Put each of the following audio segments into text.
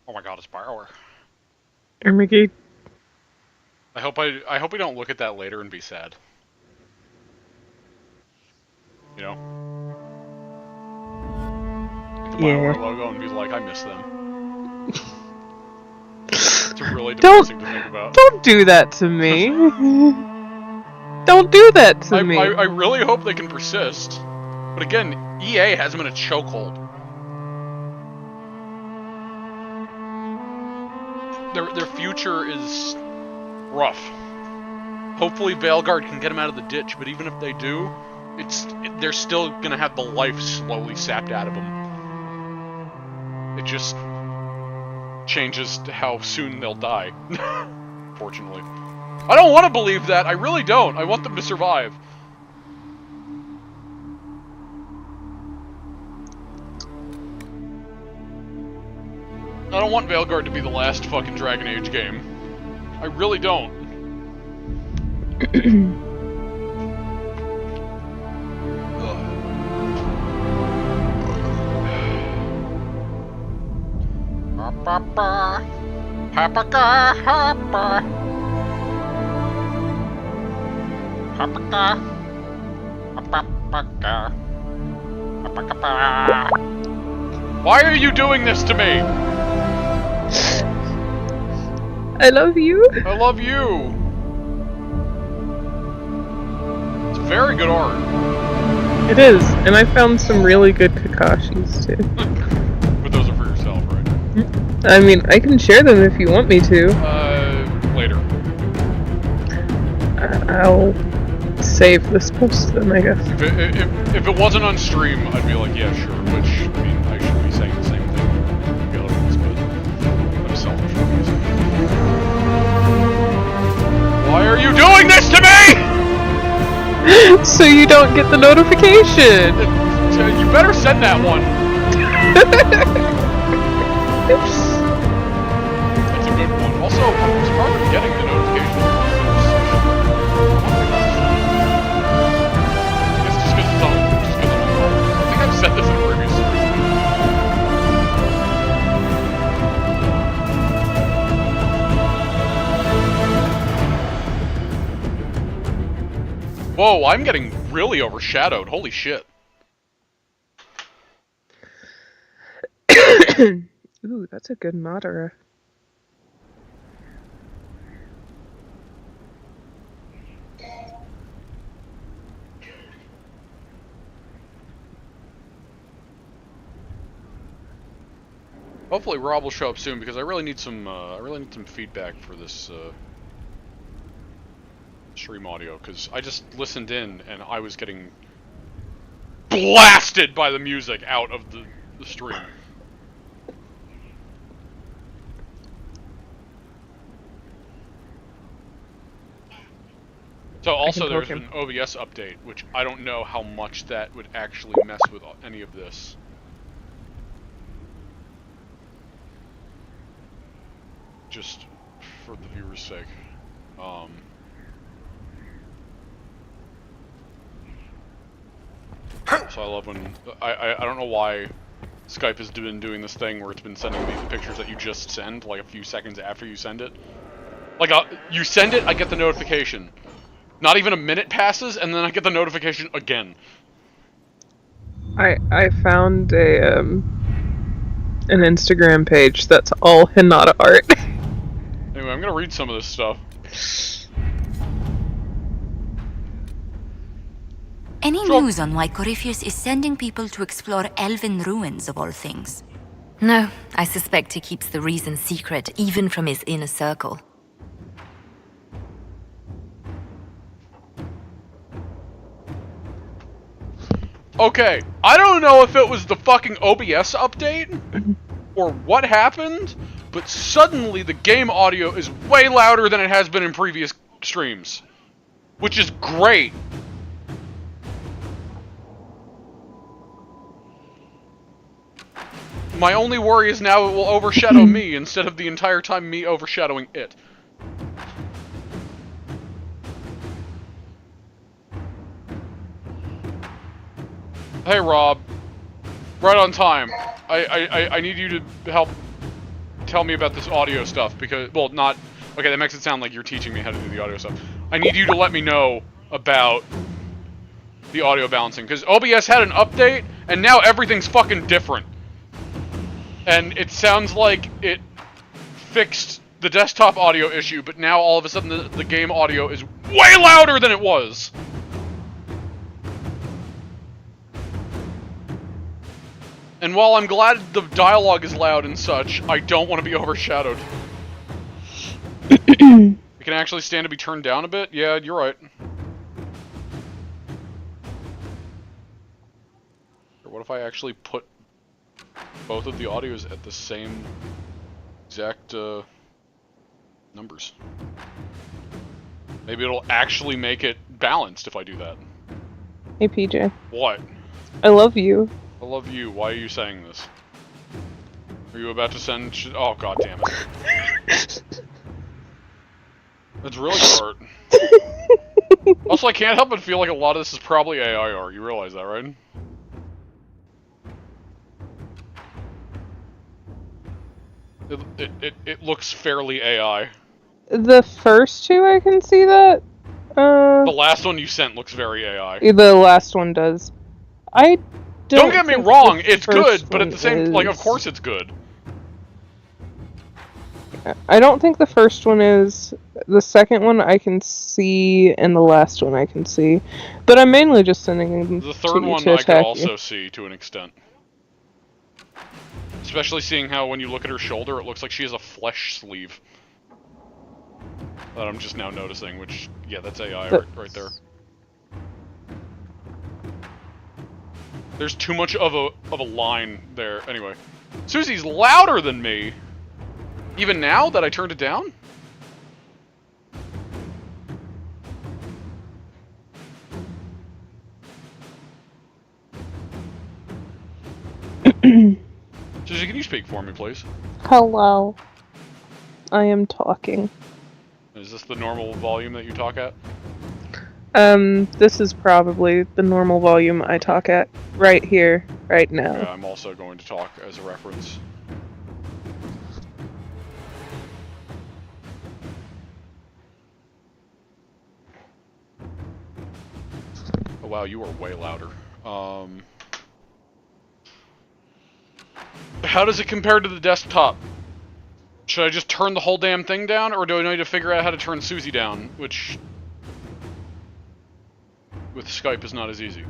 Oh my god, it's Bioware. Mickey. I hope we don't look at that later and be sad. You know? The Bioware logo and be like, I miss them. It's really depressing to think about. Don't do that to me. Don't do that to me. I really hope they can persist. But again, EA has them in a chokehold. Their future is rough. Hopefully Veilguard can get them out of the ditch, but even if they do, they're still gonna have the life slowly sapped out of them. It just changes to how soon they'll die. Fortunately. I don't want to believe that, I really don't. I want them to survive. I don't want Veilguard to be the last fucking Dragon Age game. I really don't. Why are you doing this to me? I love you. I love you. It's very good art. It is, and I found some really good Kakashis too. But those are for yourself, right? I mean, I can share them if you want me to. Later. I'll save this post then, I guess. If it wasn't on stream, I'd be like, yeah, sure. Which, I mean, I should be saying the same thing. The other ones, but I'm selfish for reason. Why are you doing this to me? So you don't get the notification. You better send that one. That's a good one. Also, I'm surprised I'm getting the notification. It's just because it's on. Just because I'm on. I think I've said this in a previous stream. Whoa, I'm getting really overshadowed. Holy shit. Ooh, that's a good Madara. Hopefully Rob will show up soon because I really need some feedback for this stream audio because I just listened in and I was getting blasted by the music out of the stream. So also there's an OBS update, which I don't know how much that would actually mess with any of this. Just for the viewers' sake. So I love when I don't know why Skype has been doing this thing where it's been sending me the pictures that you just send like a few seconds after you send it. Like you send it, I get the notification. Not even a minute passes, and then I get the notification again. I found an Instagram page that's all Hinata art. Anyway, I'm gonna read some of this stuff. Any news on why Corypheus is sending people to explore elven ruins of all things? No, I suspect he keeps the reason secret, even from his inner circle. Okay, I don't know if it was the fucking OBS update, or what happened, but suddenly the game audio is way louder than it has been in previous streams. Which is great. My only worry is now it will overshadow me instead of the entire time me overshadowing it. Hey Rob, right on time. I need you to help tell me about this audio stuff because, well, not, okay, that makes it sound like you're teaching me how to do the audio stuff. I need you to let me know about the audio balancing because OBS had an update and now everything's fucking different. And it sounds like it fixed the desktop audio issue, but now all of a sudden the game audio is way louder than it was. And while I'm glad the dialogue is loud and such, I don't want to be overshadowed. It can actually stand to be turned down a bit? Yeah, you're right. Or what if I actually put both of the audios at the same exact numbers? Maybe it'll actually make it balanced if I do that. Hey PJ. What? I love you. I love you. Why are you saying this? Are you about to send oh god damn it. That's really short. Also, I can't help but feel like a lot of this is probably AI art. You realize that, right? It looks fairly AI. The first two, I can see that. The last one you sent looks very AI. The last one does. I don't get me wrong, it's good, but at the same, like, of course it's good. I don't think the first one is. The second one I can see, and the last one I can see. But I'm mainly just sending them the third one to I can attack also you. see to an extent. Especially seeing how when you look at her shoulder, it looks like she has a flesh sleeve. That I'm just now noticing, which, yeah, that's AI right there. There's too much of a line there. Anyway, Susie's louder than me. Even now that I turned it down? Suzie, can you speak for me, please? Hello. I am talking. Is this the normal volume that you talk at? This is probably the normal volume I talk at right here, right now. Yeah, I'm also going to talk as a reference. Oh wow, you are way louder. How does it compare to the desktop? Should I just turn the whole damn thing down, or do I need to figure out how to turn Suzie down? Which, with Skype, is not as easy.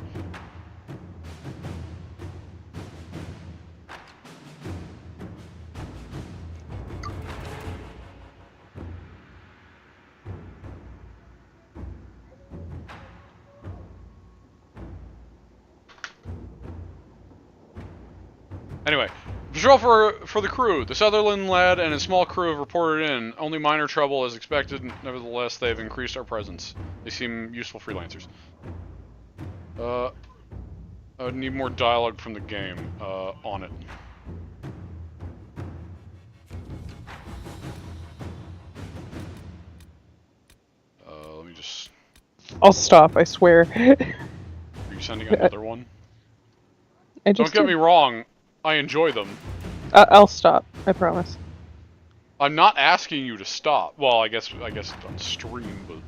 Anyway, patrol for the crew. The Sutherland lad and his small crew have reported in. Only minor trouble as expected. Nevertheless, they have increased our presence. They seem useful freelancers. I would need more dialogue from the game. On it. Let me just... I'll stop, I swear. Are you sending another one? Don't get me wrong. I enjoy them. I'll stop. I promise. I'm not asking you to stop. Well, I guess on stream, but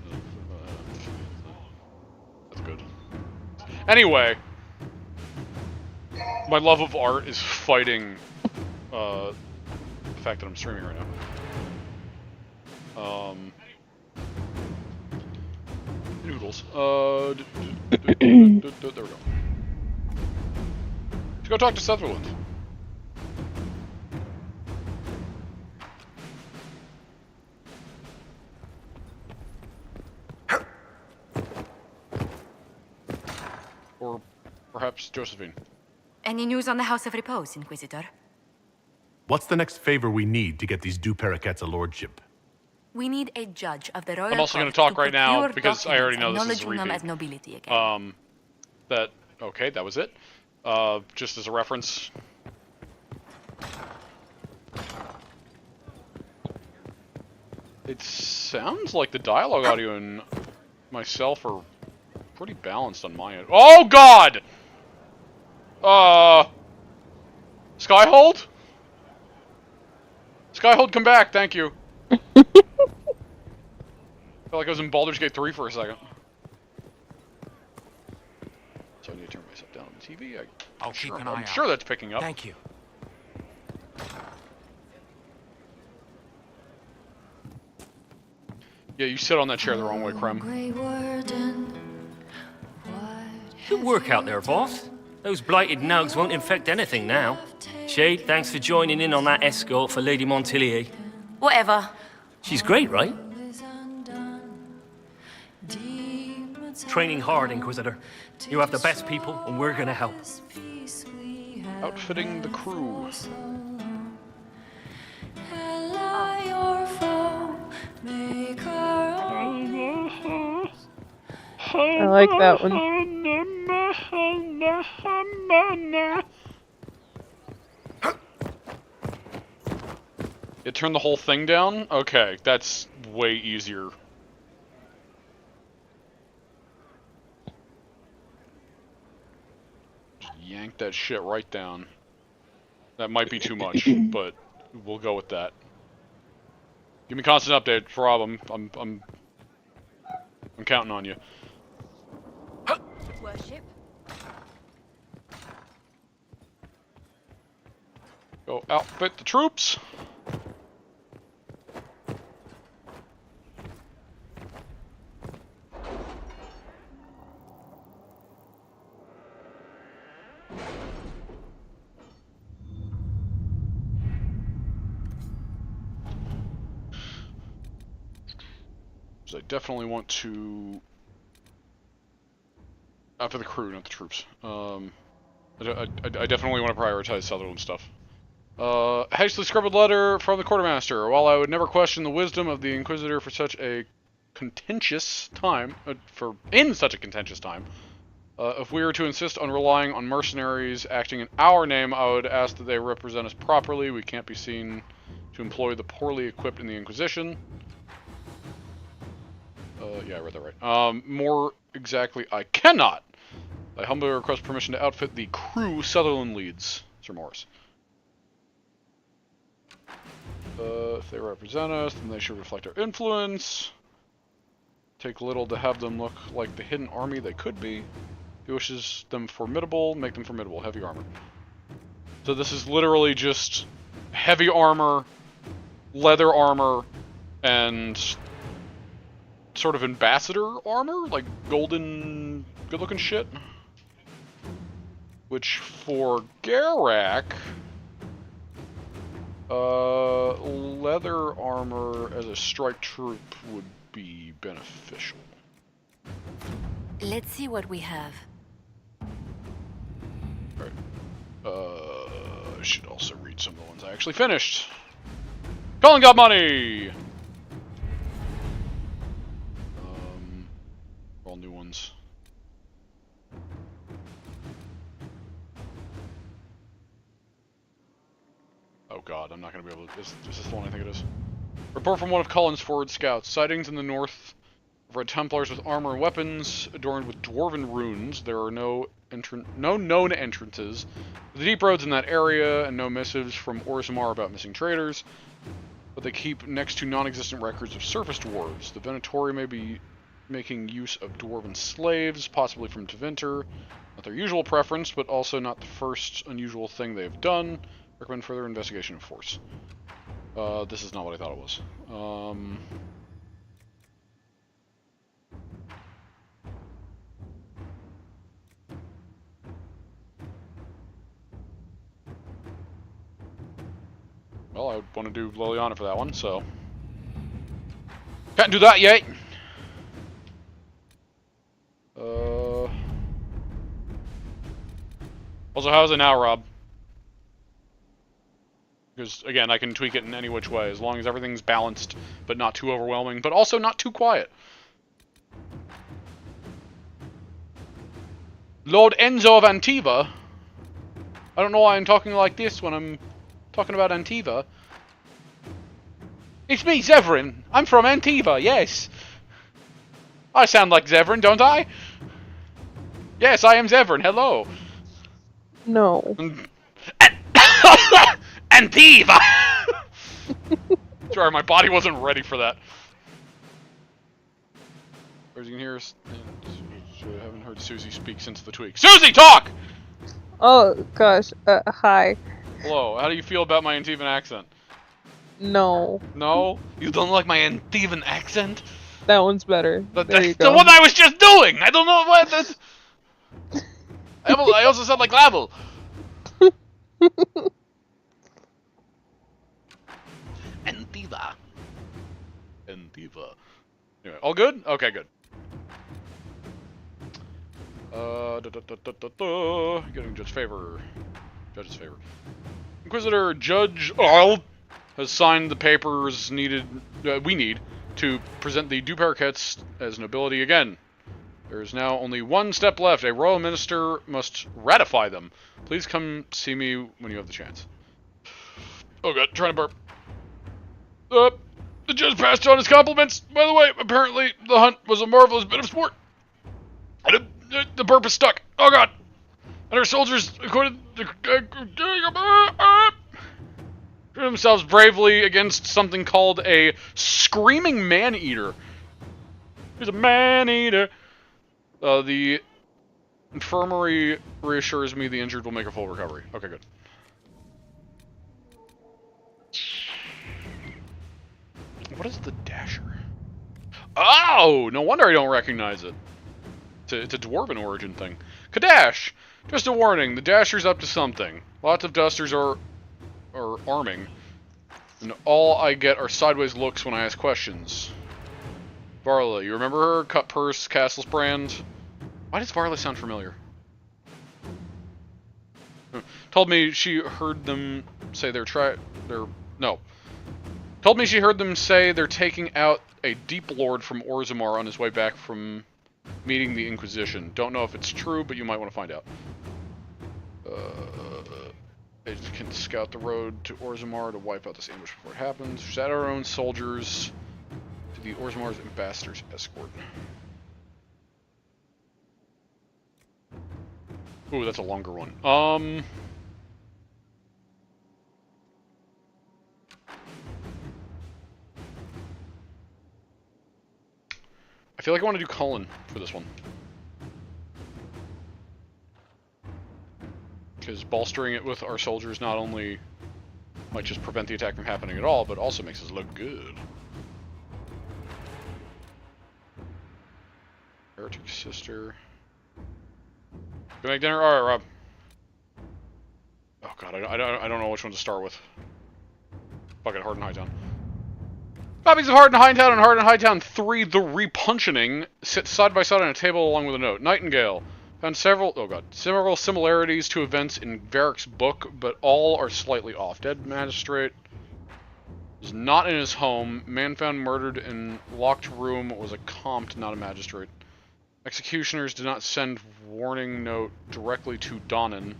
that's good. Anyway, my love of art is fighting the fact that I'm streaming right now. Noodles. There we go. Let's go talk to Sutherland. Or perhaps Josephine. Any news on the House of Repose, Inquisitor? What's the next favor we need to get these Du Paraquets a lordship? We need a judge of the royal. I'm also going to talk right now because I already know this is a repeat. As nobility again. Okay, that was it. Just as a reference, It sounds like the dialogue audio and myself are pretty balanced on my end. Oh God! Skyhold? Skyhold, come back, thank you. I felt like I was in Baldur's Gate 3 for a second. So I need to turn myself down on the TV. I'll keep an eye I'm out. sure that's picking up. Thank you. Yeah, you sit on that chair the wrong way, Krem. Good work out there, boss. Those blighted nugs won't infect anything now. Shade, thanks for joining in on that escort for Lady Montilier. Whatever. She's great, right? Training hard, Inquisitor. You have the best people, and we're gonna help. Outfitting the crew. I like that one. You turn the whole thing down? Okay, that's way easier. Just yank that shit right down. That might be too much, but we'll go with that. Give me constant updates, Rob. I'm counting on you. Worship. Go outfit the troops. So I definitely want to for the crew, not the troops. I definitely want to prioritize Sutherland stuff. Hastily scribbled letter from the quartermaster. While I would never question the wisdom of the Inquisitor for such a contentious time, if we were to insist on relying on mercenaries acting in our name, I would ask that they represent us properly. We can't be seen to employ the poorly equipped in the Inquisition. Yeah, I read that right. More exactly, I cannot. I humbly request permission to outfit the crew Sutherland leads, Sir Morris. If they represent us, then they should reflect our influence. Take little to have them look like the hidden army they could be. If he wishes them formidable, make them formidable. Heavy armor. So this is literally just heavy armor, leather armor, and sort of ambassador armor, like golden, good-looking shit. Which for Garak, leather armor as a strike troop would be beneficial. Let's see what we have. Alright. I should also read some of the ones I actually finished. Colin got money! All new ones. Oh god, I'm not gonna be able to. Is this the one I think it is? Report from one of Colin's forward scouts. Sightings in the north of Red Templars with armor and weapons adorned with dwarven runes. There are no known entrances to the deep roads in that area, and no missives from Orzammar about missing traders. But they keep next to non-existent records of surface dwarves. The Venatori may be making use of dwarven slaves, possibly from Tevinter. Not their usual preference, but also not the first unusual thing they've done. Recommend further investigation of force. This is not what I thought it was. Well, I would want to do Liliana for that one, so... Can't do that yet! Also, how's it now, Rob? Because, again, I can tweak it in any which way, as long as everything's balanced, but not too overwhelming, but also not too quiet. Lord Enzo of Antiva. I don't know why I'm talking like this when I'm talking about Antiva. It's me, Zevran. I'm from Antiva, yes. I sound like Zevran, don't I? Yes, I am Zevran, hello. No. Antiva! Sorry, my body wasn't ready for that. As you can hear us, I haven't heard Suzie speak since the tweak. Suzie, talk! Oh gosh. Hi. Hello, how do you feel about my Antivan accent? No. No? You don't like my Antivan accent? That one's better. But There you that's go. the one I was just doing! I don't know what that's... I also sound like Lavel. Antiva. Antiva. Anyway, all good? Okay, good. Getting Judge's favor. Judge's favor. Inquisitor Judge Arl has signed the papers needed. We need to present the Du Paraquets as nobility again. There is now only one step left. A royal minister must ratify them. Please come see me when you have the chance. Oh god, trying to burp. The judge passed on his compliments. By the way, apparently the hunt was a marvelous bit of sport. The burp is stuck. Oh god. And our soldiers acquitted themselves bravely against something called a screaming man-eater. He's a man-eater. The infirmary reassures me the injured will make a full recovery. Okay, good. What is the Dasher? Oh! No wonder I don't recognize it. It's a Dwarven origin thing. Kadash! Just a warning, the Dasher's up to something. Lots of Dusters are arming. And all I get are sideways looks when I ask questions. Varla, you remember her? Cut Purse, Castle's brand. Why does Varla sound familiar? Told me she heard them say Told me she heard them say they're taking out a Deep Lord from Orzammar on his way back from meeting the Inquisition. Don't know if it's true, but you might want to find out. They can scout the road to Orzammar to wipe out this ambush before it happens. Shatter our own soldiers to the Orzammar's ambassador's escort. Ooh, that's a longer one. I feel like I want to do Cullen for this one. Because bolstering it with our soldiers not only might just prevent the attack from happening at all, but also makes us look good. Heretic Sister. Go make dinner? Alright, Rob. Oh god, I don't know which one to start with. Fuck it, Hard and Hightown. Copies of Hard and Hightown and Hard and Hightown 3, The Repuncheoning, sit side by side on a table along with a note. Nightingale. Found several similarities to events in Varric's book, but all are slightly off. Dead magistrate was not in his home. Man found murdered in locked room was a compt, not a magistrate. Executioners did not send warning note directly to Donin.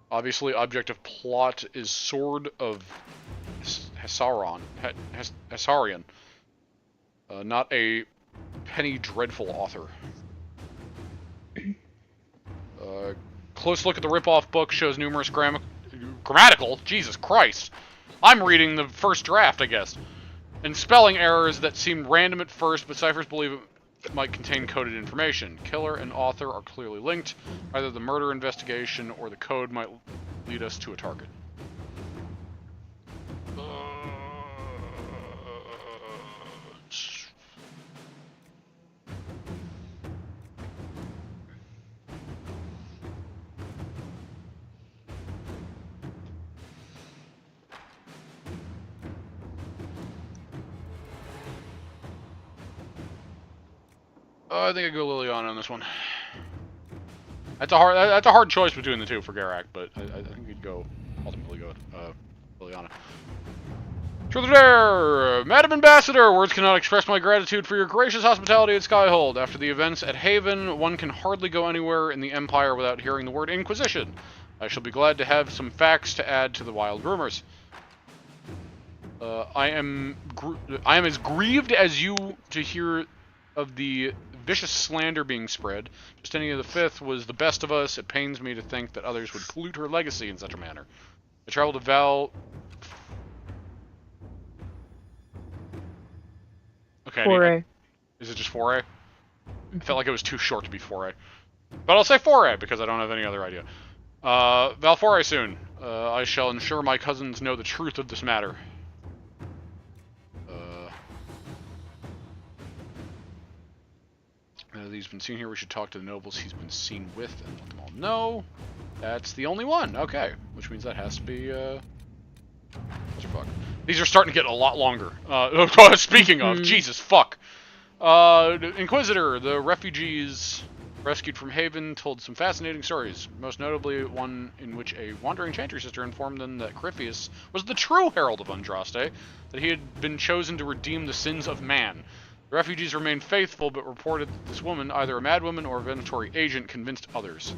Obviously, object of plot is Sword of Hessarian. Not a Penny Dreadful author. Close look at the rip-off book shows numerous grammatical, Jesus Christ. I'm reading the first draft, I guess. And spelling errors that seem random at first, but ciphers believe it might contain coded information. Killer and author are clearly linked. Either the murder investigation or the code might lead us to a target. I think I go Liliana on this one. That's a hard choice between the two for Garak, but I think you'd ultimately go Liliana. Truth or dare! Madam Ambassador, words cannot express my gratitude for your gracious hospitality at Skyhold. After the events at Haven, one can hardly go anywhere in the Empire without hearing the word Inquisition. I shall be glad to have some facts to add to the wild rumors. I am as grieved as you to hear of the vicious slander being spread. Justinian V was the best of us. It pains me to think that others would pollute her legacy in such a manner. I traveled to Val... Okay, Foray. is it just foray? I felt like it was too short to be foray. But I'll say foray, because I don't have any other idea. Val foray soon. I shall ensure my cousins know the truth of this matter. Now that he's been seen here, we should talk to the nobles he's been seen with and let them all know. That's the only one. Okay. Which means that has to be, fuck. These are starting to get a lot longer. Speaking of, Jesus, fuck. Inquisitor, the refugees rescued from Haven, told some fascinating stories. Most notably, one in which a wandering chantry sister informed them that Crifius was the true herald of Andraste, that he had been chosen to redeem the sins of man. The refugees remained faithful, but reported that this woman, either a madwoman or a Venatori agent, convinced others.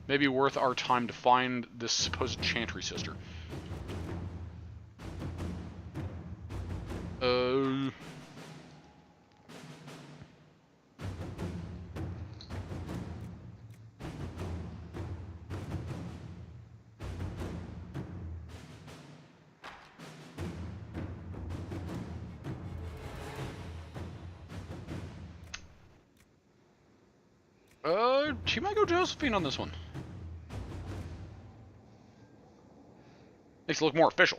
Maybe worth our time to find this supposed chantry sister. She might go Josephine on this one. Makes it look more official.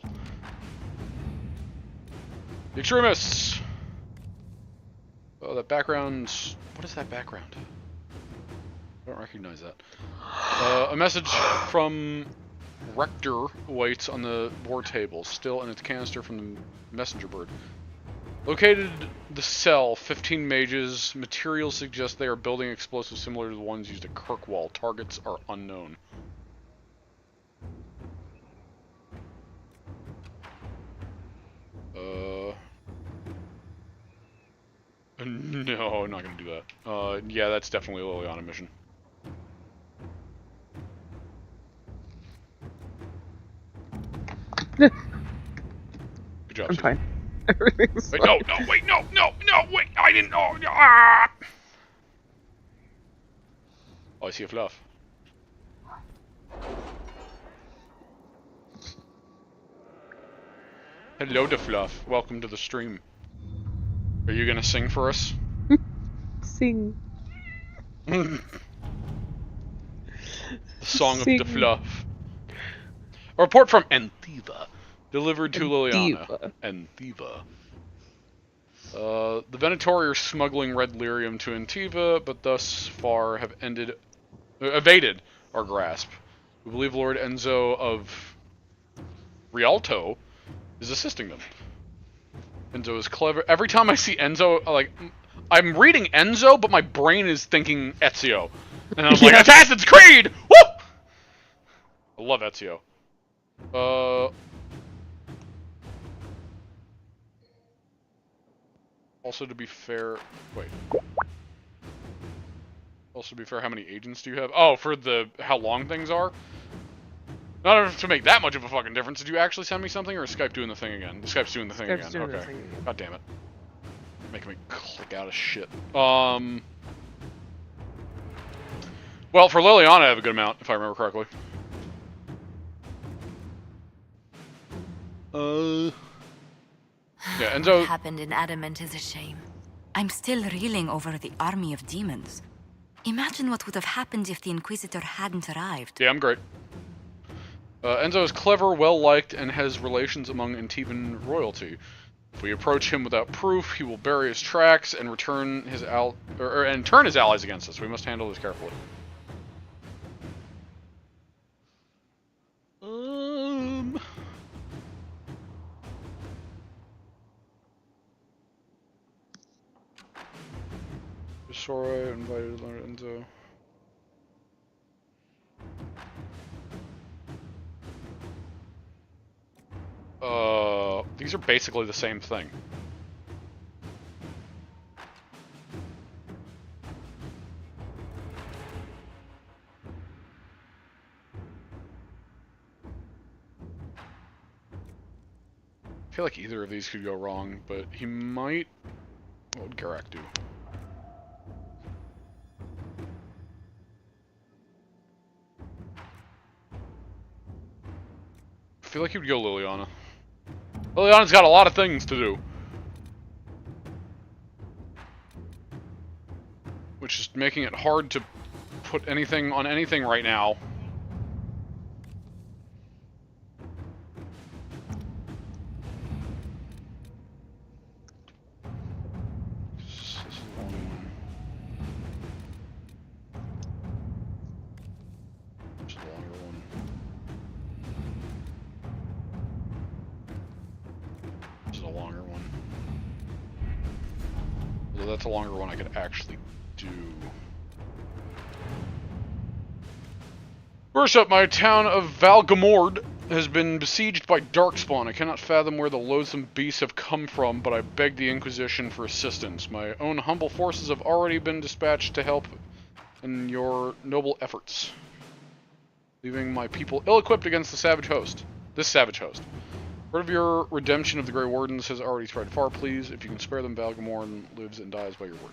The extremists! Oh, that background... What is that background? I don't recognize that. A message from Rector waits on the board table, still in its canister from the messenger bird. Located the cell, 15 mages. Materials suggest they are building explosives similar to the ones used at Kirkwall. Targets are unknown. No, I'm not gonna do that. Yeah, that's definitely a Liliana mission. Good job, I'm Suzie. fine. Everything's Wait, fine. wait, I didn't know. Ah! Oh, I see a fluff. Hello, the fluff. Welcome to the stream. Are you gonna sing for us? Sing. The song Sing. of the fluff. A report from Antiva, delivered to Liliana. Diva. Antiva. The Venatori are smuggling red lyrium to Antiva, but thus far have evaded our grasp. We believe Lord Enzo of Rialto is assisting them. Enzo is clever. Every time I see Enzo, I'm reading Enzo, but my brain is thinking Ezio. And I'm like, Assassin's Creed! Woo! I love Ezio. Also, to be fair... Wait. Also, to be fair, how many agents do you have? Oh, for the... how long things are? Not to make that much of a fucking difference. Did you actually send me something, or is Skype doing the thing again? Skype's doing the thing Skype's again. doing the Okay. thing again. God damn it. Making me click out of shit. Well, for Liliana, I have a good amount, if I remember correctly. Yeah, Enzo... What happened in Adamant is a shame. I'm still reeling over the army of demons. Imagine what would have happened if the Inquisitor hadn't arrived. Yeah, I'm great. Enzo is clever, well-liked, and has relations among Antivan royalty. If we approach him without proof, he will bury his tracks and turn his allies against us. We must handle this carefully. Sora invited Enzo. These are basically the same thing. I feel like either of these could go wrong, but he might... What would Garak do? I feel like he would go Liliana. Liliana's got a lot of things to do. Which is making it hard to put anything on anything right now. This is a long one. This is a longer one. This is a longer one. Although that's a longer one I could actually do. First up, my town of Valgamord has been besieged by Darkspawn. I cannot fathom where the loathsome beasts have come from, but I beg the Inquisition for assistance. My own humble forces have already been dispatched to help in your noble efforts, leaving my people ill-equipped against the savage host. This savage host. Word of your redemption of the Grey Wardens has already spread far. Please, if you can spare them, Valgamord lives and dies by your word.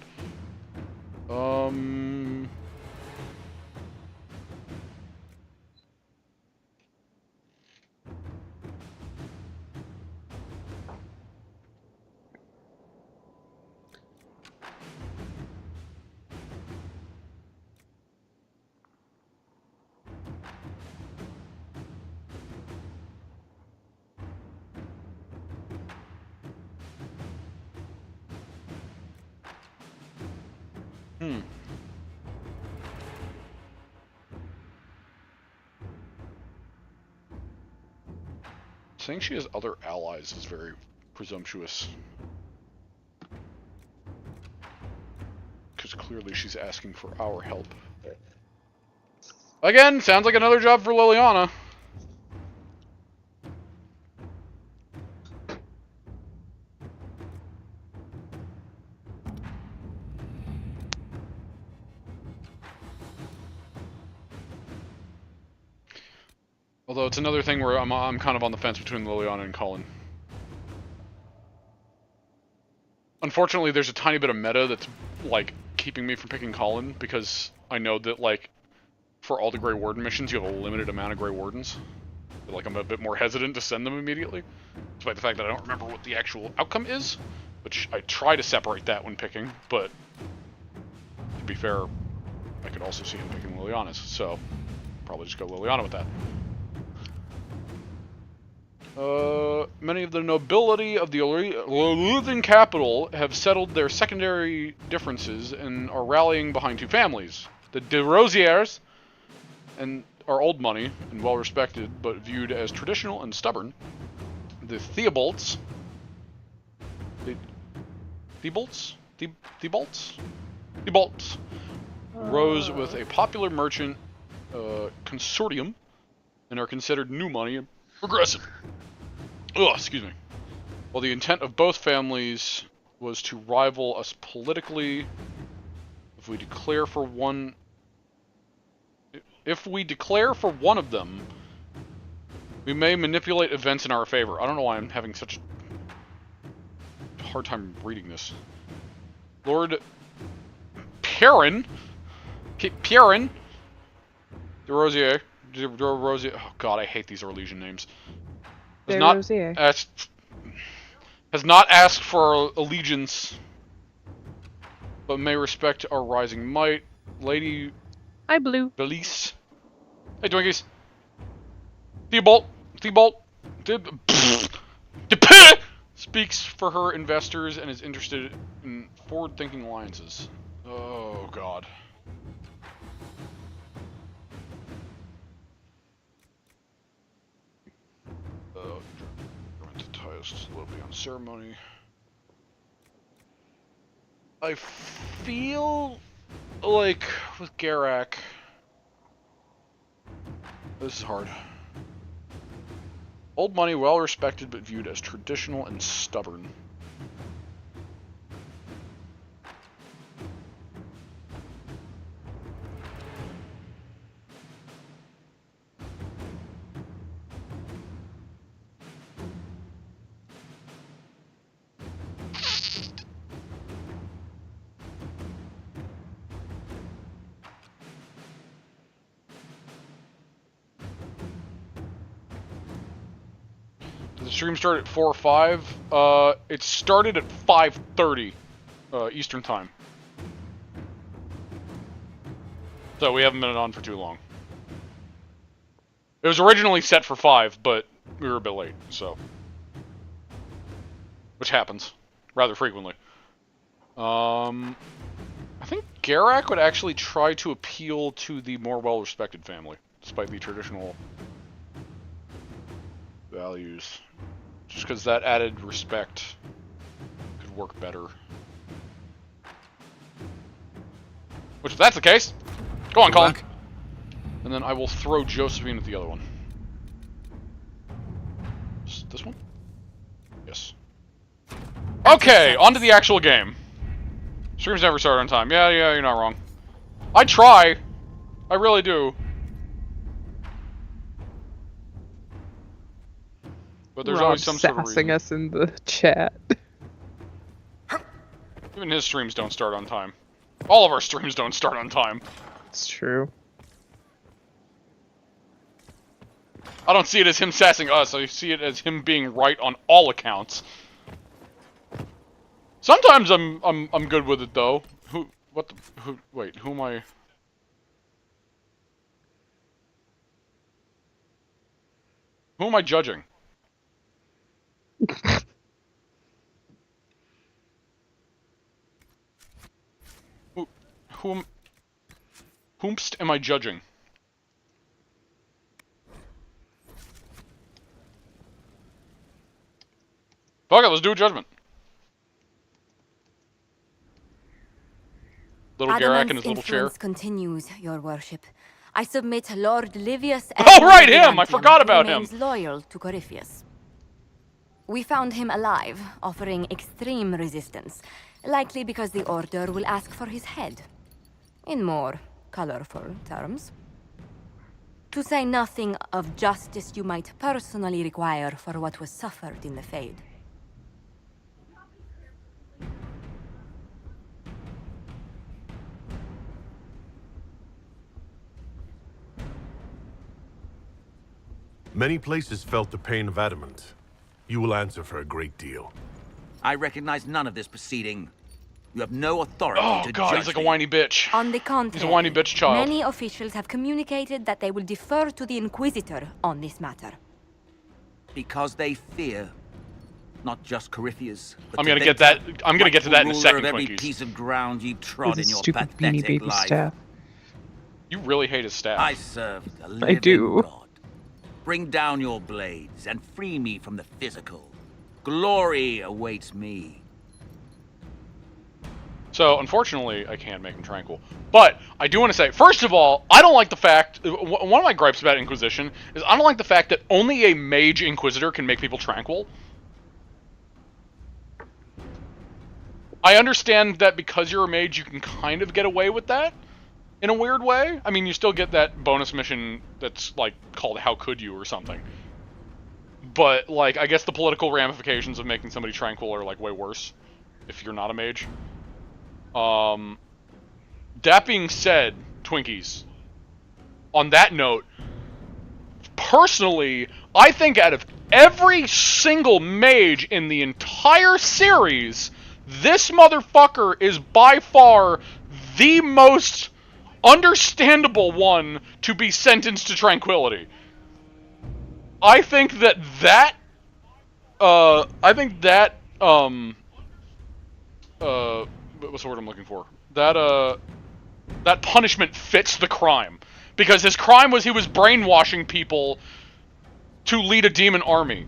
Saying she has other allies is very presumptuous. Because clearly she's asking for our help. Again, sounds like another job for Liliana. Although it's another thing where I'm kind of on the fence between Liliana and Cullen. Unfortunately, there's a tiny bit of meta that's, like, keeping me from picking Cullen, because I know that, like, for all the Grey Warden missions, you have a limited amount of Grey Wardens. But, like, I'm a bit more hesitant to send them immediately, despite the fact that I don't remember what the actual outcome is, which I try to separate that when picking, but to be fair, I could also see him picking Liliana's, so probably just go Liliana with that. Many of the nobility of the Lothian capital have settled their secondary differences and are rallying behind two families. The de Rosiers and are old money and well respected, but viewed as traditional and stubborn. The Theobalds rose with a popular merchant consortium and are considered new money and progressive. Ugh, excuse me. While the intent of both families was to rival us politically, if we declare for one of them, we may manipulate events in our favor. I don't know why I'm having such a hard time reading this. Lord Pierin de Rosier. Oh god, I hate these Orlesian names. Has not asked for allegiance, but may respect our rising might. Lady Hi, Blue. Belize. Hey, Twinkies. Theobald speaks for her investors and is interested in forward-thinking alliances. Oh god. On ceremony. I feel like with Garak, this is hard. Old money, well respected, but viewed as traditional and stubborn. stream started at 4 or 5. It started at 5:30 Eastern time. So we haven't been on for too long. It was originally set for 5, but we were a bit late, so. Which happens rather frequently. I think Garak would actually try to appeal to the more well-respected family, despite the traditional values. Just because that added respect could work better. Which, if that's the case, go on, Colin. And then I will throw Josephine at the other one. This one? Yes. Okay, on to the actual game. Streams never start on time. Yeah, you're not wrong. I try. I really do. But there's always some sort of reason. Sassing us in the chat. Even his streams don't start on time. All of our streams don't start on time. It's true. I don't see it as him sassing us. I see it as him being right on all accounts. Sometimes I'm good with it though. Wait, who am I? Who am I judging? Whomst am I judging? Fuck it, let's do a judgment. Little Garak in his little chair. Continues, your worship. I submit Lord Livius. Oh, right, him! I forgot about him. Loyal to Corypheus. We found him alive, offering extreme resistance, likely because the Order will ask for his head. In more colorful terms. To say nothing of justice you might personally require for what was suffered in the Fade. Many places felt the pain of adamant. You will answer for a great deal. I recognize none of this proceeding. You have no authority to God, judge he's like me. a whiny bitch. On the contrary, He's a whiny bitch child. Many officials have communicated that they will defer to the Inquisitor on this matter. Because they fear not just Corypheus, but I'm gonna get that. I'm gonna get to that in a second, every Twinkies. piece of ground you trod With in his your stupid Beanie pathetic Baby life. staff. You really hate his staff. I serve the living do. God. Bring down your blades and free me from the physical. Glory awaits me. So, unfortunately, I can't make him tranquil. But, I do want to say, first of all, I don't like the fact... One of my gripes about Inquisition is I don't like the fact that only a mage Inquisitor can make people tranquil. I understand that because you're a mage, you can kind of get away with that, in a weird way. I mean, you still get that bonus mission that's, like, called How Could You or something. But, like, I guess the political ramifications of making somebody tranquil are, like, way worse if you're not a mage. That being said, Twinkies, on that note, personally, I think out of every single mage in the entire series, this motherfucker is by far the most understandable one to be sentenced to tranquility. I think that what's the word I'm looking for? That punishment fits the crime. Because his crime was he was brainwashing people to lead a demon army.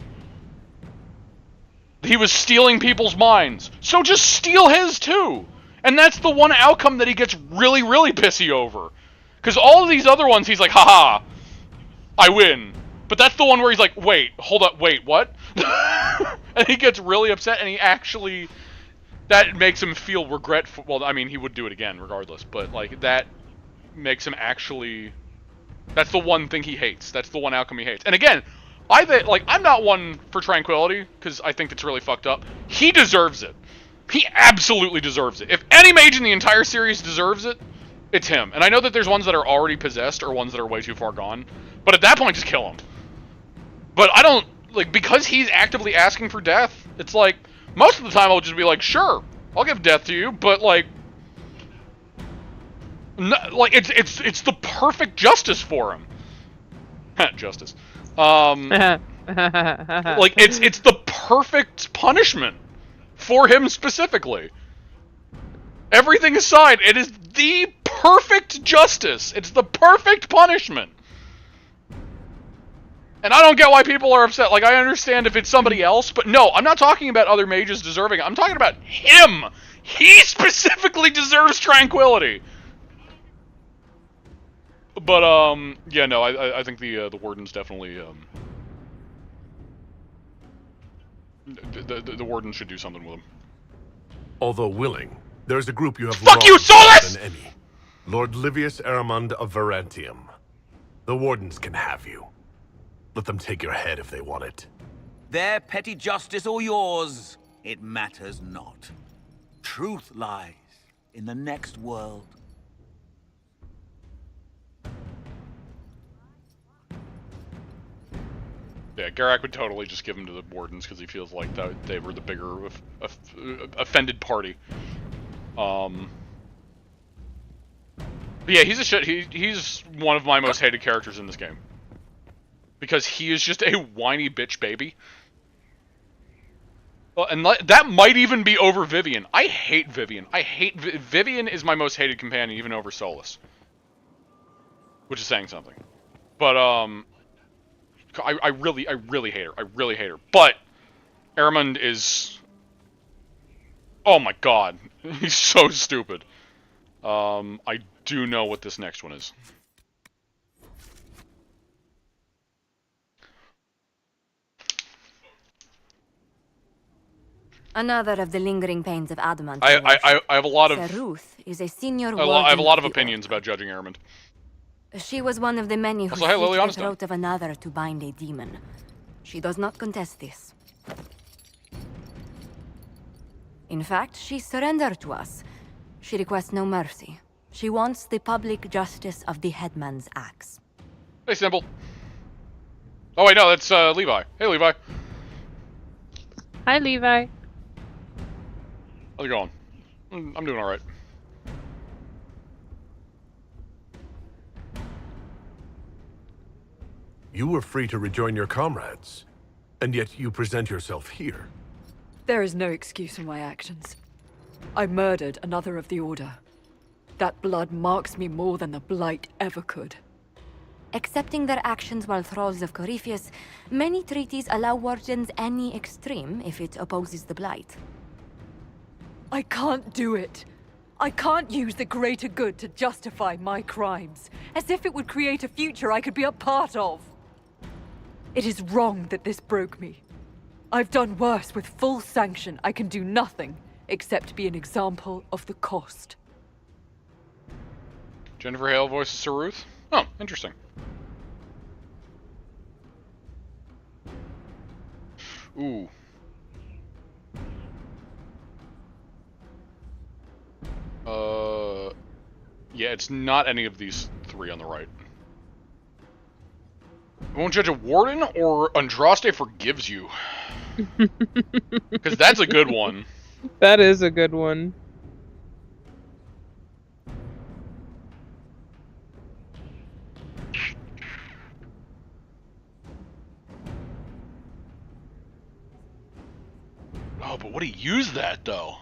He was stealing people's minds. So just steal his too! And that's the one outcome that he gets really, really pissy over. Because all of these other ones, he's like, haha, I win. But that's the one where he's like, wait, hold up, wait, what? And he gets really upset and he actually... That makes him feel regretful. Well, I mean, he would do it again regardless, but like that makes him actually. That's the one thing he hates. That's the one outcome he hates. And again, I'm not one for tranquility because I think it's really fucked up. He deserves it. He absolutely deserves it. If any mage in the entire series deserves it, it's him. And I know that there's ones that are already possessed or ones that are way too far gone, but at that point, just kill him. But I don't like, because he's actively asking for death, it's like, most of the time I'll just be like, sure, I'll give death to you, but like, no, like it's the perfect justice for him. Justice. Like it's the perfect punishment for him specifically. Everything aside, it is the perfect justice. It's the perfect punishment. And I don't get why people are upset. Like, I understand if it's somebody else, but no, I'm not talking about other mages deserving it. I'm talking about him. He specifically deserves tranquility. But, yeah, no, I think the warden's definitely, the warden should do something with him. Although willing, there's a group you have Fuck you, Solus! than any. Lord Livius Aramund of Varantium. The wardens can have you. Let them take your head if they want it. Their petty justice or yours, it matters not. Truth lies in the next world. Yeah, Garak would totally just give him to the wardens because he feels like they were the bigger offended party. But yeah, he's a shit. He's one of my most hated characters in this game because he is just a whiny bitch baby. Well, and that might even be over Vivian. I hate Vivian. Vivian is my most hated companion, even over Solus, which is saying something. But I really hate her. I really hate her. But Aramund is, oh my god, he's so stupid. I do know what this next one is. Another of the lingering pains of adamant. I have a lot of Ruth is a senior. I have a lot of the opinions Order. about judging Aramund. She was one of the many who Also, hey, slit Liliana's the throat of another to bind a demon. She does not contest this. In fact, she surrendered to us. She requests no mercy. She wants the public justice of the headman's axe. Hey, Simple. Oh wait, no, that's Levi. Hey, Levi. Hi, Levi. How's it going? I'm doing all right. You were free to rejoin your comrades, and yet you present yourself here. There is no excuse for my actions. I murdered another of the Order. That blood marks me more than the Blight ever could. Accepting their actions while thralls of Corypheus, many treaties allow wardens any extreme if it opposes the Blight. I can't do it. I can't use the greater good to justify my crimes, as if it would create a future I could be a part of. It is wrong that this broke me. I've done worse with full sanction. I can do nothing except be an example of the cost. Jennifer Hale voices Sir Ruth. Oh, interesting. Ooh. Yeah, it's not any of these three on the right. I won't judge a warden or Andraste forgives you. Because that's a good one. That is a good one. Oh, but would he use that, though?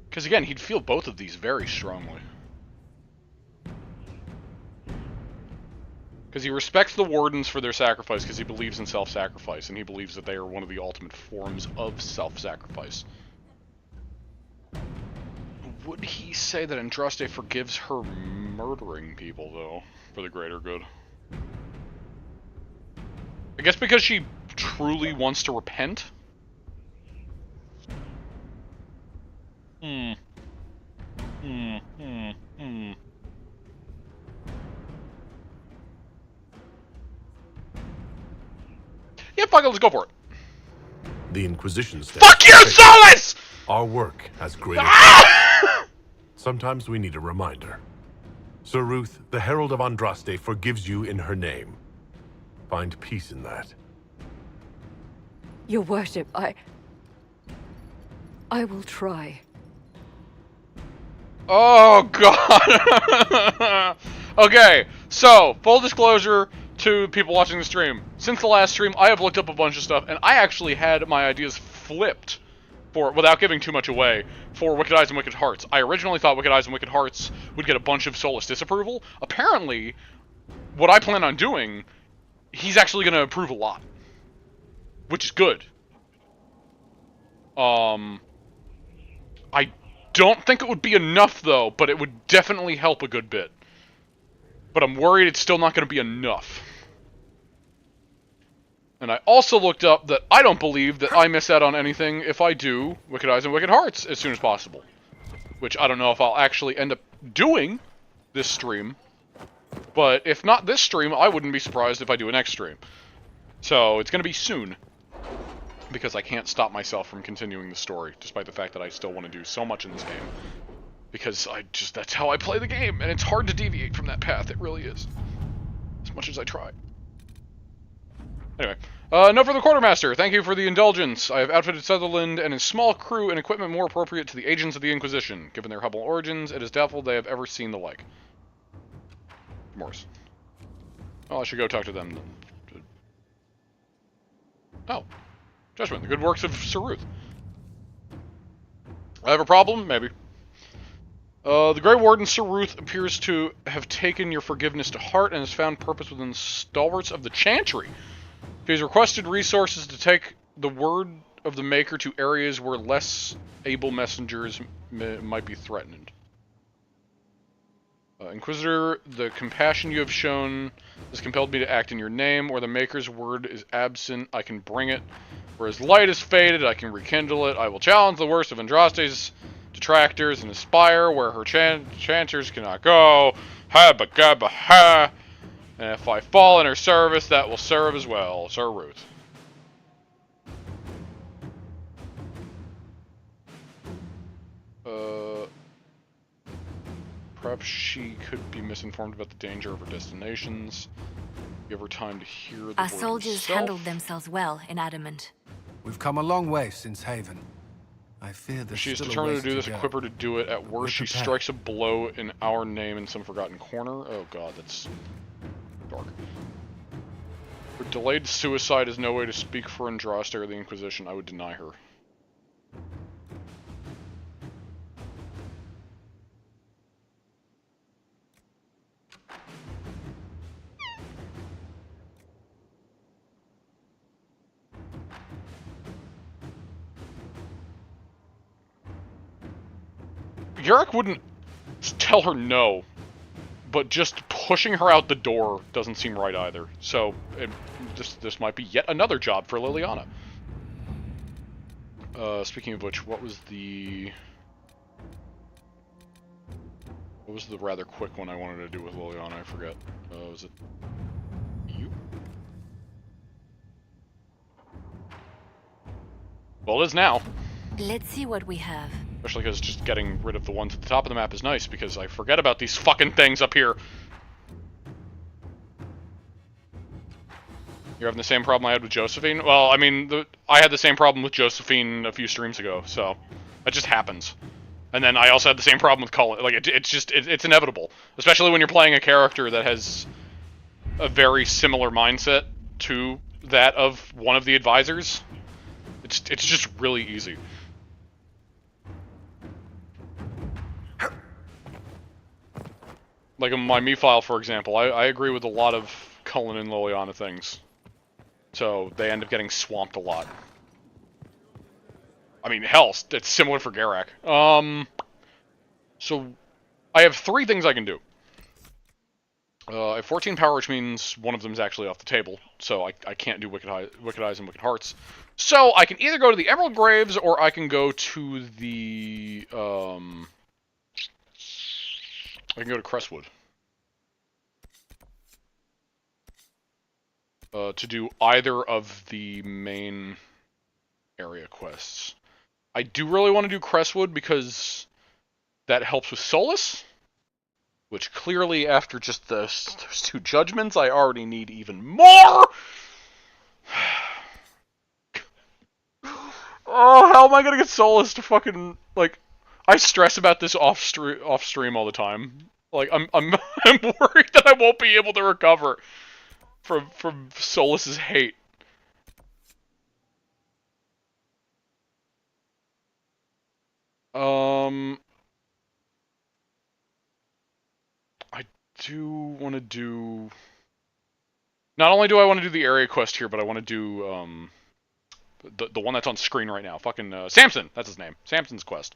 Because again, he'd feel both of these very strongly. Because he respects the wardens for their sacrifice because he believes in self-sacrifice, and he believes that they are one of the ultimate forms of self-sacrifice. Would he say that Andraste forgives her murdering people, though, for the greater good? I guess because she truly wants to repent? Yeah, fuck it, let's go for it. The Inquisition stands. Fuck you, Solus! Our work has greater. Sometimes we need a reminder. Sir Ruth, the Herald of Andraste, forgives you in her name. Find peace in that. Your worship, I will try. Oh, God! Okay, so, full disclosure to people watching the stream. Since the last stream, I have looked up a bunch of stuff, and I actually had my ideas flipped for, without giving too much away, for Wicked Eyes and Wicked Hearts. I originally thought Wicked Eyes and Wicked Hearts would get a bunch of Soulless disapproval. Apparently, what I plan on doing, he's actually going to approve a lot. Which is good. I don't think it would be enough, though, but it would definitely help a good bit. But I'm worried it's still not going to be enough. And I also looked up that I don't believe that I miss out on anything if I do Wicked Eyes and Wicked Hearts as soon as possible. Which I don't know if I'll actually end up doing this stream. But if not this stream, I wouldn't be surprised if I do a next stream. So it's going to be soon. Because I can't stop myself from continuing the story, despite the fact that I still want to do so much in this game. Because that's how I play the game, and it's hard to deviate from that path, it really is. As much as I try. Anyway, no further quartermaster, thank you for the indulgence. I have outfitted Sutherland and his small crew in equipment more appropriate to the agents of the Inquisition. Given their humble origins, it is doubtful they have ever seen the like. Morse. Well, I should go talk to them then. Oh. Judgment, the good works of Sir Ruth. I have a problem? Maybe. The Grey Warden, Sir Ruth, appears to have taken your forgiveness to heart and has found purpose within the stalwarts of the Chantry. He has requested resources to take the word of the Maker to areas where less able messengers might be threatened. Inquisitor, the compassion you have shown has compelled me to act in your name. Where the Maker's word is absent, I can bring it. Where his light is faded, I can rekindle it. I will challenge the worst of Andraste's detractors and aspire where her chanters cannot go. Ha ba ga ba ha. And if I fall in her service, that will serve as well. Sir Ruth. Perhaps she could be misinformed about the danger of her destinations. Give her time to hear the Our word soldiers himself. handled themselves well in Adamant. We've come a long way since Haven. I fear there's She is still a determined ways to do this, go. equip her to do it. At worst, she prepared. strikes a blow in our name in some forgotten corner. Oh god, that's dark. Her delayed suicide is no way to speak for Andraste or the Inquisition. I would deny her. Yurick wouldn't tell her no, but just pushing her out the door doesn't seem right either. So, this might be yet another job for Liliana. Speaking of which, what was the rather quick one I wanted to do with Liliana? I forget. Was it you? Well, it is now. Let's see what we have. Especially because just getting rid of the ones at the top of the map is nice, because I forget about these fucking things up here. You're having the same problem I had with Josephine? Well, I mean, I had the same problem with Josephine a few streams ago, so it just happens. And then I also had the same problem with Cullen. Like, it's inevitable. Especially when you're playing a character that has a very similar mindset to that of one of the advisors. It's just really easy. Like in my me file, for example, I agree with a lot of Cullen and Liliana things. So they end up getting swamped a lot. I mean, hell, it's similar for Garak. So I have 3 things I can do. I have 14 power, which means one of them is actually off the table. So I can't do Wicked Eyes and Wicked Hearts. So I can either go to the Emerald Graves, or I can go to the... I can go to Crestwood. To do either of the main area quests. I do really want to do Crestwood because That helps with Solus, which clearly, after just those 2 judgments, I already need even more! Oh, how am I gonna get Solus to fucking, like... I stress about this off stream all the time. Like, I'm I'm worried that I won't be able to recover from Solus's hate. I do want to do... Not only do I want to do the area quest here, but I want to do, the one that's on screen right now. Fucking, Samson! That's his name. Samson's quest.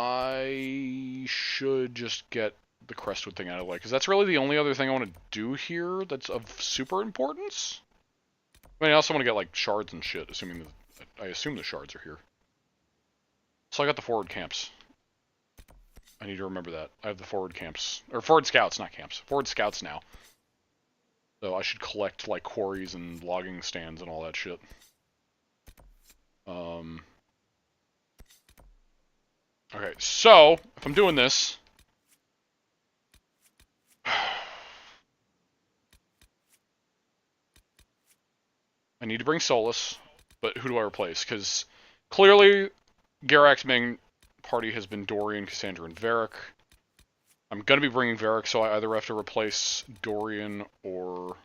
I should just get the Crestwood thing out of the way, because that's really the only other thing I want to do here that's of super importance. I mean, I also want to get, like, shards and shit, assuming that... I assume the shards are here. So I got the forward camps. I need to remember that. I have the forward camps. Or forward scouts, not camps. Forward scouts now. So I should collect, like, quarries and logging stands and all that shit. Okay, so, if I'm doing this... I need to bring Solus, but who do I replace? Because clearly, Garak's main party has been Dorian, Cassandra, and Varric. I'm going to be bringing Varric, so I either have to replace Dorian or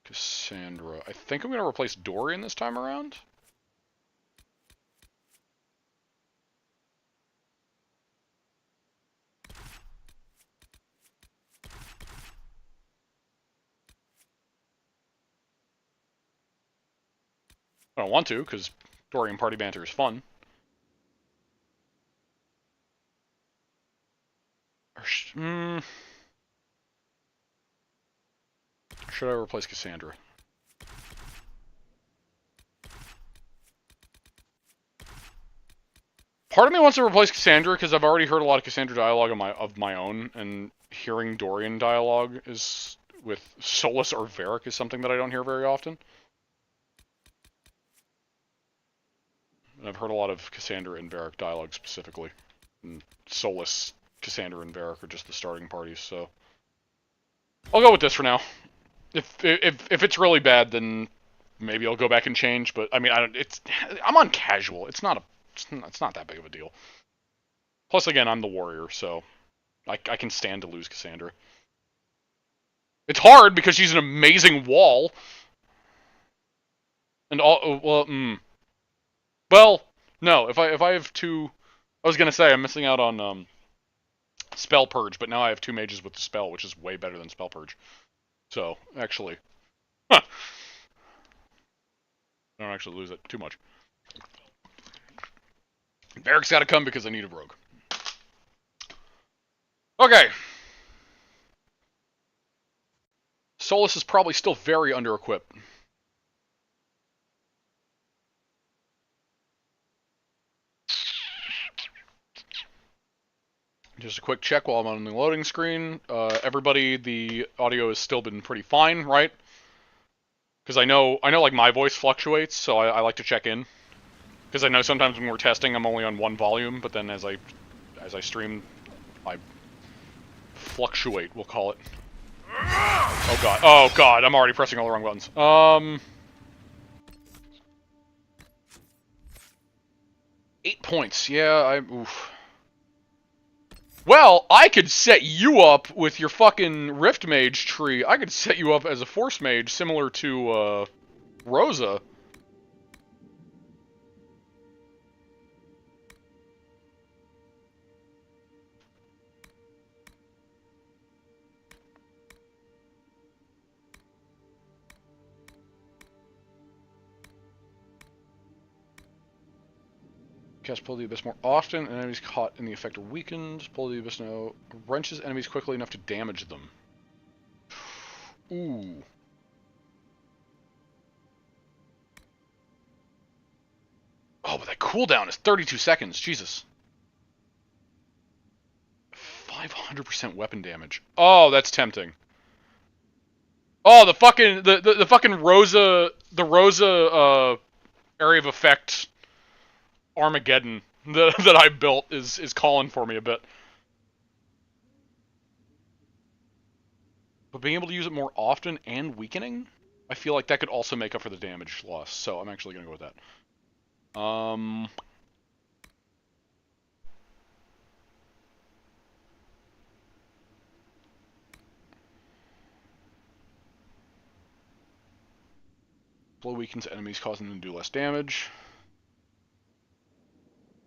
Cassandra. I think I'm going to replace Dorian this time around. I don't want to, because Dorian party banter is fun. Should I replace Cassandra? Part of me wants to replace Cassandra, because I've already heard a lot of Cassandra dialogue of my own, and hearing Dorian dialogue is with Solus or Varric is something that I don't hear very often. And I've heard a lot of Cassandra and Varric dialogue specifically. And Solus, Cassandra, and Varric are just the starting parties, so... I'll go with this for now. If it's really bad, then maybe I'll go back and change, but, I mean, I'm on casual. It's not that big of a deal. Plus, again, I'm the warrior, so I can stand to lose Cassandra. It's hard, because she's an amazing wall. And well, no. If I have 2, I was gonna say I'm missing out on Spell Purge, but now I have 2 mages with the spell, which is way better than Spell Purge. So actually, I don't actually lose it too much. Varric's got to come because I need a rogue. Okay. Solus is probably still very under-equipped. Just a quick check while I'm on the loading screen. Everybody, the audio has still been pretty fine, right? Because I know like my voice fluctuates, so I like to check in. Because I know sometimes when we're testing, I'm only on one volume, but then as I stream, I fluctuate, we'll call it. Oh god, I'm already pressing all the wrong buttons. 8 points, yeah, oof. Well, I could set you up with your fucking Rift Mage tree. I could set you up as a Force Mage, similar to, Rosa. Cast Pull the Abyss more often, and enemies caught in the effect are weakened. Pull the Abyss now wrenches enemies quickly enough to damage them. Ooh. cooldown is 32 seconds. Jesus. 500% weapon damage. Oh, that's tempting. Oh, the fucking Rosa area of effect Armageddon that I built is calling for me a bit. But being able to use it more often and weakening, I feel like that could also make up for the damage loss. So I'm actually gonna go with that. Blow weakens enemies, causing them to do less damage.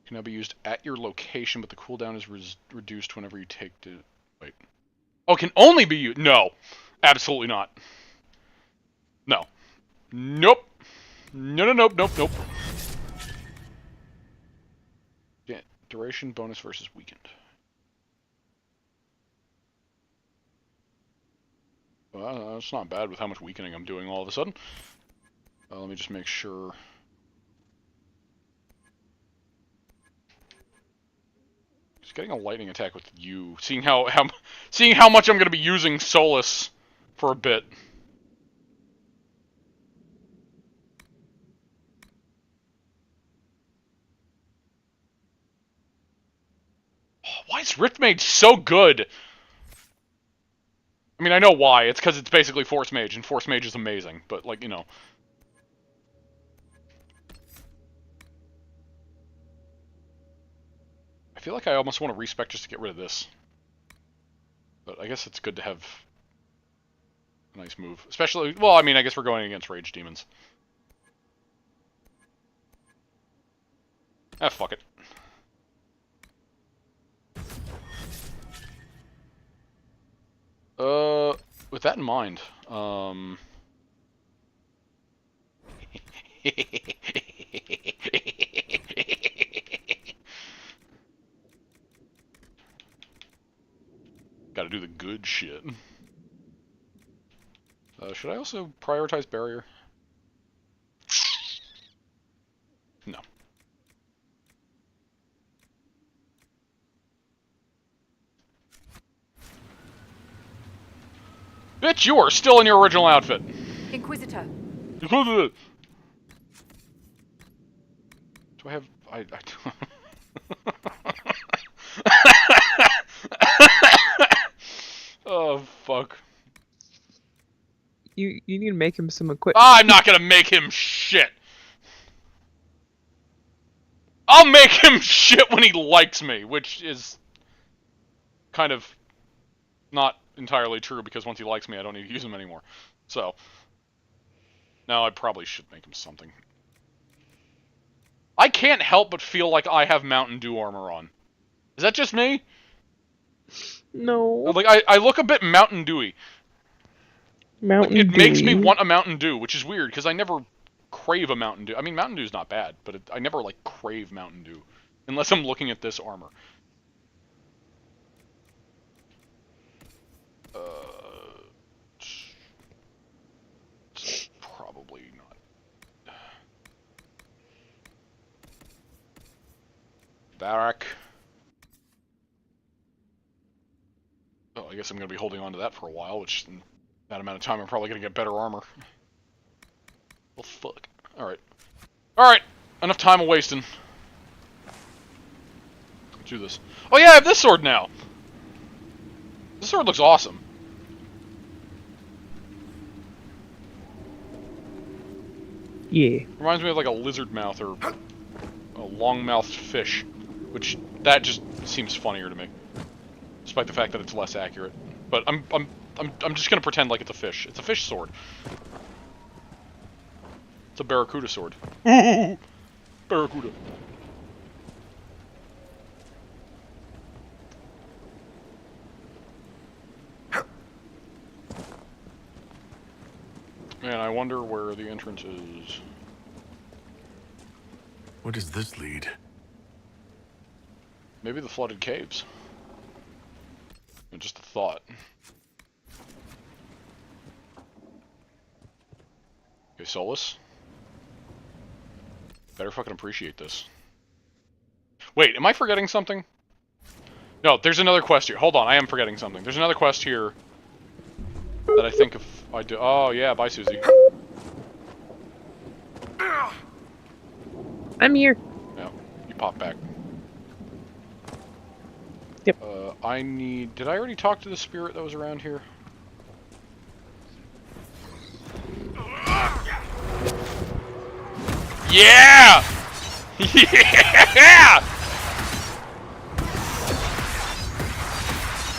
Can now be used at your location, but the cooldown is reduced whenever you take the... Wait. Oh, can only be used... No. Absolutely not. No. Nope. Nope. Yeah, duration, bonus versus weakened. Well, that's not bad with how much weakening I'm doing all of a sudden. Let me just make sure. Just getting a lightning attack with you. Seeing how much I'm going to be using Solus for a bit. Why is Riftmage so good? I mean, I know why. It's because it's basically Force Mage, and Force Mage is amazing. But, like, you know. I feel like I almost want to respec just to get rid of this. But I guess it's good to have a nice move. Especially, well, I mean, I guess we're going against Rage Demons. Ah, fuck it. With that in mind, gotta do the good shit. Should I also prioritize barrier? No. Bitch, you are still in your original outfit. Inquisitor. Do I have... Oh, fuck. You need to make him some equipment. I'm not gonna make him shit. I'll make him shit when he likes me, which is kind of not entirely true, because once he likes me, I don't need to use him anymore. So, no, I probably should make him something. I can't help but feel like I have Mountain Dew armor on. Is that just me? No. Like, I look a bit Mountain Dewy. Mountain It makes me Dew. want a Mountain Dew, which is weird, because I never crave a Mountain Dew. I mean, Mountain Dew's not bad, but I never, like, crave Mountain Dew. Unless I'm looking at this armor. It's probably not. Barak. Oh, I guess I'm going to be holding on to that for a while, which in that amount of time I'm probably going to get better armor. Well, fuck. Alright. Alright! Enough time wasting. Let's do this. Oh yeah, I have this sword now! This sword looks awesome. Yeah. Reminds me of like a lizard mouth or a long-mouthed fish, which that just seems funnier to me, despite the fact that it's less accurate. But I'm just gonna pretend like it's a fish. It's a fish sword. It's a barracuda sword. Barracuda. Man, I wonder where the entrance is. Where does this lead? Maybe the flooded caves. Just a thought. Okay, Solus. Better fucking appreciate this. Wait, am I forgetting something? No, there's another quest here. Hold on, I am forgetting something. There's another quest here that I think if I do... Oh, yeah, bye, Suzie. I'm here. Yeah, you pop back. Yep. I need... Did I already talk to the spirit that was around here? Yeah! Yeah!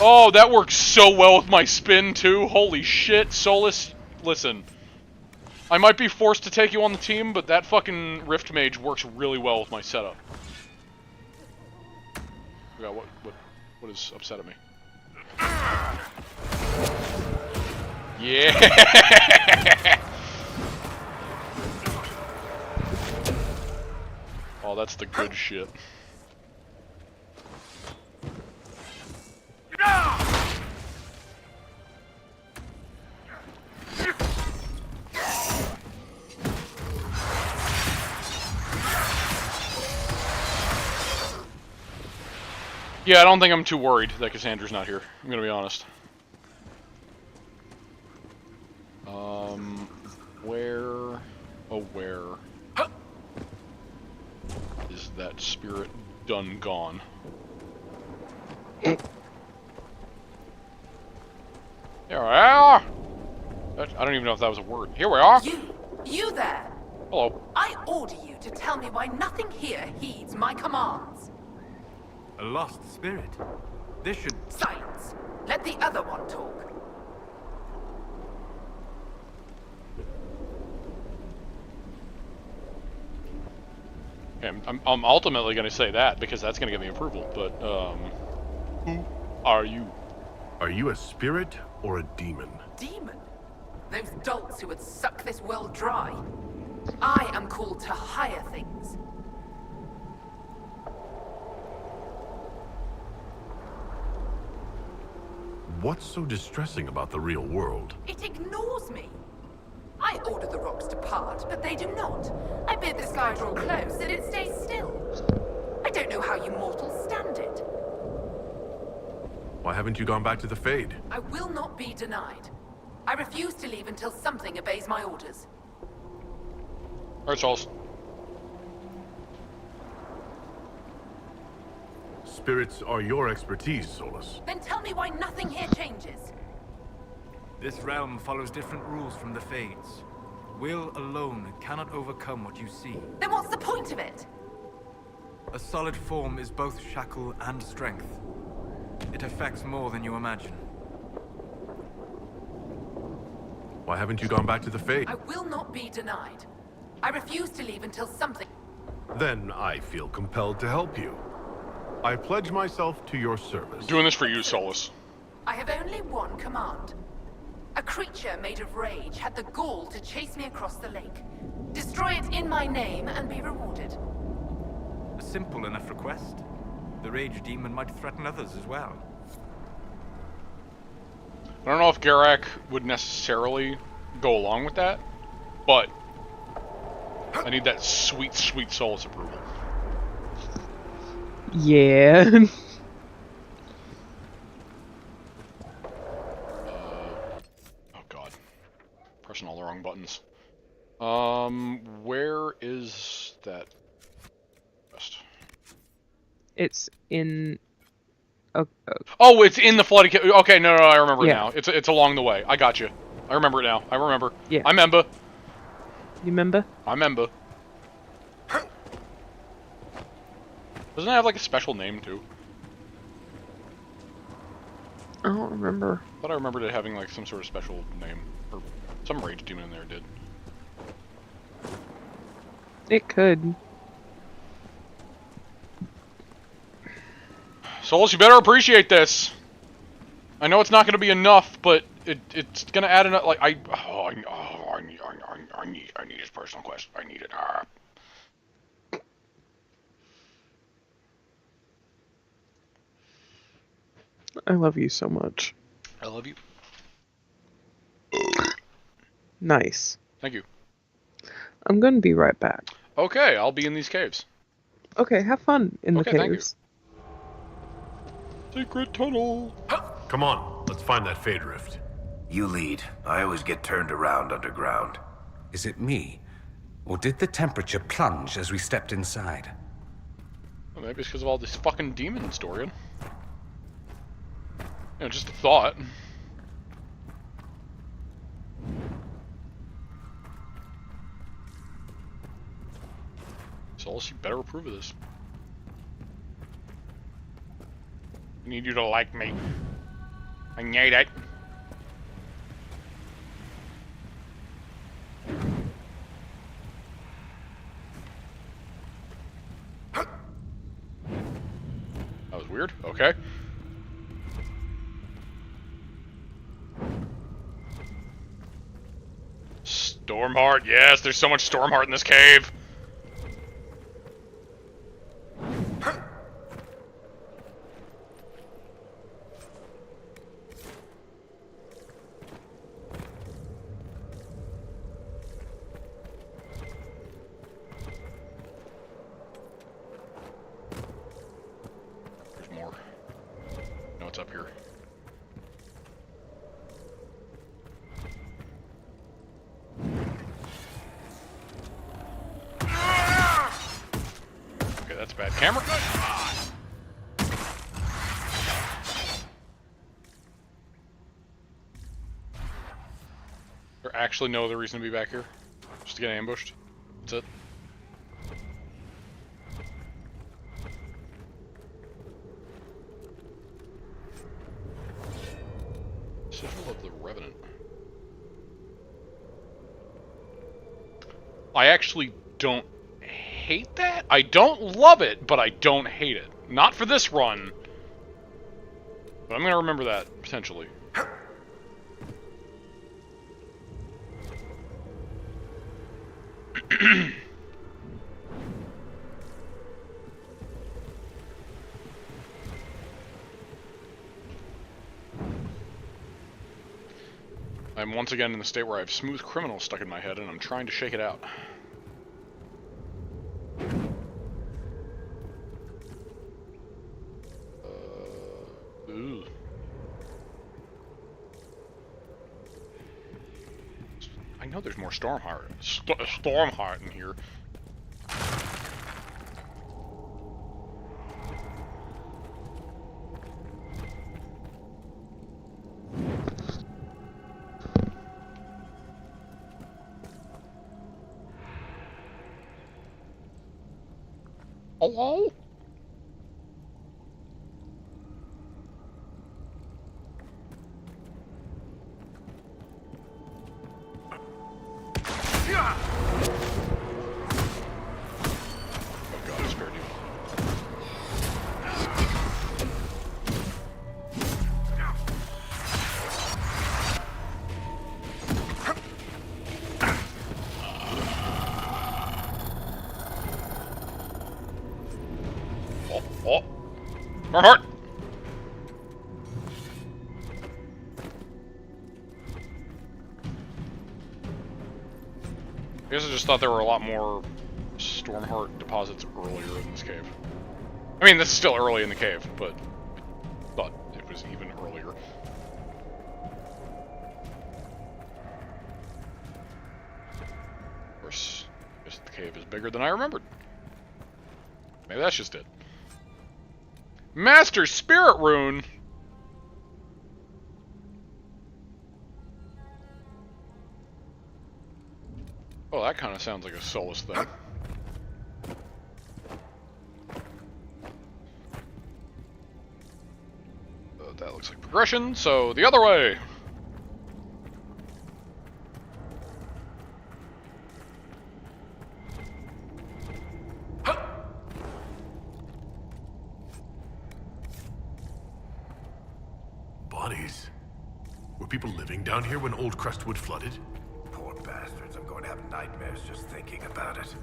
Oh, that works so well with my spin, too. Holy shit. Solus, listen. I might be forced to take you on the team, but that fucking Rift Mage works really well with my setup. Yeah, what is upset at me? Yeah! Oh, that's the good shit. Yeah, I don't think I'm too worried that Cassandra's not here. I'm gonna be honest. Where... Oh, where... is that spirit done gone? There we are! I don't even know if that was a word. Here we are! You there! Hello. I order you to tell me why nothing here heeds my commands. A lost spirit? This should... Silence. Let the other one talk. Okay, I'm ultimately going to say that because that's going to give me approval, but, who are you? Are you a spirit or a demon? Demon? Those dolts who would suck this world dry. I am called to higher things. What's so distressing about the real world? It ignores me. I order the rocks to part, but they do not. I bid the sky draw close, and it stays still. I don't know how you mortals stand it. Why haven't you gone back to the Fade? I will not be denied. I refuse to leave until something obeys my orders. Alright, Charles. Spirits are your expertise, Solus. Then tell me why nothing here changes. This realm follows different rules from the Fades. Will alone cannot overcome what you see. Then what's the point of it? A solid form is both shackle and strength. It affects more than you imagine. Why haven't you gone back to the Fade? I will not be denied. I refuse to leave until something... Then I feel compelled to help you. I pledge myself to your service. Doing this for you, Solus. I have only one command. A creature made of rage had the gall to chase me across the lake. Destroy it in my name and be rewarded. A simple enough request. The rage demon might threaten others as well. I don't know if Garak would necessarily go along with that, but I need that sweet, sweet Solus approval. Yeah. Oh god. Pressing all the wrong buttons. Where is that quest? It's in... Oh, it's in the flooded cave. Okay, no, I remember it Yeah. now. It's along the way. I got you. I remember it now. I remember. Yeah. I remember. You remember? I remember. Doesn't it have like a special name too? I don't remember. I thought I remembered it having like some sort of special name. Or some rage demon in there did. It could. Solus, you better appreciate this. I know it's not going to be enough, but it's going to add enough. Like I need his personal quest. I need it. I love you so much. I love you. Nice. Thank you. I'm gonna be right back. Okay, I'll be in these caves. Okay, have fun in the Okay, thank you. caves. Secret tunnel. Come on, let's find that Fade Rift. You lead. I always get turned around underground. Is it me? Or did the temperature plunge as we stepped inside? Well, maybe it's because of all these fucking demons, Dorian. You know, just a thought. Solus, you better approve of this. I need you to like me. I need it. That was weird. Okay. Stormheart. Yes, there's so much Stormheart in this cave. There's more. No, it's up here. Okay, that's a bad camera. There's actually no other reason to be back here. Just to get ambushed. That's it. Sigil of the Revenant. I actually don't hate that. I don't love it, but I don't hate it. Not for this run. But I'm gonna remember that, potentially. I'm once again in the state where I have smooth criminal stuck in my head and I'm trying to shake it out. Ooh. I know there's more Stormheart. Stormheart in here. Hello? Oh god, I spared you. Oh! Stormheart! I guess I just thought there were a lot more Stormheart deposits earlier in this cave. I mean, this is still early in the cave, but I thought it was even earlier. Of course, I guess the cave is bigger than I remembered. Maybe that's just it. Master Spirit Rune! Oh, that kind of sounds like a Solus thing. That looks like progression, so the other way! Bodies? Were people living down here when Old Crestwood flooded? Poor bastards. I'm going to have nightmares just thinking about it.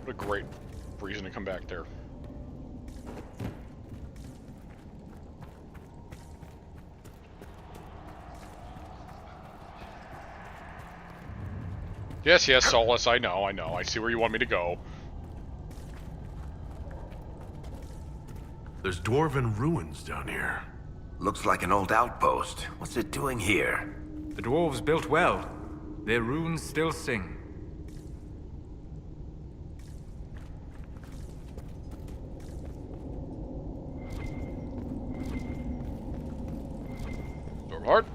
What a great reason to come back there. Yes, yes, Solus, I know. I see where you want me to go. There's dwarven ruins down here. Looks like an old outpost. What's it doing here? The dwarves built well. Their runes still sing. Stormheart.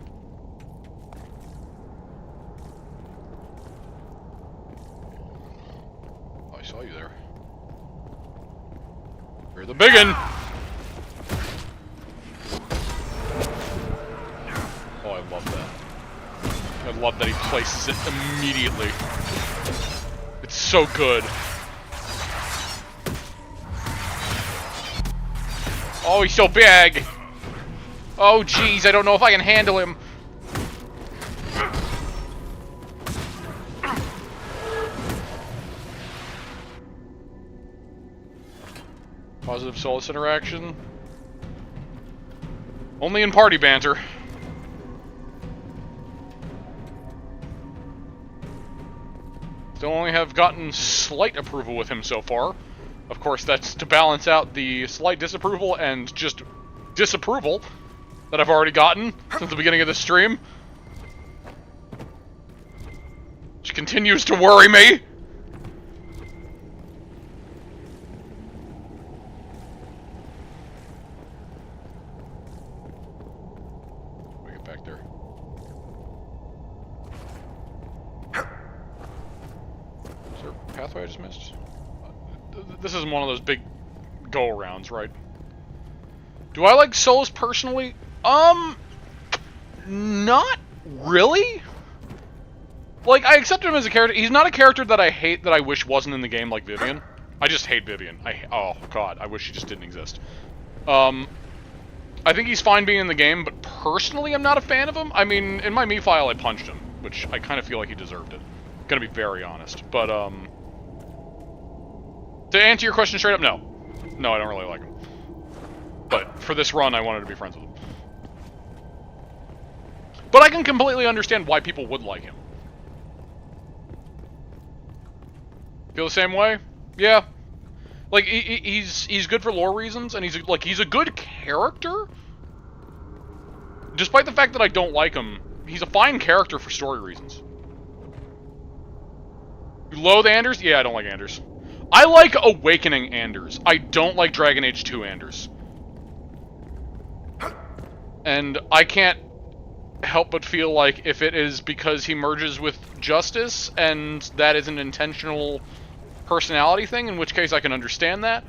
Oh, I saw you there. You're the biggin! Oh, I love that. I love that he places it immediately. It's so good. Oh, he's so big! Oh, jeez, I don't know if I can handle him. Positive Solus interaction. Only in party banter. Still only have gotten slight approval with him so far. Of course, that's to balance out the slight disapproval and just disapproval that I've already gotten since the beginning of the stream. Which continues to worry me. Let me get back there. Is there a pathway I just missed? This isn't one of those big go-arounds, right? Do I like Solus personally? Not really. Like, I accept him as a character. He's not a character that I hate, that I wish wasn't in the game, like Vivian. I just hate Vivian. Oh god, I wish she just didn't exist. I think he's fine being in the game, but personally I'm not a fan of him. I mean, in my me file I punched him, which I kind of feel like he deserved it. Gonna be very honest. But, to answer your question straight up, no. No, I don't really like him. But for this run, I wanted to be friends with him. But I can completely understand why people would like him. Feel the same way? Yeah. Like, he's good for lore reasons, and he's a good character. Despite the fact that I don't like him, he's a fine character for story reasons. You loathe Anders? Yeah, I don't like Anders. I like Awakening Anders. I don't like Dragon Age 2 Anders. And I can't help but feel like if it is because he merges with Justice, and that is an intentional personality thing, in which case I can understand that,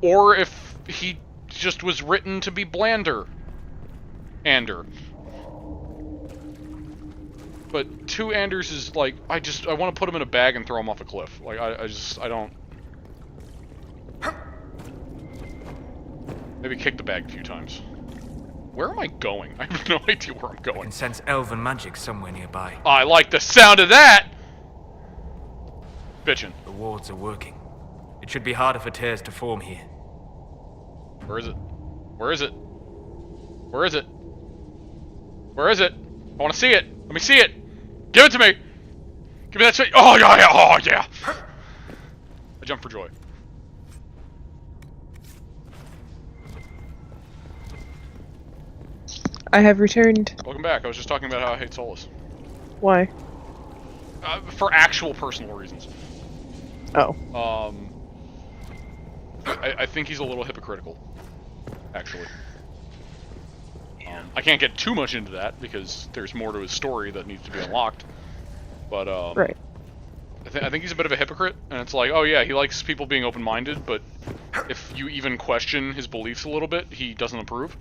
or if he just was written to be blander. But 2 Anders is like, I want to put him in a bag and throw him off a cliff. Like, I don't... Maybe kick the bag a few times. Where am I going? I have no idea where I'm going. I can sense elven magic somewhere nearby. I like the sound of that! Bitchin'. The wards are working. It should be harder for tears to form here. Where is it? Where is it? Where is it? Where is it? I want to see it. Let me see it. Give it to me. Give me that shit. Oh yeah, yeah, oh yeah. I jump for joy. I have returned. Welcome back. I was just talking about how I hate Solus. Why? For actual personal reasons. Oh. I think he's a little hypocritical, actually. I can't get too much into that because there's more to his story that needs to be unlocked. But right. I think he's a bit of a hypocrite, and it's like, oh yeah, he likes people being open-minded, but if you even question his beliefs a little bit, he doesn't approve.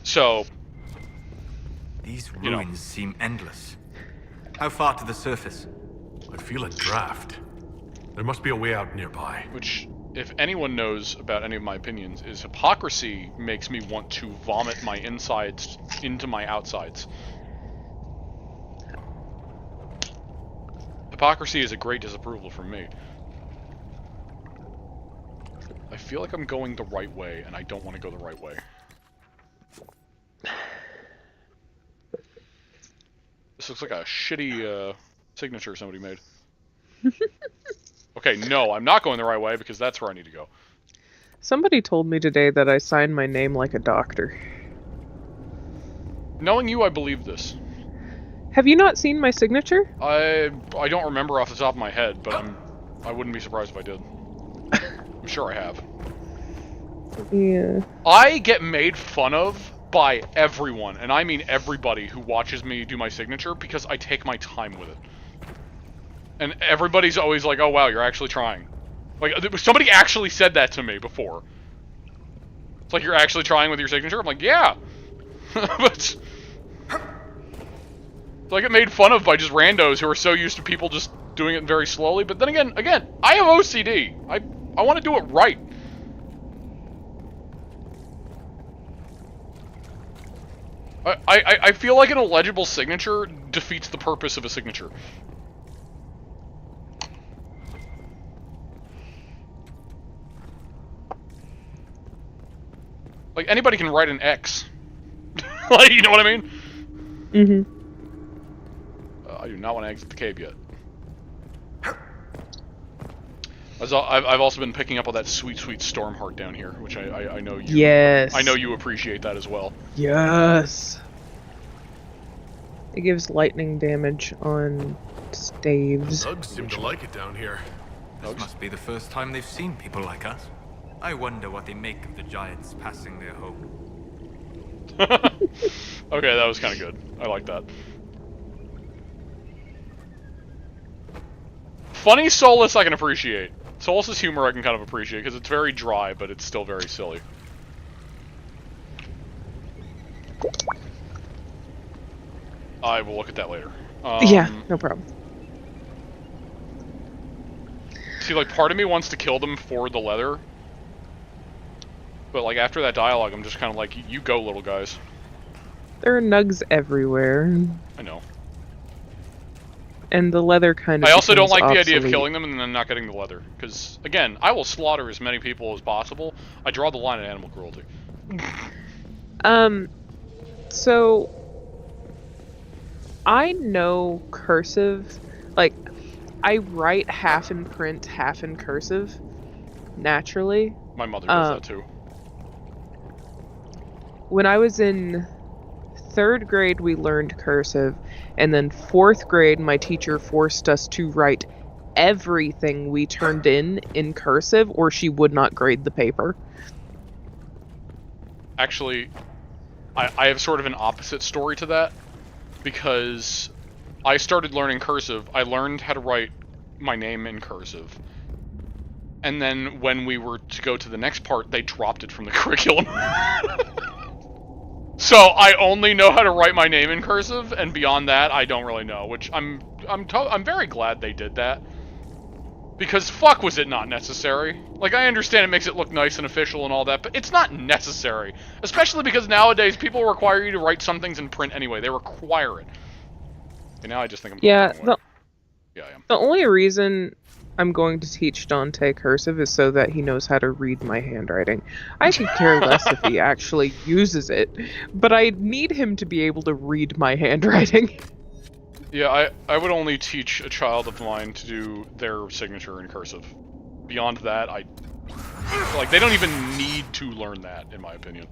So, these ruins seem endless. How far to the surface? I feel a draft. There must be a way out nearby. Which, if anyone knows about any of my opinions, is hypocrisy makes me want to vomit my insides into my outsides. Hypocrisy is a great disapproval from me. I feel like I'm going the right way, and I don't want to go the right way. This looks like a shitty, signature somebody made. Okay, no, I'm not going the right way because that's where I need to go. Somebody told me today that I signed my name like a doctor. Knowing you, I believe this. Have you not seen my signature? I don't remember off the top of my head, but I wouldn't be surprised if I did. I'm sure I have. Yeah. I get made fun of by everyone, and I mean everybody who watches me do my signature because I take my time with it. And everybody's always like, oh wow, you're actually trying. Like, somebody actually said that to me before. It's like, you're actually trying with your signature? I'm like, yeah! But so I get made fun of by just randos who are so used to people just doing it very slowly, but then again, I have OCD. I want to do it right. I feel like an illegible signature defeats the purpose of a signature. Like, anybody can write an X. Like, you know what I mean? Mm-hmm. I do not want to exit the cave yet. I've also been picking up all that sweet, sweet storm heart down here, which I know you. Yes. I know you appreciate that as well. Yes. It gives lightning damage on staves. Thugs seem to like it down here. This must be the first time they've seen people like us. I wonder what they make of the giants passing their home. Okay, that was kind of good. I like that. Funny Solus I can appreciate. Solus's humor I can kind of appreciate, because it's very dry, but it's still very silly. I will look at that later. Yeah, no problem. See, like, part of me wants to kill them for the leather. But, like, after that dialogue, I'm just kind of like, you go, little guys. There are nugs everywhere. I know. And the leather kind of I also don't like the obsolete. idea of killing them and then not getting the leather. Because, again, I will slaughter as many people as possible. I draw the line at animal cruelty. So... I know cursive. Like, I write half in print, half in cursive. Naturally. My mother does that too. When I was in 3rd grade, we learned cursive. And then 4th grade, my teacher forced us to write everything we turned in cursive, or she would not grade the paper. Actually, I have sort of an opposite story to that. Because I started learning cursive, I learned how to write my name in cursive. And then when we were to go to the next part, they dropped it from the curriculum. So I only know how to write my name in cursive, and beyond that, I don't really know. Which I'm very glad they did that. Because fuck was it not necessary. Like, I understand it makes it look nice and official and all that, but it's not necessary. Especially because nowadays people require you to write some things in print anyway. They require it. And now I just think I'm Yeah, I am. The only reason I'm going to teach Dante cursive is so that he knows how to read my handwriting. I could care less if he actually uses it, but I need him to be able to read my handwriting. Yeah, I would only teach a child of mine to do their signature in cursive. Beyond that, like, they don't even need to learn that, in my opinion.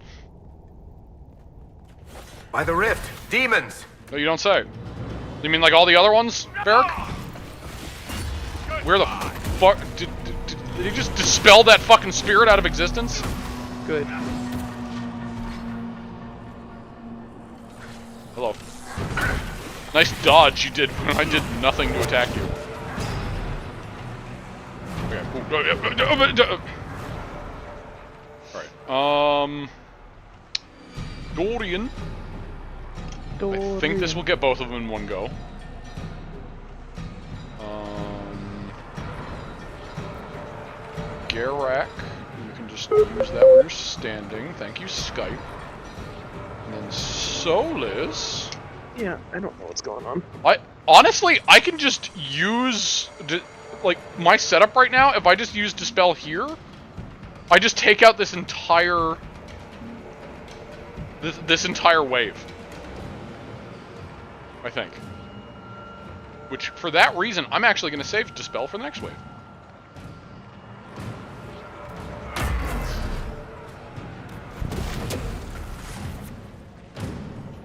By the rift, demons! No, you don't say. You mean like all the other ones, Varric? Where the fuck... Did he just dispel that fucking spirit out of existence? Good. Hello. Nice dodge you did when I did nothing to attack you. Okay. Alright, Doin. I think this will get both of them in one go. Garak, you can just use that where you're standing. Thank you, Skype. And then Solus. Yeah, I don't know what's going on. Honestly, I can just use, like, my setup right now, if I just use Dispel here, I just take out this entire, this entire wave. I think. Which, for that reason, I'm actually going to save Dispel for the next wave.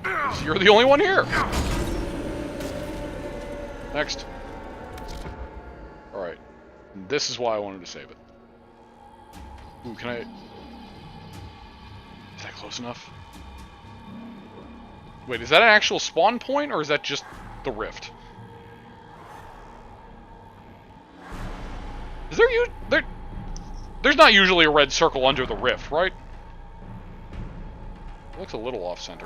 'Cause you're the only one here. Next. Alright. This is why I wanted to save it. Ooh, can I... Is that close enough? Wait, is that an actual spawn point, or is that just the rift? Is there there's not usually a red circle under the rift, right? It looks a little off-center.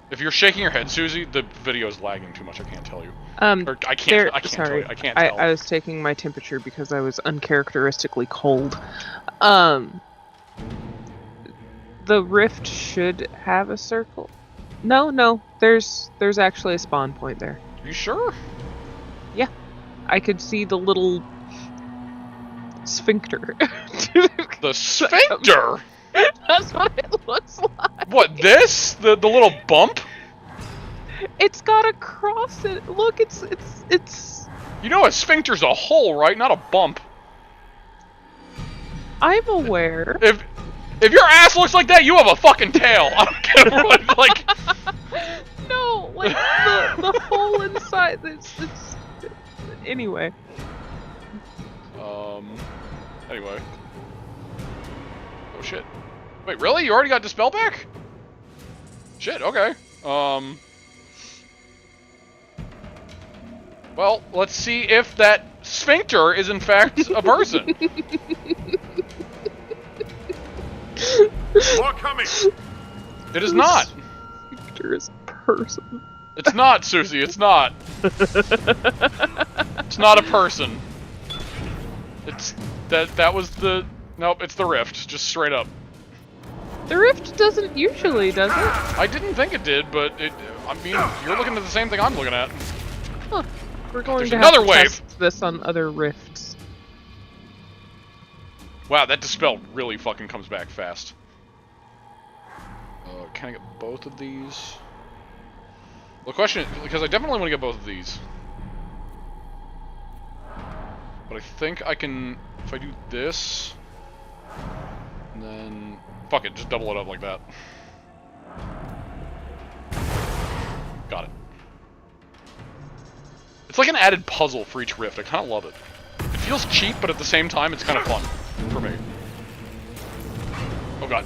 If you're shaking your head, Suzie, the video's lagging too much. I can't tell you. Or I can't tell you. I can't tell. I was taking my temperature because I was uncharacteristically cold. The rift should have a circle. No, there's actually a spawn point there. Are you sure? Yeah. I could see the little sphincter. The sphincter? That's what it looks like. What, this? The little bump? It's got a cross in it. Look, it's... You know a sphincter's a hole, right? Not a bump. I'm aware. If your ass looks like that, you have a fucking tail. I don't care what, like... No, like, the hole inside, it's... Anyway. Anyway. Oh, shit. Wait, really? You already got Dispel back? Shit, okay. Well, let's see if that sphincter is in fact a person. More coming! It is not. Sphincter is a person. It's not, Suzie, it's not. It's not a person. It's... That was the... Nope, it's the rift, just straight up. The rift doesn't usually, does it? I didn't think it did, but it... I mean, you're looking at the same thing I'm looking at. Huh. We're going There's to another have to wave. test this on other rifts. Wow, that Dispel really fucking comes back fast. Can I get both of these? The question is, because I definitely want to get both of these. But I think I can, if I do this, and then, fuck it, just double it up like that. Got it. It's like an added puzzle for each rift, I kind of love it. It feels cheap, but at the same time, it's kind of fun for me. Oh god.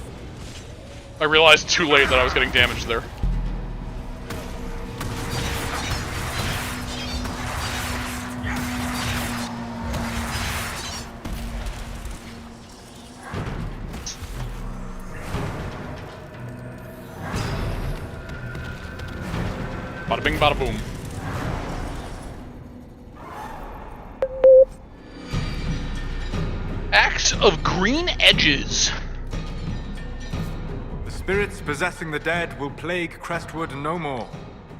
I realized too late that I was getting damaged there. Bada bing, bada boom. Axe of Green Edges. The spirits possessing the dead will plague Crestwood no more.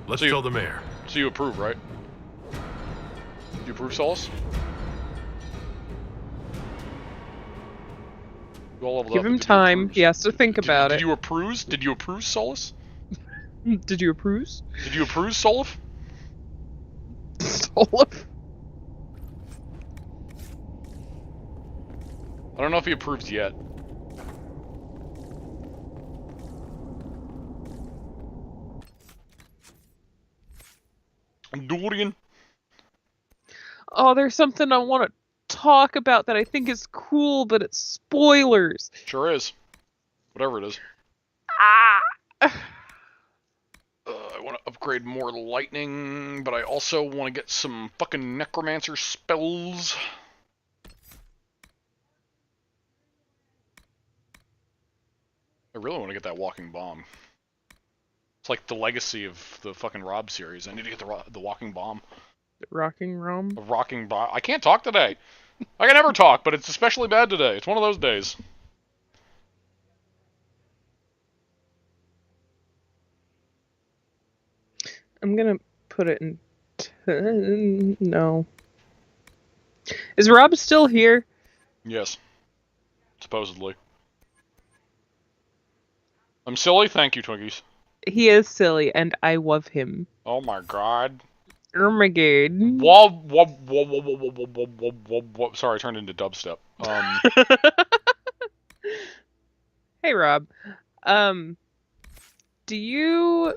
Let's tell the mayor. So you approve, right? You approve, Solus? You all leveled Give up, him but did you time. approve? He has to think about Did it. you approve? Did you approve, Solus? Did you approve? Did you approve, Solif? Solif? I don't know if he approves yet. Dorian. Oh, there's something I want to talk about that I think is cool, but it's spoilers. Sure is. Whatever it is. Ah! I want to upgrade more lightning, but I also want to get some fucking necromancer spells. I really want to get that walking bomb. It's like the legacy of the fucking Rob series. I need to get the walking bomb. The rocking rom? A rocking bomb. I can't talk today. I can never talk, but it's especially bad today. It's one of those days. I'm gonna put it in... No. Is Rob still here? Yes. Supposedly. I'm silly? Thank you, Twinkies. He is silly, and I love him. Oh my god. Oh my god. Whoa. Sorry, I turned into dubstep. Hey, Rob. Do you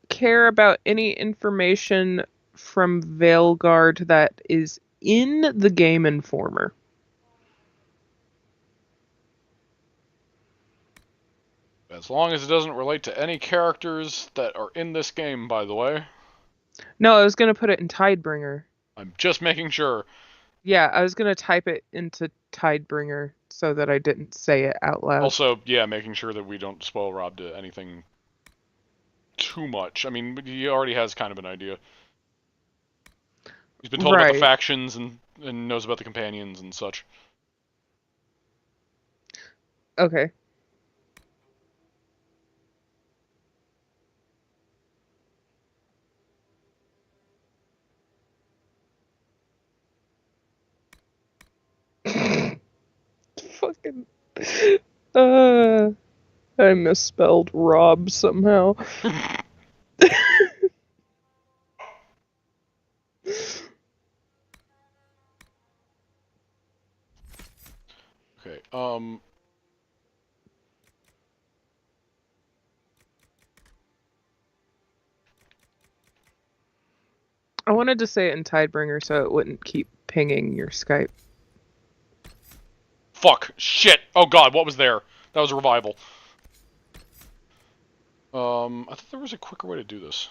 care about any information from Veilguard that is in the Game Informer? As long as it doesn't relate to any characters that are in this game, by the way. No, I was gonna put it in Tidebringer. I'm just making sure. Yeah, I was gonna type it into Tidebringer so that I didn't say it out loud. Also, yeah, making sure that we don't spoil Rob to anything too much. I mean, he already has kind of an idea. He's been told about the factions and knows about the companions and such. Okay. Fucking. I misspelled Rob somehow. Okay, I wanted to say it in Tidebringer so it wouldn't keep pinging your Skype. Fuck! Shit! Oh god, what was there? That was a revival. I thought there was a quicker way to do this.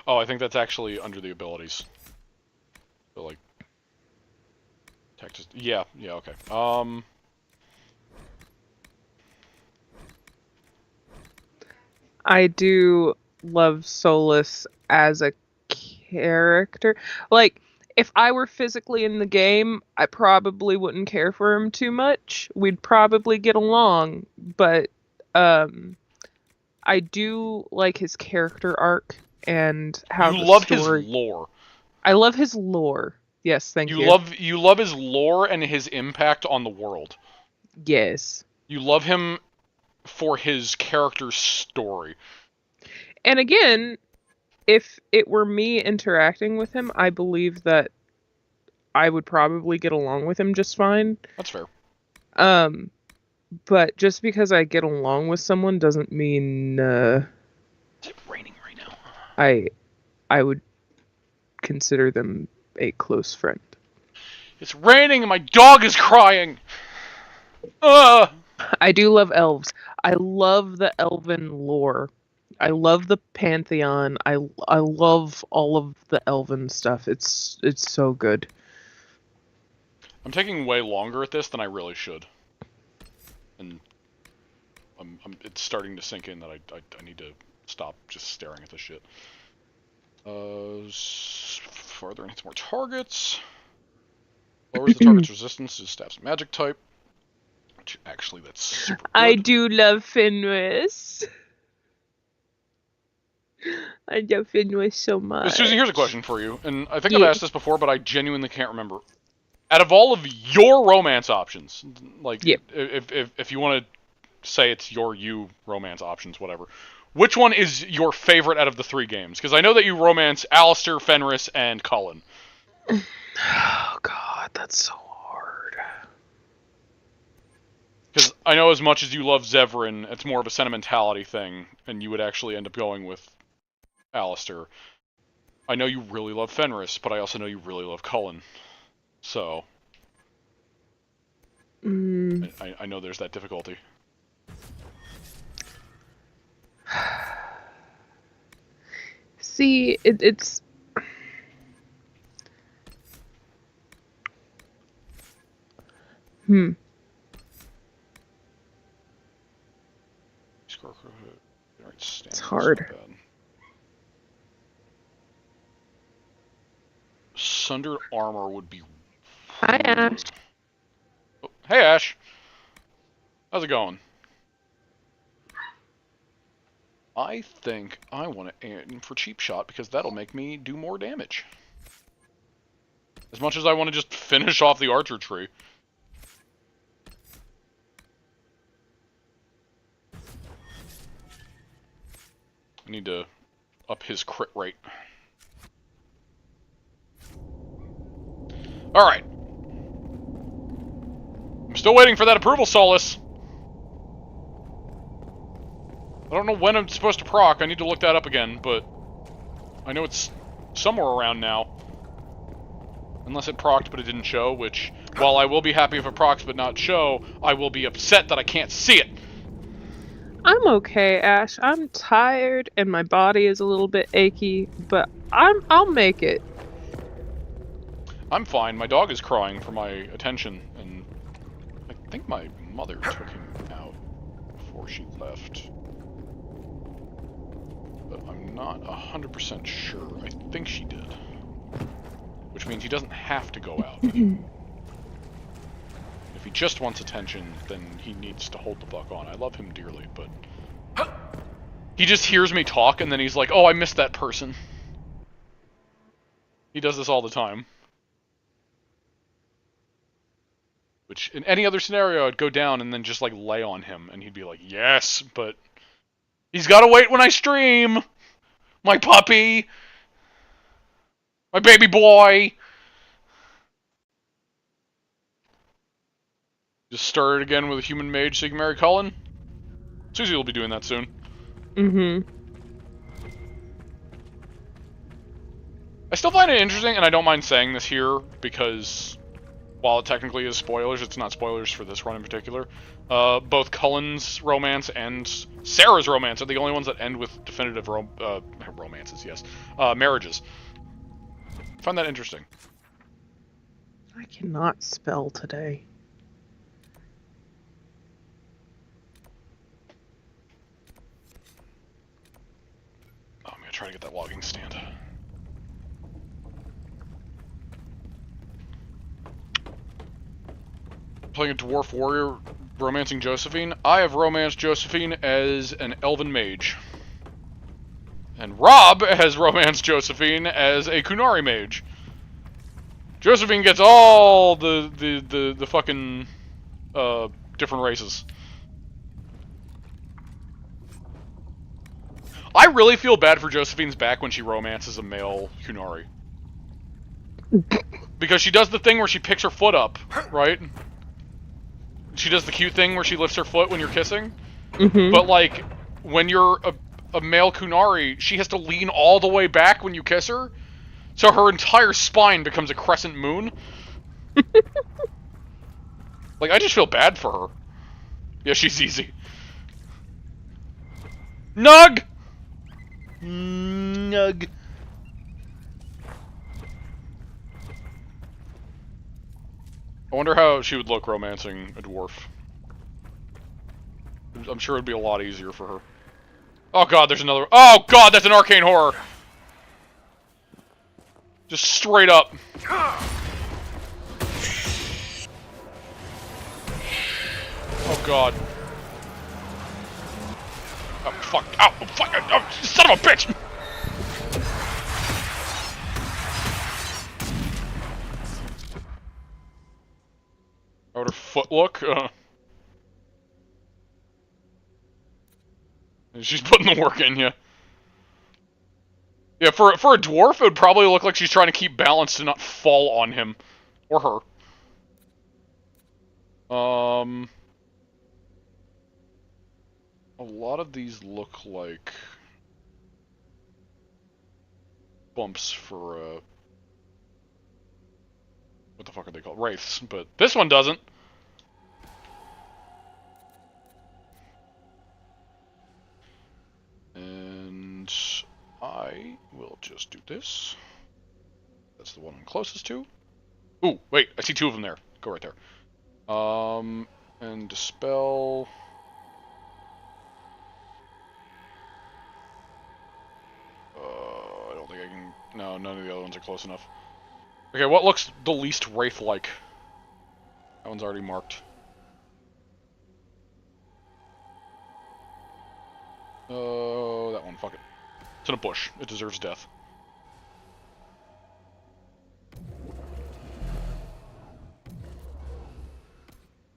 Oh, I think that's actually under the abilities. So, like... Yeah, okay. I do love Solus as a character. Like, if I were physically in the game, I probably wouldn't care for him too much. We'd probably get along, but I do like his character arc and how you love his lore. I love his lore. Yes, thank you. You love his lore and his impact on the world. Yes. You love him for his character story. And again, if it were me interacting with him, I believe that I would probably get along with him just fine. That's fair. But just because I get along with someone doesn't mean Is it raining right now? I would consider them a close friend. It's raining and my dog is crying. I do love elves. I love the elven lore. I love the pantheon. I love all of the elven stuff. It's so good. I'm taking way longer at this than I really should. And it's starting to sink in that I need to stop just staring at this shit. Farther into more targets. Lowers the target's resistance to staff's magic type. Which, actually, that's super good. I do love Fenris. I love Fenris so much. Suzie, here's a question for you. And I think I've asked this before, but I genuinely can't remember. Out of all of your romance options, like, if you want to say it's your romance options, whatever, which one is your favorite out of the 3 games? Because I know that you romance Alistair, Fenris, and Cullen. Oh god, that's so hard. Because I know as much as you love Zevran, it's more of a sentimentality thing, and you would actually end up going with Alistair. I know you really love Fenris, but I also know you really love Cullen. So, I know there's that difficulty. See, it's... It's hard. Sundered armor would be... Hi, Ash. Oh, hey, Ash. How's it going? I think I want to aim for cheap shot because that'll make me do more damage. As much as I want to just finish off the archer tree. I need to up his crit rate. Alright. I'm still waiting for that approval, Solace. I don't know when I'm supposed to proc. I need to look that up again, but I know it's somewhere around now. Unless it procced, but it didn't show, which, while I will be happy if it procs but not show, I will be upset that I can't see it. I'm okay, Ash. I'm tired and my body is a little bit achy, but I'll make it. I'm fine. My dog is crying for my attention, and I think my mother took him out before she left. But I'm not 100% sure. I think she did. Which means he doesn't have to go out. If he just wants attention, then he needs to hold the fuck on. I love him dearly, but he just hears me talk and then he's like, oh, I missed that person. He does this all the time. Which, in any other scenario, I'd go down and then just, like, lay on him, and he'd be like, yes, but he's gotta wait when I stream! My puppy! My baby boy! Just start it again with a human mage so you can marry Cullen. Suzie will be doing that soon. Mm-hmm. I still find it interesting, and I don't mind saying this here, because while it technically is spoilers, it's not spoilers for this run in particular. Both Cullen's romance and Sarah's romance are the only ones that end with definitive romances, yes. Marriages. I find that interesting. I cannot spell today. Oh, I'm gonna try to get that logging stand. Playing a dwarf warrior romancing Josephine. I have romanced Josephine as an elven mage. And Rob has romanced Josephine as a Kunari mage. Josephine gets all the fucking different races. I really feel bad for Josephine's back when she romances a male Kunari. Because she does the thing where she picks her foot up, right? She does the cute thing where she lifts her foot when you're kissing. Mm-hmm. But, like, when you're a male Kunari, she has to lean all the way back when you kiss her. So her entire spine becomes a crescent moon. Like, I just feel bad for her. Yeah, she's easy. Nug! Nug. I wonder how she would look romancing a dwarf. I'm sure it'd be a lot easier for her. Oh god, there's another. Oh god, that's an arcane horror! Just straight up. Oh god. Oh fuck. Oh fuck. Oh, son of a bitch! How'd her foot look? She's putting the work in, yeah. Yeah, for a dwarf, it would probably look like she's trying to keep balance to not fall on him. Or her. A lot of these look like bumps for, what the fuck are they called? Wraiths, but this one doesn't. And I will just do this. That's the one I'm closest to. Ooh, wait, I see two of them there. Go right there. And dispel. I don't think I can. No, none of the other ones are close enough. Okay, what looks the least wraith-like? That one's already marked. Oh, that one, fuck it. It's in a bush. It deserves death.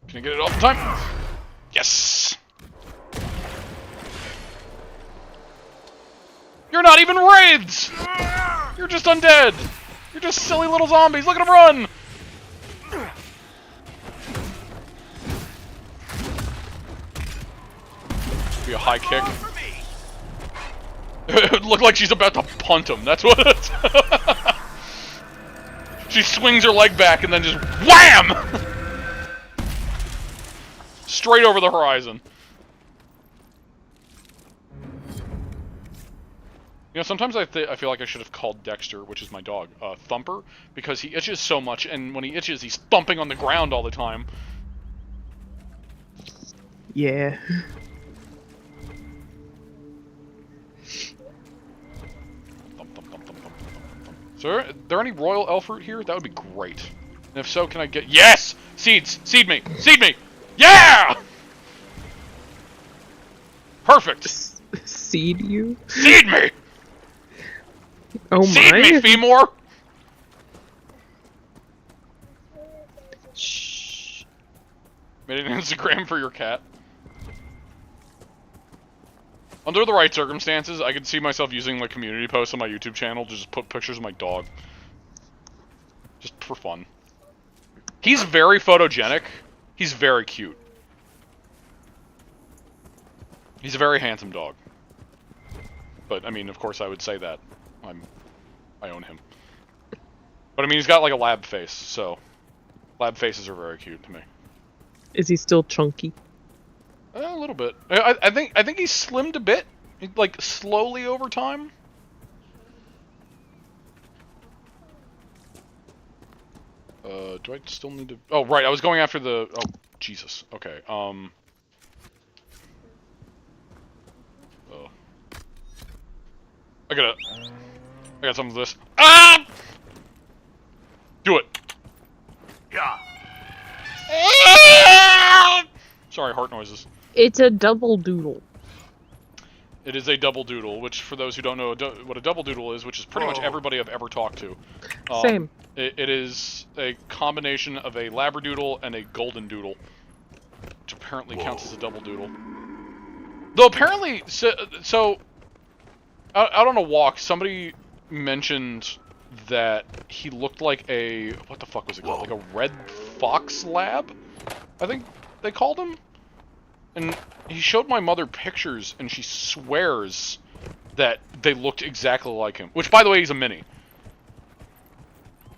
Can I get it off in time? Yes! You're not even wraiths! You're just undead! You're just silly little zombies! Look at them run! Be a high kick. It looked like she's about to punt him. That's what it is. She swings her leg back and then just wham! Straight over the horizon. You know, sometimes I feel like I should have called Dexter, which is my dog, Thumper, because he itches so much, and when he itches, he's thumping on the ground all the time. Yeah. So, are there any royal elf fruit here? That would be great. And if so, can I get... Yes! Seeds! Seed me! Seed me! Yeah! Perfect! Seed you? Seed me! Oh Seed my! me, Femur! Shh. Made an Instagram for your cat. Under the right circumstances, I could see myself using like community posts on my YouTube channel to just put pictures of my dog. Just for fun. He's very photogenic. He's very cute. He's a very handsome dog. But, I mean, of course I would say that. I own him. But, I mean, he's got like a lab face, so... Lab faces are very cute to me. Is he still chunky? A little bit. I think he's slimmed a bit, like slowly over time. Do I still need to? Oh, right. I was going after the. Oh, Jesus. Okay. Oh. I got some of this. Ah! Do it. Yeah. Sorry, heart noises. It's a double doodle. It is a double doodle, which, for those who don't know what a double doodle is, which is pretty much everybody I've ever talked to. Same. It is a combination of a labradoodle and a golden doodle, which apparently counts as a double doodle. Though apparently, so out on a walk, somebody mentioned that he looked like a, what the fuck was it called? Like a red fox lab, I think they called him. And he showed my mother pictures, and she swears that they looked exactly like him. Which, by the way, he's a mini.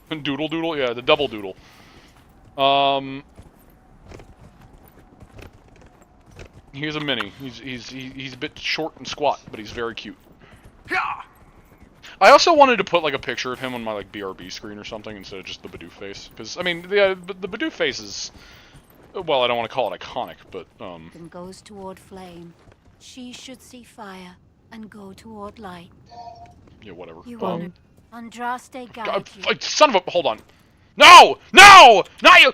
Doodle doodle? Yeah, the double doodle. He's a mini. He's a bit short and squat, but he's very cute. I also wanted to put like a picture of him on my like BRB screen or something instead of just the Bidoof face, because I mean the Bidoof face is, well, I don't want to call it iconic, but And goes toward flame. She should see fire and go toward light. Yeah, whatever. You want Andraste guide you. Son of a, hold on. No! No! Not you!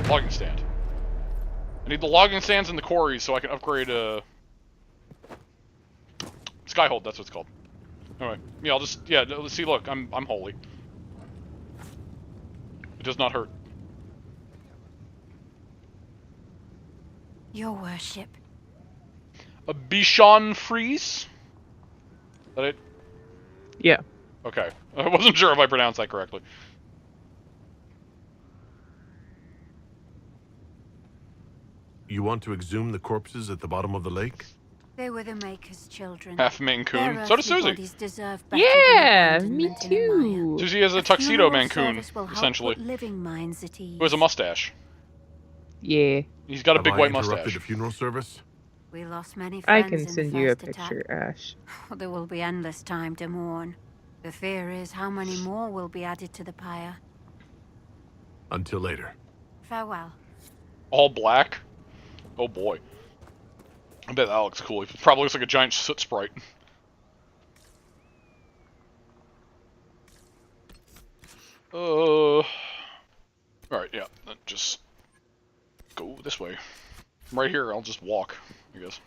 Logging stand. I need the logging stands and the quarries so I can upgrade Skyhold, that's what it's called. Anyway, yeah, I'll just, yeah, let's see, look, I'm holy. It does not hurt. Your worship. A Bichon Freeze? Is that it? Yeah. Okay. I wasn't sure if I pronounced that correctly. You want to exhume the corpses at the bottom of the lake? They were the Maker's children. Half Mancoon. So does Suzie. Deserve better Yeah, than me too. Suzie has a tuxedo Mancoon, essentially. Living minds at ease. Who has a mustache. Yeah. He's got a big white interrupted mustache. the funeral service? We lost many I friends can in send the you a first picture, attack. Ash. There will be endless time to mourn. The fear is how many more will be added to the pyre. Until later. Farewell. All black? Oh boy. I bet that looks cool. He probably looks like a giant soot sprite. Alright, yeah. Then just go this way. I'm right here, I'll just walk, I guess.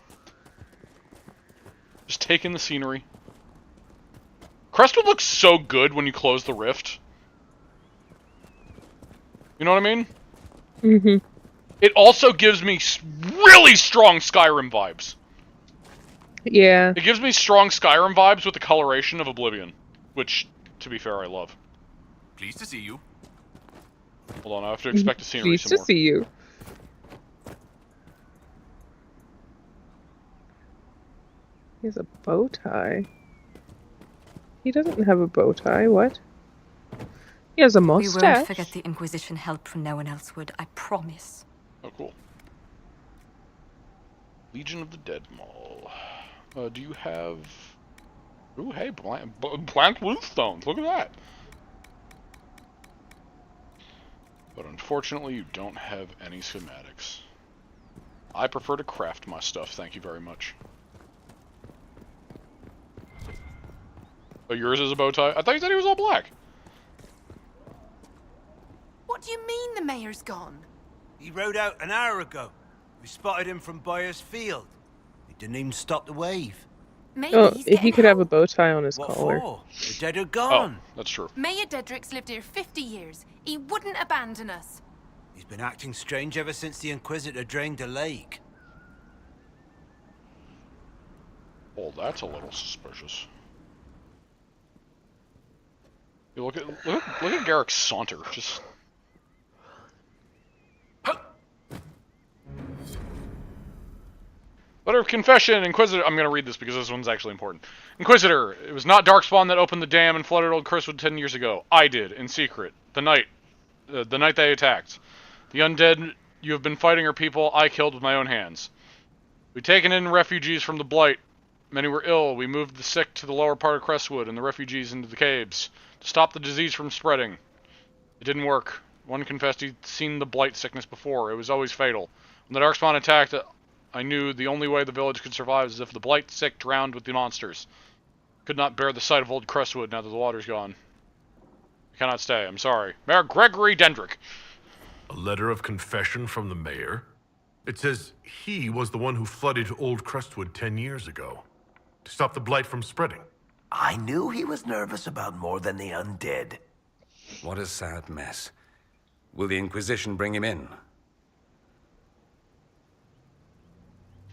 Just take in the scenery. Crestwood looks so good when you close the rift. You know what I mean? Mm-hmm. It also gives me really strong Skyrim vibes. Yeah. It gives me strong Skyrim vibes with the coloration of Oblivion, which, to be fair, I love. Pleased to see you. Hold on, I have to expect the scenery Pleased some to more. see you. He has a bow tie. He doesn't have a bow tie, what? He has a We mustache. won't forget the Inquisition helped when no one else would, I promise. Oh, cool. Legion of the Dead Mall. Do you have... Ooh, hey, blank bluestones. Look at that. But unfortunately, you don't have any schematics. I prefer to craft my stuff, thank you very much. Oh, yours is a bow tie? I thought you said he was all black. What do you mean the mayor's gone? He rode out an hour ago. We spotted him from Byers Field. He didn't even stop the wave. Maybe Oh, he's he could have a bow tie on his What collar. for? The dead are gone. Oh, that's true. Mayor Dedrick's lived here 50 years. He wouldn't abandon us. He's been acting strange ever since the Inquisitor drained the lake. Oh, that's a little suspicious. You look at Garrick's saunter. Just... Letter of Confession, Inquisitor. I'm gonna read this because this one's actually important. Inquisitor, it was not Darkspawn that opened the dam and flooded Old Crestwood 10 years ago. I did, in secret. The night they attacked. The undead you have been fighting are people I killed with my own hands. We've taken in refugees from the Blight. Many were ill. We moved the sick to the lower part of Crestwood and the refugees into the caves to stop the disease from spreading. It didn't work. One confessed he'd seen the Blight sickness before. It was always fatal. When the Darkspawn attacked, I knew the only way the village could survive is if the Blight sick drowned with the monsters. Could not bear the sight of Old Crestwood now that the water's gone. I cannot stay. I'm sorry. Mayor Gregory Dendrick. A letter of confession from the mayor? It says he was the one who flooded Old Crestwood 10 years ago. To stop the blight from spreading. I knew he was nervous about more than the undead. What a sad mess. Will the Inquisition bring him in?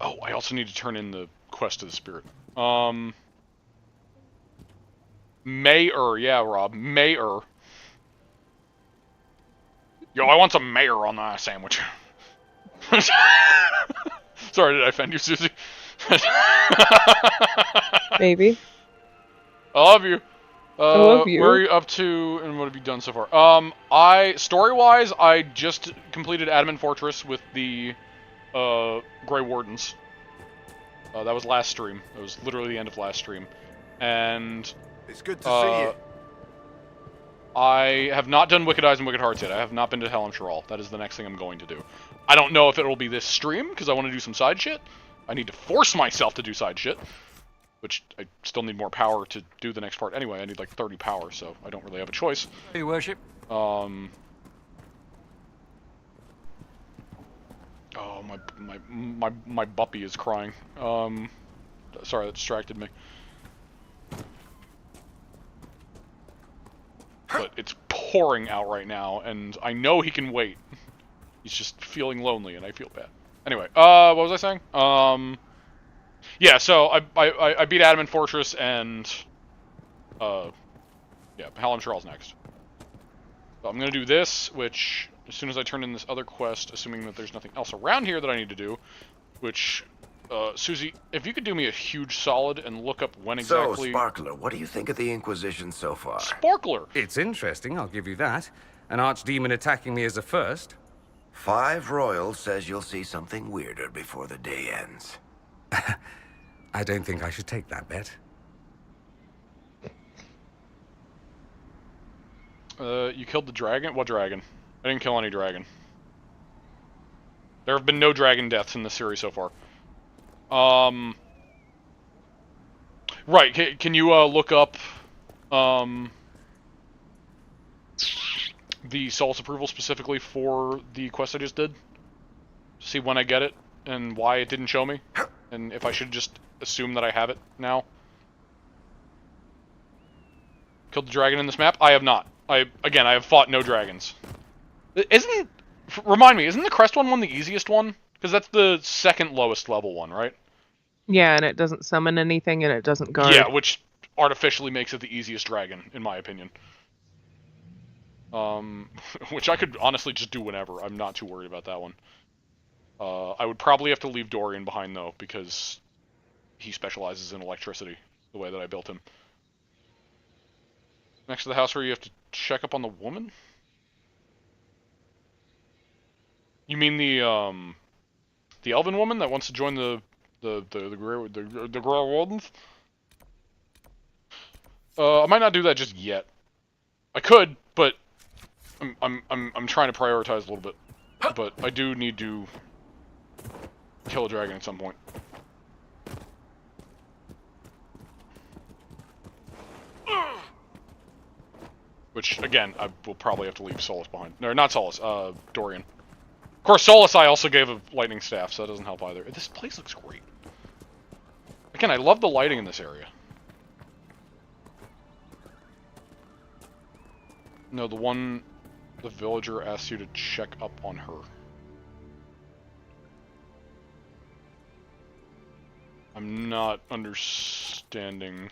Oh, I also need to turn in the quest of the spirit. Mayor, yeah, Rob. Mayor. Yo, I want some mayor on that sandwich. Sorry, did I offend you, Suzie? Maybe. I love you. I love you. Where are you up to, and what have you done so far? Story-wise, I just completed Adamant Fortress with the Grey Wardens. That was last stream. That was literally the end of last stream. And it's good to see you. I have not done Wicked Eyes and Wicked Hearts yet. I have not been to Helm Sharal. That is the next thing I'm going to do. I don't know if it will be this stream, because I want to do some side shit. I need to force myself to do side shit. Which, I still need more power to do the next part anyway. I need like 30 power, so I don't really have a choice. Your worship. Oh, my buppy is crying. Sorry, that distracted me. But it's pouring out right now, and I know he can wait. He's just feeling lonely, and I feel bad. Anyway, what was I saying? Yeah, so I beat Adamant Fortress, and yeah, Hallam Charles next. So I'm gonna do this, which as soon as I turn in this other quest, assuming that there's nothing else around here that I need to do, which Suzie, if you could do me a huge solid and look up when exactly... So, Sparkler, what do you think of the Inquisition so far? Sparkler! It's interesting, I'll give you that. An archdemon attacking me is a first. 5 Royal says you'll see something weirder before the day ends. I don't think I should take that bet. You killed the dragon? What dragon? I didn't kill any dragon. There have been no dragon deaths in this series so far. Right, can you look up the Soul's approval specifically for the quest I just did? See when I get it and why it didn't show me, and if I should just assume that I have it now. Killed the dragon in this map? I have not. I have fought no dragons. Isn't Remind me, isn't the Crest one the easiest one? Because that's the second lowest level one, right? Yeah, and it doesn't summon anything, and it doesn't guard. Yeah, which artificially makes it the easiest dragon, in my opinion. Which I could honestly just do whenever. I'm not too worried about that one. I would probably have to leave Dorian behind, though, because he specializes in electricity, the way that I built him. Next to the house where you have to check up on the woman? You mean the elven woman that wants to join the Grey Wardens? I might not do that just yet. I could, but I'm trying to prioritize a little bit. But I do need to kill a dragon at some point. Which, again, I will probably have to leave Solus behind. No, not Solus, Dorian. Of course, Solus I also gave a lightning staff, so that doesn't help either. This place looks great. Again, I love the lighting in this area. No, the villager asked you to check up on her. I'm not understanding.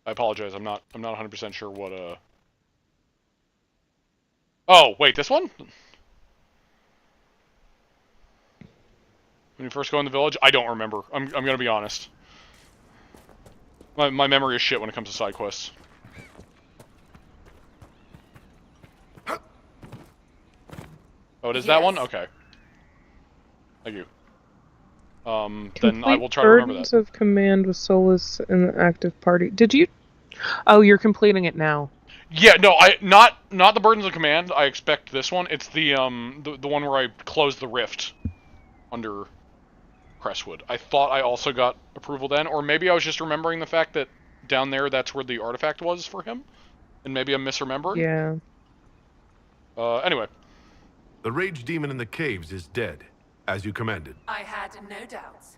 I apologize. I'm not 100% sure what Oh, wait, this one? When you first go in the village? I don't remember. I'm gonna be honest. My memory is shit when it comes to side quests. Oh, it is that one? Okay. Thank you. Then I will try to remember that. Burdens of Command with Solus in the active party. Did you? Oh, you're completing it now. Yeah, no, not the Burdens of Command. I expect this one. It's the one where I closed the rift under Crestwood. I thought I also got approval then, or maybe I was just remembering the fact that down there that's where the artifact was for him, and maybe I'm misremembering. Yeah. Anyway. The rage demon in the caves is dead, as you commanded. I had no doubts.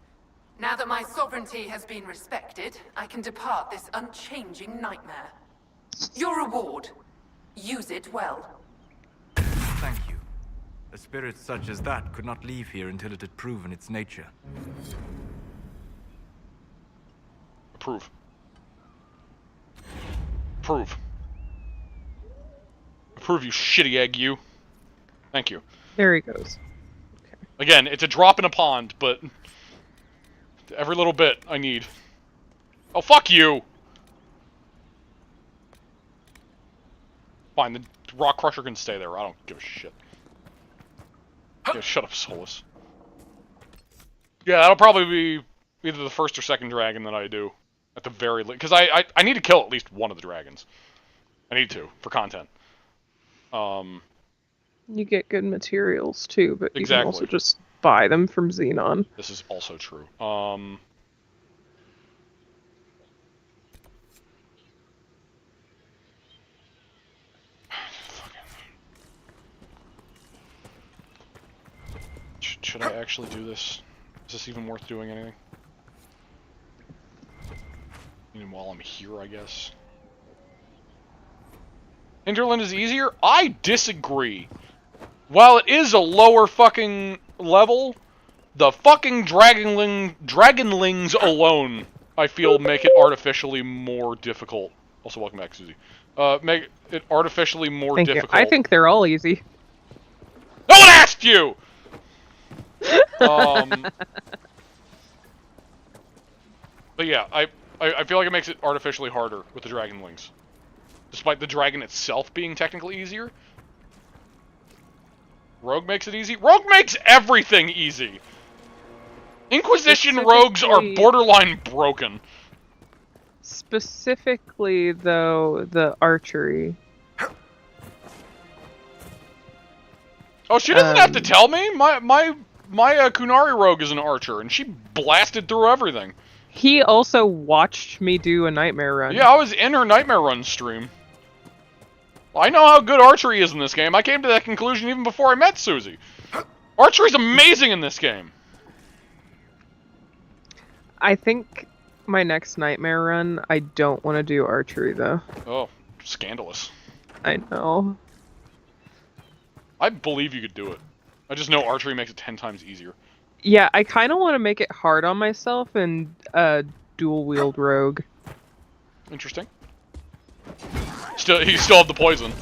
Now that my sovereignty has been respected, I can depart this unchanging nightmare. Your reward. Use it well. Thank you. A spirit such as that could not leave here until it had proven its nature. Approve. Approve. Approve, you shitty egg, you. Thank you. There he goes. Okay. Again, it's a drop in a pond, but every little bit I need. Oh, fuck you! Fine, the rock crusher can stay there. I don't give a shit. Yeah, shut up, Solus. Yeah, that'll probably be either the first or second dragon that I do. At the very least. Because I need to kill at least one of the dragons. I need to, for content. You get good materials, too, but you Exactly. can also just buy them from Xenon. This is also true. Should I actually do this? Is this even worth doing anything? Even while I'm here, I guess. Hinterland is easier? I disagree. While it is a lower fucking level, the fucking dragonlings alone, I feel, make it artificially more difficult. Also, welcome back, Suzie. Make it artificially more difficult. I think they're all easy. No one asked you! But yeah, I feel like it makes it artificially harder with the dragonlings. Despite the dragon itself being technically easier. Rogue makes it easy. Rogue makes everything easy! Inquisition rogues are borderline broken. Specifically, though, the archery. Oh, she doesn't have to tell me! My Kunari rogue is an archer, and she blasted through everything. He also watched me do a nightmare run. Yeah, I was in her nightmare run stream. I know how good archery is in this game. I came to that conclusion even before I met Suzie. Archery's amazing in this game. I think my next nightmare run, I don't want to do archery though. Oh, scandalous. I know. I believe you could do it. I just know archery makes it 10 times easier. Yeah, I kind of want to make it hard on myself and dual wield rogue. Interesting. You still have the poison.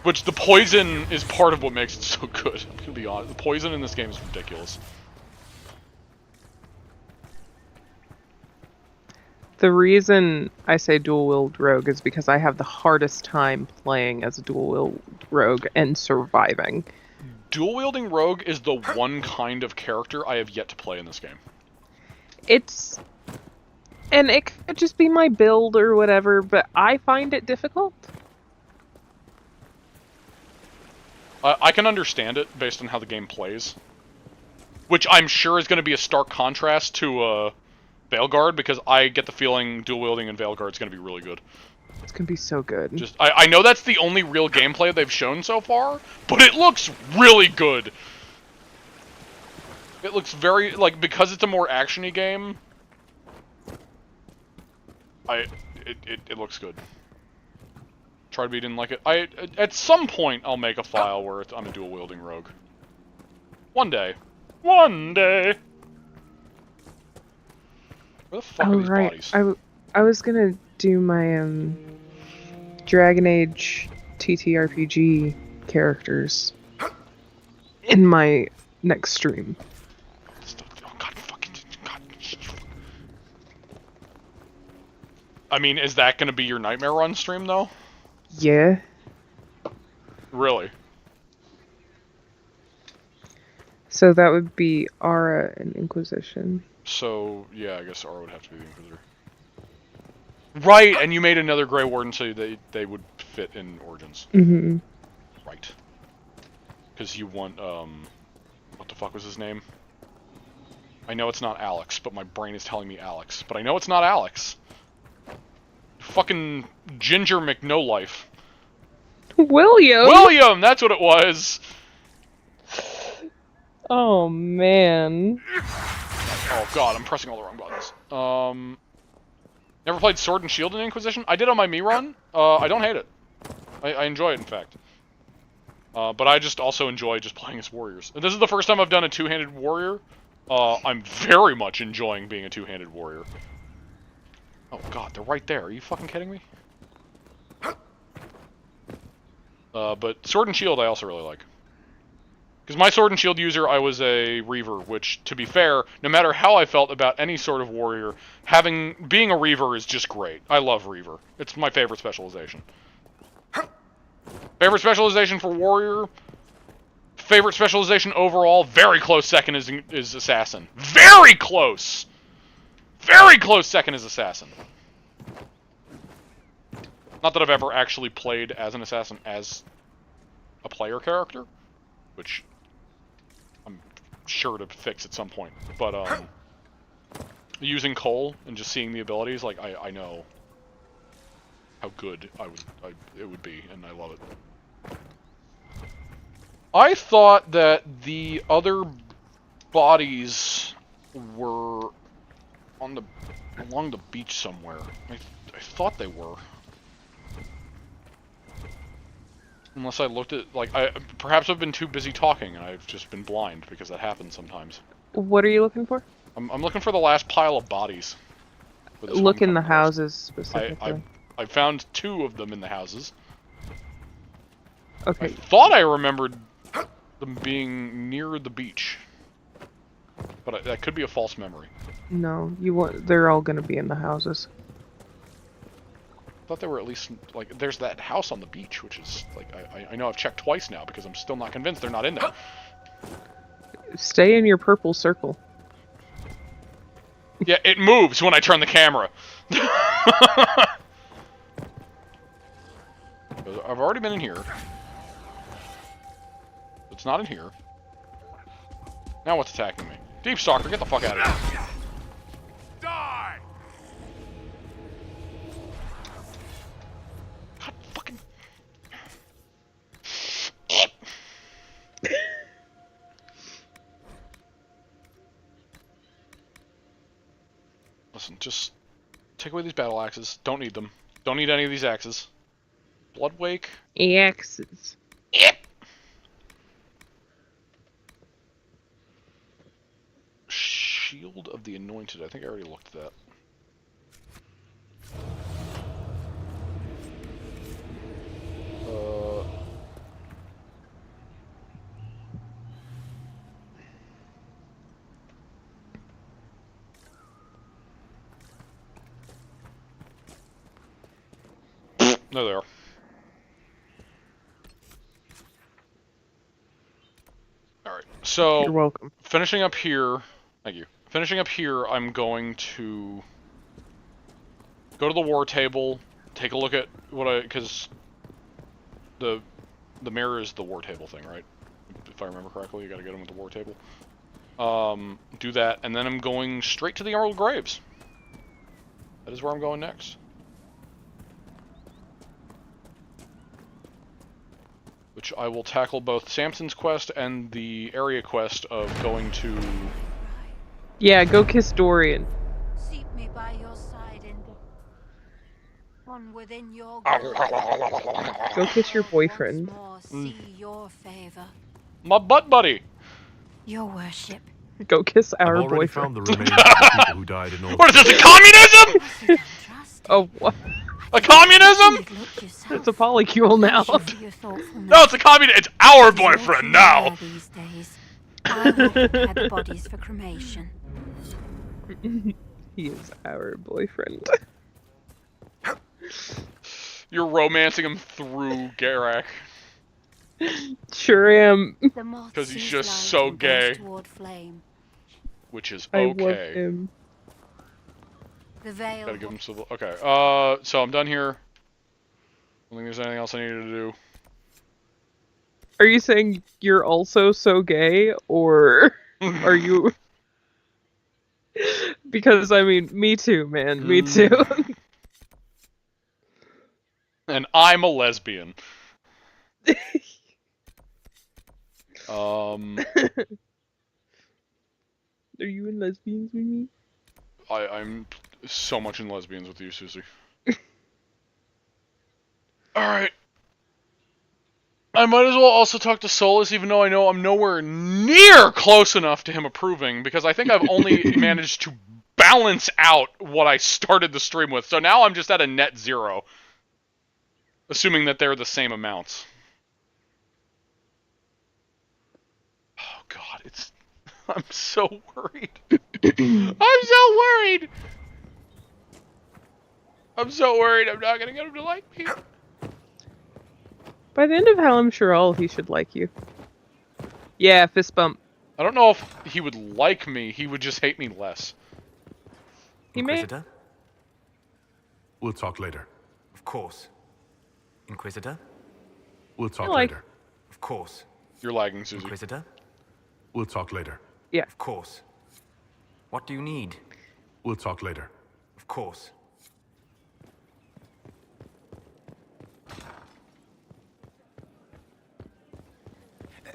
Which the poison is part of what makes it so good. I'm gonna be honest. The poison in this game is ridiculous. The reason I say dual wield rogue is because I have the hardest time playing as a dual wield rogue and surviving. Dual wielding rogue is the one kind of character I have yet to play in this game. And it could just be my build or whatever, but I find it difficult. I can understand it based on how the game plays. Which I'm sure is going to be a stark contrast to Veilguard, because I get the feeling dual wielding in Veilguard is going to be really good. It's going to be so good. I know that's the only real gameplay they've shown so far, but it looks really good. It looks very, like, because it's a more action-y game, it looks good. Tried but you didn't like it. At some point, I'll make a file where I'm a dual-wielding rogue. One day. One day! Where the fuck are these bodies? I was gonna do my Dragon Age TTRPG characters in my next stream. Oh god, fucking god. I mean, is that gonna be your Nightmare Run stream though? Yeah. Really? So that would be Aura and Inquisition. So, yeah, I guess Aura would have to be the Inquisitor. Right, and you made another Grey Warden so they would fit in Origins. Mm-hmm. Right. Because you want, what the fuck was his name? I know it's not Alex, but my brain is telling me Alex. But I know it's not Alex. Fucking Ginger McNolife. William! William! That's what it was! Oh, man. Oh god, I'm pressing all the wrong buttons. Never played Sword and Shield in Inquisition? I did on my me run. I don't hate it. I enjoy it, in fact. But I just also enjoy just playing as warriors. And this is the first time I've done a two-handed warrior. I'm very much enjoying being a two-handed warrior. Oh god, they're right there. Are you fucking kidding me? But Sword and Shield I also really like. Because my Sword and Shield user, I was a Reaver, which, to be fair, no matter how I felt about any sort of warrior, being a Reaver is just great. I love Reaver. It's my favorite specialization. Favorite specialization for warrior? Favorite specialization overall? Very close second is Assassin. Very close! Very close second is Assassin. Not that I've ever actually played as an Assassin as a player character, which I'm sure to fix at some point. But, using Cole and just seeing the abilities, like, I know how good it would be, and I love it. I thought that the other bodies were along the beach somewhere. I thought they were. Unless I looked at, like, perhaps I've been too busy talking and I've just been blind, because that happens sometimes. What are you looking for? I'm looking for the last pile of bodies. Look in the houses, specifically. I found 2 of them in the houses. Okay. I thought I remembered them being near the beach. But that could be a false memory. No, they're all gonna be in the houses. I thought they were at least, like, there's that house on the beach, which is, like, I know I've checked twice now because I'm still not convinced they're not in there. Stay in your purple circle. Yeah, it moves when I turn the camera. I've already been in here. It's not in here. Now what's attacking me? Deep Stalker, get the fuck out of here. Die! God fucking... listen, just take away these battle axes. Don't need them. Don't need any of these axes. Bloodwake. Axes. Yep. Shield of the Anointed. I think I already looked at that. No, they are. Alright, so... You're welcome. Finishing up here... Thank you. Finishing up here, I'm going to... go to the war table, take a look at what I... Because... The mirror is the war table thing, right? If I remember correctly, you gotta get him with the war table. Do that, and then I'm going straight to the Emerald Graves. That is where I'm going next. Which I will tackle both Samson's quest and the area quest of going to... Yeah, go kiss Dorian. Seat me by your side and one within your Go kiss your boyfriend. see your favor. My butt buddy! Your worship. Go kiss our I've already boyfriend. found the remains of the people who died in Old What is this, a communism?! Oh, what? A communism?! It's a polycule now. No, it's a communism. It's our boyfriend now! These days. I will prepare the bodies for cremation. He is our boyfriend. You're romancing him through Garak. Sure am. Because he's just so gay. Which is I love okay. him. The veil. Gotta give him civil. Okay, so I'm done here. I don't think there's anything else I needed to do. Are you saying you're also so gay, or are you... Because, I mean, me too, man. Me too. And I'm a lesbian. Are you in lesbians with me? I'm so much in lesbians with you, Suzie. Alright. I might as well also talk to Solus, even though I know I'm nowhere near close enough to him approving, because I think I've only managed to balance out what I started the stream with. So now I'm just at a net 0. Assuming that they're the same amounts. Oh god, it's... I'm so worried. I'm so worried! I'm so worried I'm not gonna get him to like me. By the end of Hallam Shural, he should like you. Yeah, fist bump. I don't know if he would like me, he would just hate me less. He may... Inquisitor? We'll talk later. Of course. Inquisitor? We'll talk like- later. Of course. You're lagging, Suzie. Inquisitor? We'll talk later. Yeah. Of course. What do you need? We'll talk later. Of course.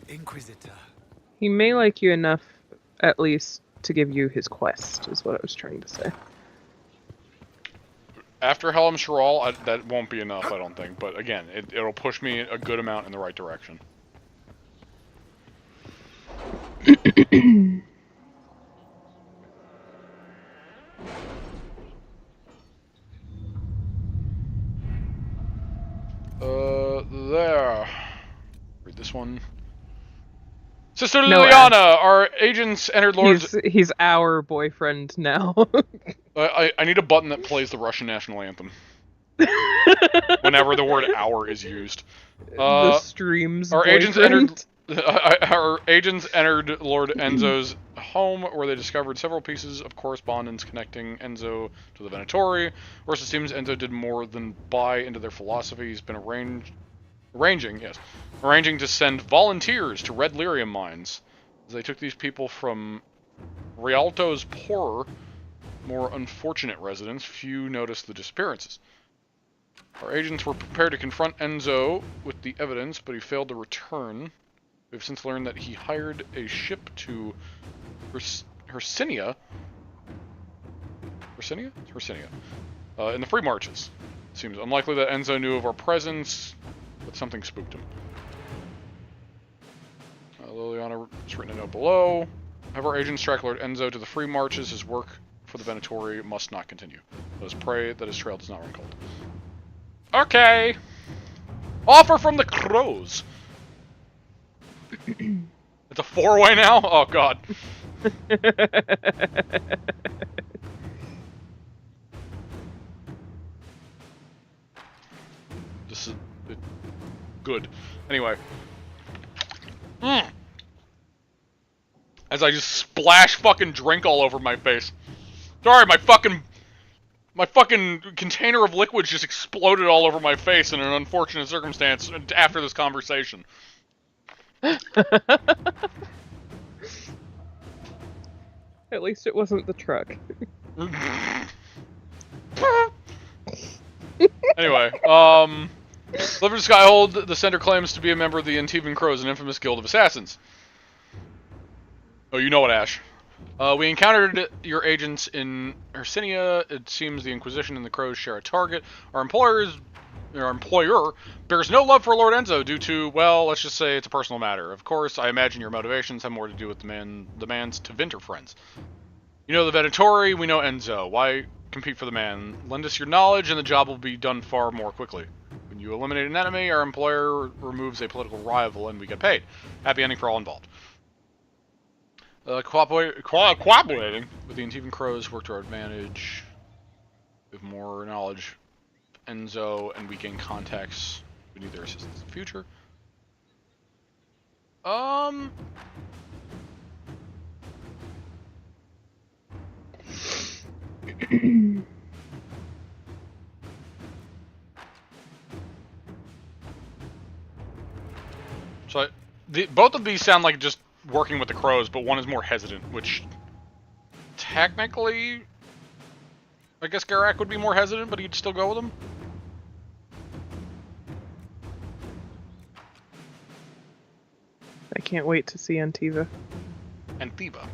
Inquisitor. He may like you enough, at least, to give you his quest, is what I was trying to say. After Hallam Shural, that won't be enough, I don't think. But again, it'll push me a good amount in the right direction. There. Read this one. Sister No, Liliana, our agents entered Lord's... He's our boyfriend now. I need a button that plays the Russian national anthem. Whenever the word "our" is used. The stream's our boyfriend. agents entered. Our agents entered Lord Enzo's home, where they discovered several pieces of correspondence connecting Enzo to the Venatori. Worse, it seems Enzo did more than buy into their philosophy. He's been arranging to send volunteers to Red Lyrium mines. As they took these people from Rialto's poorer, more unfortunate residents, few noticed the disappearances. Our agents were prepared to confront Enzo with the evidence, but he failed to return. We've since learned that he hired a ship to Hercynia Hercynia? It's Hercynia. In the free marches. It seems unlikely that Enzo knew of our presence, but something spooked him. Liliana has written a note below. Have our agents track Lord Enzo to the free marches. His work for the Venatori must not continue. Let us pray that his trail does not run cold. Okay! Offer from the crows! It's a 4-way now? Oh god. This is good. Anyway. As I just splash fucking drink all over my face. Sorry, my fucking container of liquids just exploded all over my face in an unfortunate circumstance after this conversation. At least it wasn't the truck. Anyway, Liver Skyhold, the sender claims to be a member of the Antivan Crows, an infamous guild of assassins. Oh, you know it, Ash. We encountered your agents in Hercynia. It seems the Inquisition and the Crows share a target. Our employer bears no love for Lord Enzo due to, well, let's just say it's a personal matter. Of course, I imagine your motivations have more to do with the man's Tevinter friends. You know the Venatori, we know Enzo. Why compete for the man? Lend us your knowledge and the job will be done far more quickly. When you eliminate an enemy, our employer removes a political rival and we get paid. Happy ending for all involved. Cooperating with the Antivan Crows work to our advantage. We have more knowledge of Enzo and we gain contacts. We need their assistance in the future. So, both of these sound like just working with the Crows, but one is more hesitant, which technically, I guess Garak would be more hesitant, but he'd still go with him. I can't wait to see Antiva. Antiva.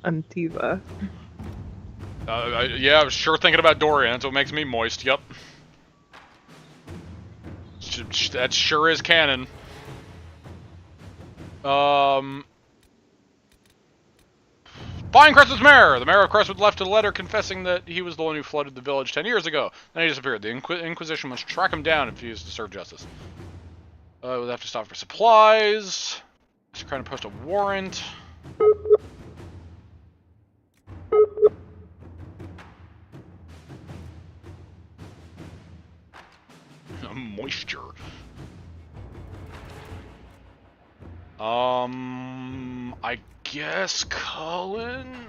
Antiva. Yeah, I was sure thinking about Dorian. That's what makes me moist. Yep. That sure is canon. Find Crestwood's mayor! The mayor of Crestwood left a letter confessing that he was the one who flooded the village 10 years ago. Then he disappeared. The Inquisition must track him down if he is to serve justice. We'll have to stop for supplies. Mr. Crown to post a warrant. Moisture. I guess Cullen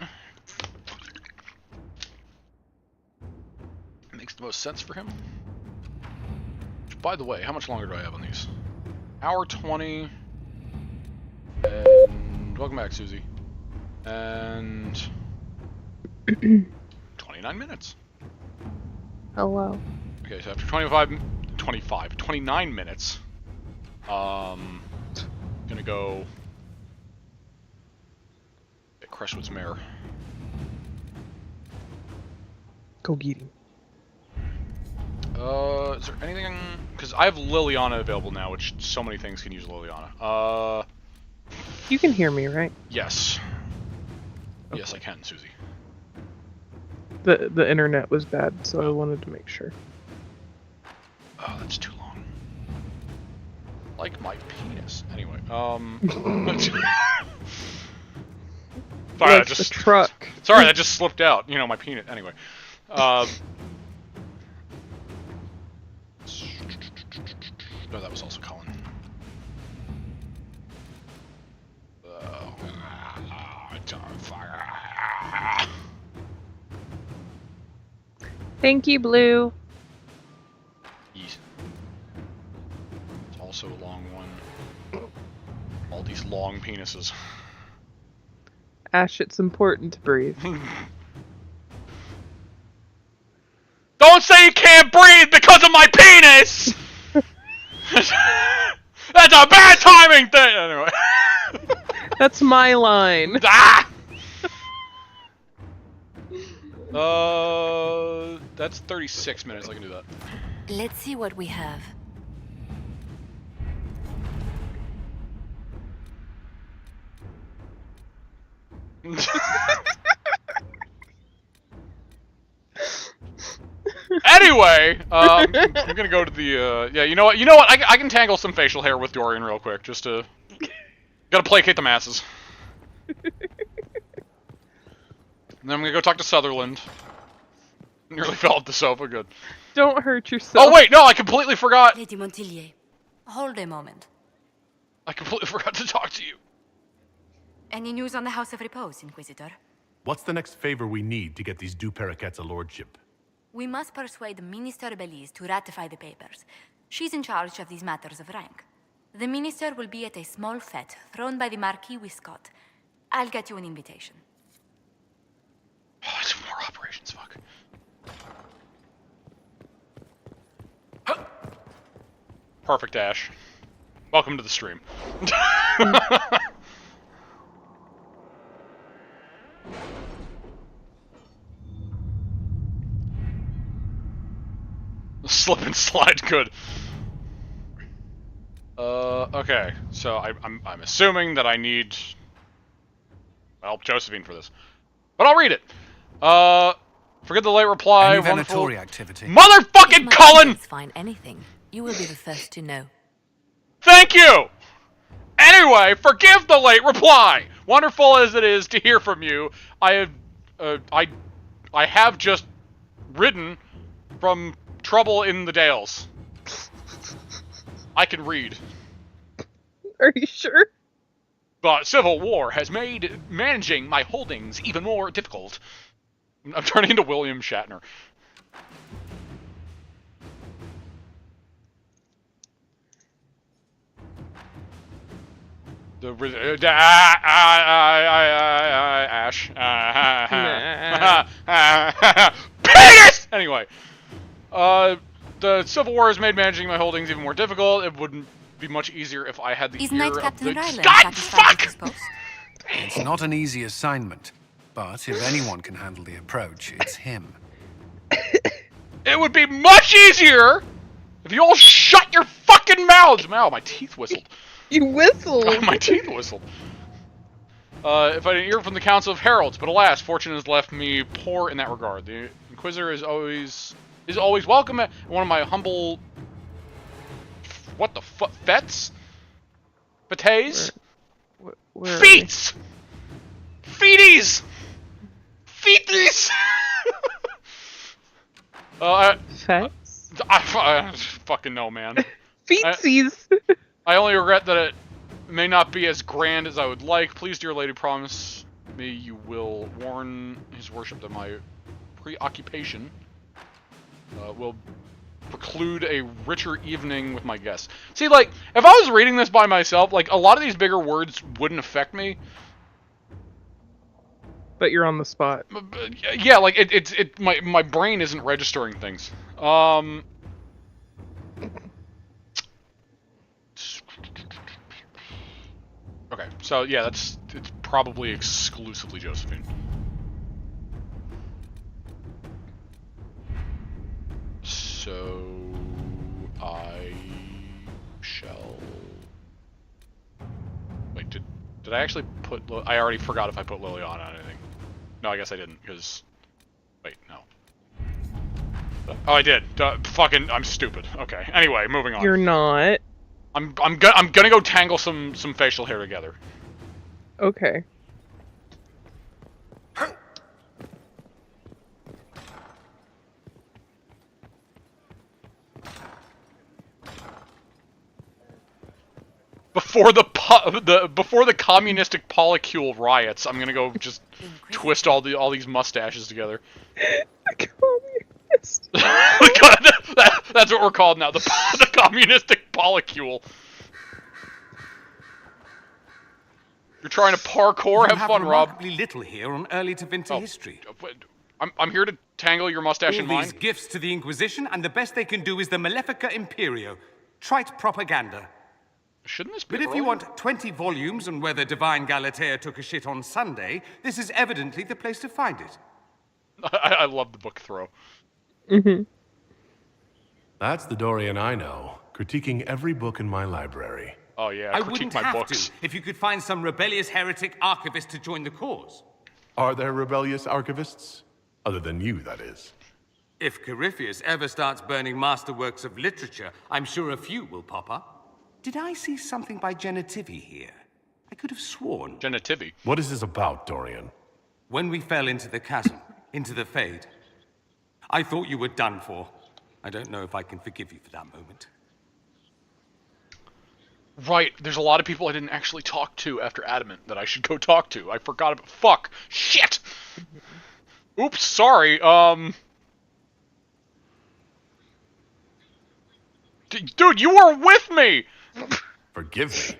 makes the most sense for him. Which, by the way, how much longer do I have on these? Hour 20. And welcome back, Suzie. And 29 minutes. Hello. Okay, so after 29 minutes, gonna go get Crestwood's mare. Go get him. Is there anything? Because I have Liliana available now, which so many things can use Liliana. You can hear me, right? Yes. Okay. Yes, I can, Suzie. The internet was bad, so I wanted to make sure. Oh, that's too long. Like my penis. Anyway, sorry, like that just the truck. Sorry, that just slipped out. You know, my penis. Anyway, no, that was also Colin. Thank you, Blue. It's also a long one. All these long penises. Ash, it's important to breathe. Don't say you can't breathe because of my penis! That's a bad timing thing! Anyway. That's my line. Ah! That's 36 minutes. I can do that. Let's see what we have. Anyway, I'm gonna go to the, yeah, you know what, I can tangle some facial hair with Dorian real quick, just to, gotta placate the masses. And then I'm gonna go talk to Sutherland. Nearly fell off the sofa, good. Don't hurt yourself. Oh wait, no, I completely forgot! Lady Montilyet, hold a moment. I completely forgot to talk to you. Any news on the House of Repose, Inquisitor? What's the next favor we need to get these Du Paraquets a lordship? We must persuade Minister Belize to ratify the papers. She's in charge of these matters of rank. The minister will be at a small fete thrown by the Marquis Wiscott. I'll get you an invitation. Oh, it's more operations, fuck. Perfect, Ash. Welcome to the stream. Slip and slide, good. Okay, so I'm assuming that I need, well, Josephine for this, but I'll read it. Forget the late reply. Any venatory activity? Motherfucking Cullen! Find anything. You will be the first to know. Thank you! Anyway, forgive the late reply! Wonderful as it is to hear from you, I have just ridden from trouble in the Dales. I can read. Are you sure? But civil war has made managing my holdings even more difficult. I'm turning into William Shatner. Ash. Penis! Anyway. The Civil War has made managing my holdings even more difficult. It wouldn't be much easier if I had the ear of the... God, fuck! It's not an easy assignment, but if anyone can handle the approach, it's him. It would be much easier if you all shut your fucking mouths! Ow, my teeth whistled. You whistled! My teeth whistled. If I didn't hear from the Council of Heralds, but alas, fortune has left me poor in that regard. The Inquisitor is always welcome at one of my humble... What the fuck? Fetes? Fetes? Feats! Feeties! Feeties! Fetes? I fucking know, man. Feetsies! I only regret that it may not be as grand as I would like. Please, dear lady, promise me you will warn his worship that my preoccupation will preclude a richer evening with my guests. See, like, if I was reading this by myself, like, a lot of these bigger words wouldn't affect me. But you're on the spot. Yeah, like, my brain isn't registering things. Okay, so yeah, it's probably exclusively Josephine. So I shall... Wait, did I actually put... I already forgot if I put Liliana on anything. No, I guess I didn't, because... Wait, no. Oh, I did. Fucking, I'm stupid. Okay, anyway, moving on. You're not. I'm gonna go tangle some facial hair together. Okay. Before the communistic polycule riots, I'm gonna go just twist all these mustaches together. Communist. That's what we're called now. The communistic polycule. You're trying to parkour? Have fun, Rob. Remarkably little here on early Da Vinci history. I'm here to tangle your mustache in mine. These gifts to the Inquisition, and the best they can do is the Malefica Imperio. Trite propaganda. Shouldn't this be But if you want 20 volumes on whether Divine Galatea took a shit on Sunday, this is evidently the place to find it. I love the book throw. Mm-hmm. That's the Dorian I know, critiquing every book in my library. Oh yeah, I critique wouldn't my have books. to if you could find some rebellious heretic archivist to join the cause. Are there rebellious archivists? Other than you, that is. If Corypheus ever starts burning masterworks of literature, I'm sure a few will pop up. Did I see something by Genitivi here? I could have sworn. Genitivi. What is this about, Dorian? When we fell into the chasm, into the Fade, I thought you were done for. I don't know if I can forgive you for that moment. Right, there's a lot of people I didn't actually talk to after Adamant that I should go talk to. I forgot about. Fuck! Shit! Oops, sorry. Dude, you were with me! Forgive me.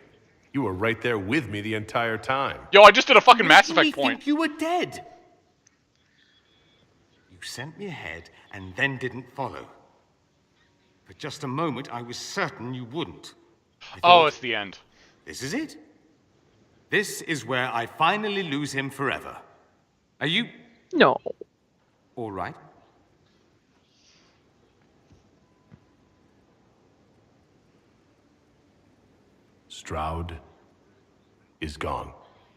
You were right there with me the entire time. Yo, I just did a fucking Mass Effect point. Think you were dead. You sent me ahead and then didn't follow. For just a moment, I was certain you wouldn't. Oh, it's the end. This is it. This is where I finally lose him forever. Are you... No. All right. Stroud is gone.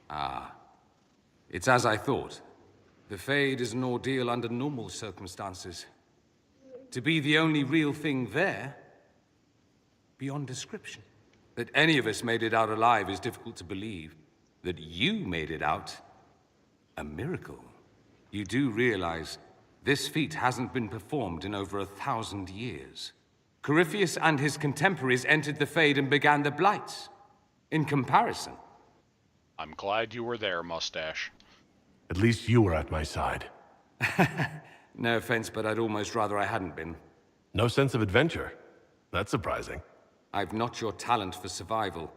Ah. It's as I thought. The Fade is an ordeal under normal circumstances. To be the only real thing there, beyond description. That any of us made it out alive is difficult to believe. That you made it out, a miracle. You do realize this feat hasn't been performed in over 1,000 years. Corypheus and his contemporaries entered the Fade and began the Blights. In comparison. I'm glad you were there, Mustache. At least you were at my side. No offense, but I'd almost rather I hadn't been. No sense of adventure. That's surprising. I've not your talent for survival.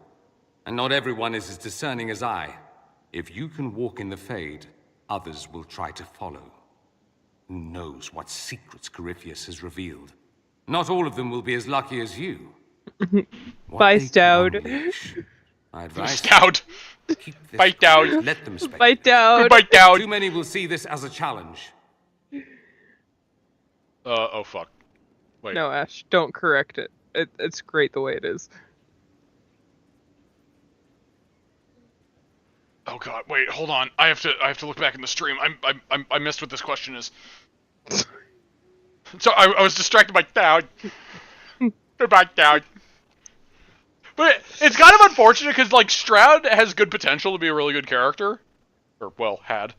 And not everyone is as discerning as I. If you can walk in the Fade, others will try to follow. Who knows what secrets Corypheus has revealed? Not all of them will be as lucky as you. Bye, Stout. I advise Stout. Bite down. Let them speculate. Bite down. Bite down. Too many will see this as a challenge. Oh fuck. Wait. No, Ash, don't correct it. It's great the way it is. Oh god, wait, hold on. I have to look back in the stream. I missed what this question is. So I was distracted by down. Back down. But it's kind of unfortunate because like Stroud has good potential to be a really good character, or well had.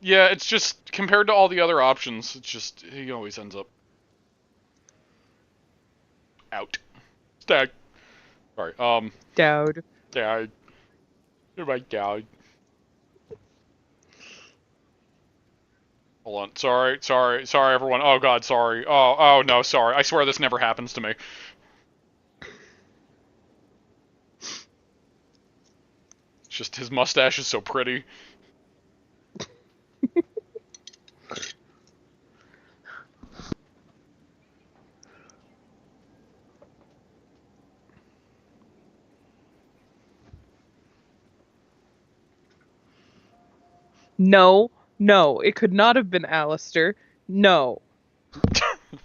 Yeah, it's just compared to all the other options, it's just he always ends up out. Stag. Sorry. Dowd. Dowd. You're right, Dowd. Hold on. Sorry, everyone. Oh god, sorry. Oh no, sorry. I swear this never happens to me. It's just his mustache is so pretty. No, it could not have been Alistair. No.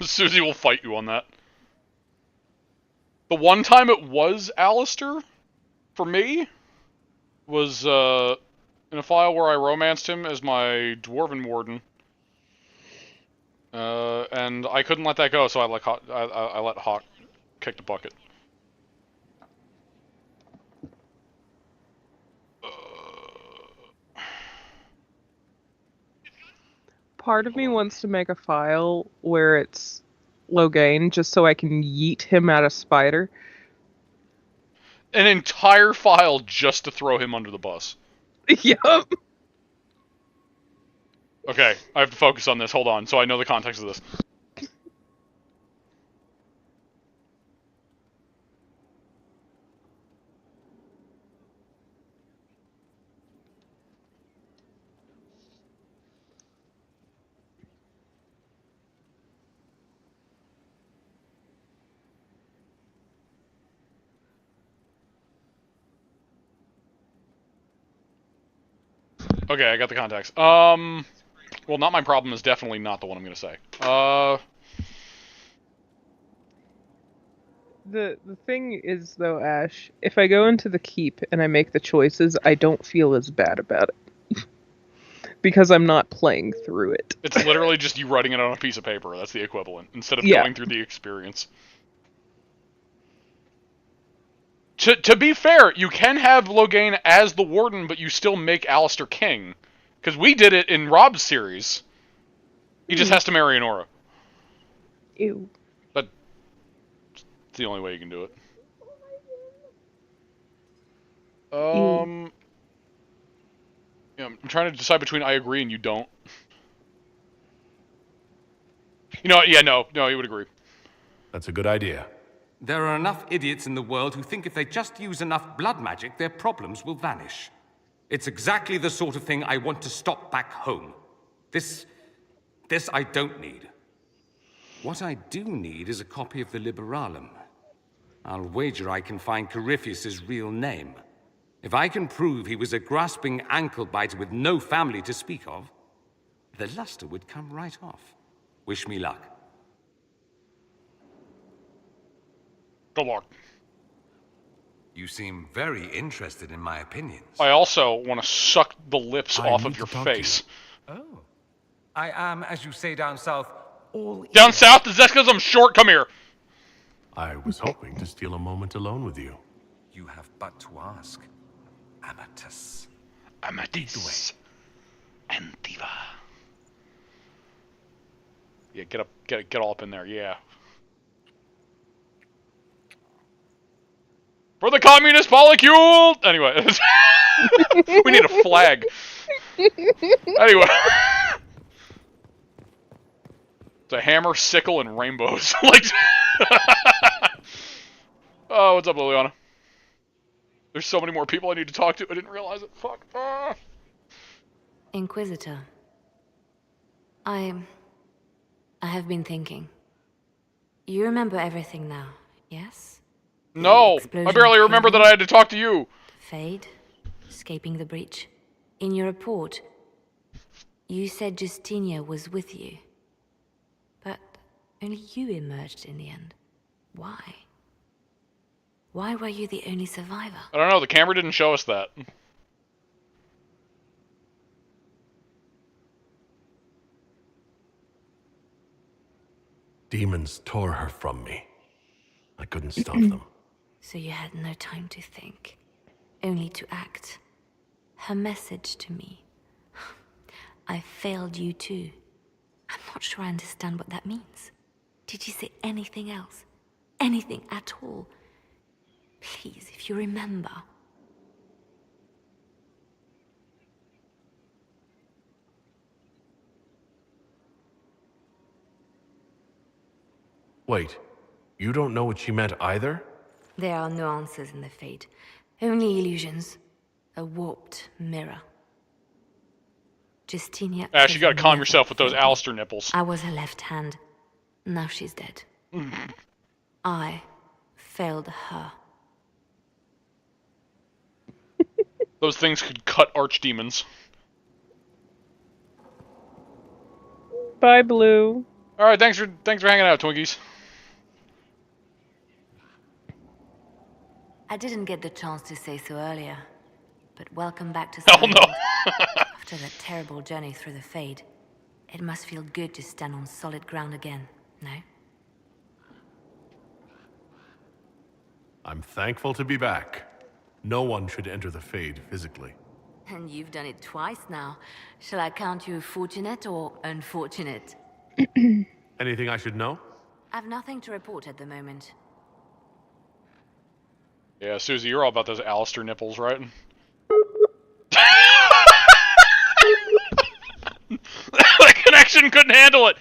Suzie will fight you on that. The one time it was Alistair, for me, was in a file where I romanced him as my Dwarven Warden. And I couldn't let that go, so I let Hawk kick the bucket. Part of me wants to make a file where it's Logain, just so I can yeet him at a spider. An entire file just to throw him under the bus. Yup. Okay, I have to focus on this. Hold on, so I know the context of this. Okay, I got the context. Well, not my problem is definitely not the one I'm gonna say. The thing is, though, Ash, if I go into the keep and I make the choices, I don't feel as bad about it. Because I'm not playing through it. It's literally just you writing it on a piece of paper. That's the equivalent, instead of Yeah. going through the experience. To be fair, you can have Loghain as the Warden, but you still make Alistair king. Because we did it in Rob's series. He just has to marry Honora. Ew. But it's the only way you can do it. Yeah, I'm trying to decide between I agree and you don't. You know what? Yeah, no, you would agree. That's a good idea. There are enough idiots in the world who think if they just use enough blood magic, their problems will vanish. It's exactly the sort of thing I want to stop back home. This I don't need. What I do need is a copy of the Liberalum. I'll wager I can find Corypheus's real name. If I can prove he was a grasping ankle-biter with no family to speak of, the luster would come right off. Wish me luck. Good luck. You seem very interested in my opinions. I also want to suck the lips off of your face. Oh. I am, as you say down south, all Down south? Is that because I'm short? Come here. I was hoping to steal a moment alone with you. You have but to ask. Amatus. Amatis. Antiva. Yeah, get all up in there, yeah. For the communist polycule! Anyway. We need a flag. Anyway. It's a hammer, sickle, and rainbows. Like. Oh, what's up, Liliana? There's so many more people I need to talk to. I didn't realize it. Fuck. Inquisitor. I have been thinking. You remember everything now, yes? No! I barely remember that I had to talk to you! Fade, escaping the breach. In your report, you said Justinia was with you. But only you emerged in the end. Why? Why were you the only survivor? I don't know, the camera didn't show us that. Demons tore her from me. I couldn't stop them. So you had no time to think, only to act. Her message to me. I failed you too. I'm not sure I understand what that means. Did you say anything else? Anything at all? Please, if you remember. Wait, you don't know what she meant either? There are no answers in the fate. Only illusions. A warped mirror. Justinia... Ash, you gotta calm yourself with those Alistair nipples. I was her left hand. Now she's dead. I failed her. Those things could cut archdemons. Bye, Blue. Alright, thanks for hanging out, Twinkies. I didn't get the chance to say so earlier, but welcome back to Hell no. After that terrible journey through the Fade, it must feel good to stand on solid ground again, no? I'm thankful to be back. No one should enter the Fade physically. And you've done it twice now. Shall I count you fortunate or unfortunate? Anything I should know? I've nothing to report at the moment. Yeah, Suzie, you're all about those Alistair nipples, right? The connection couldn't handle it!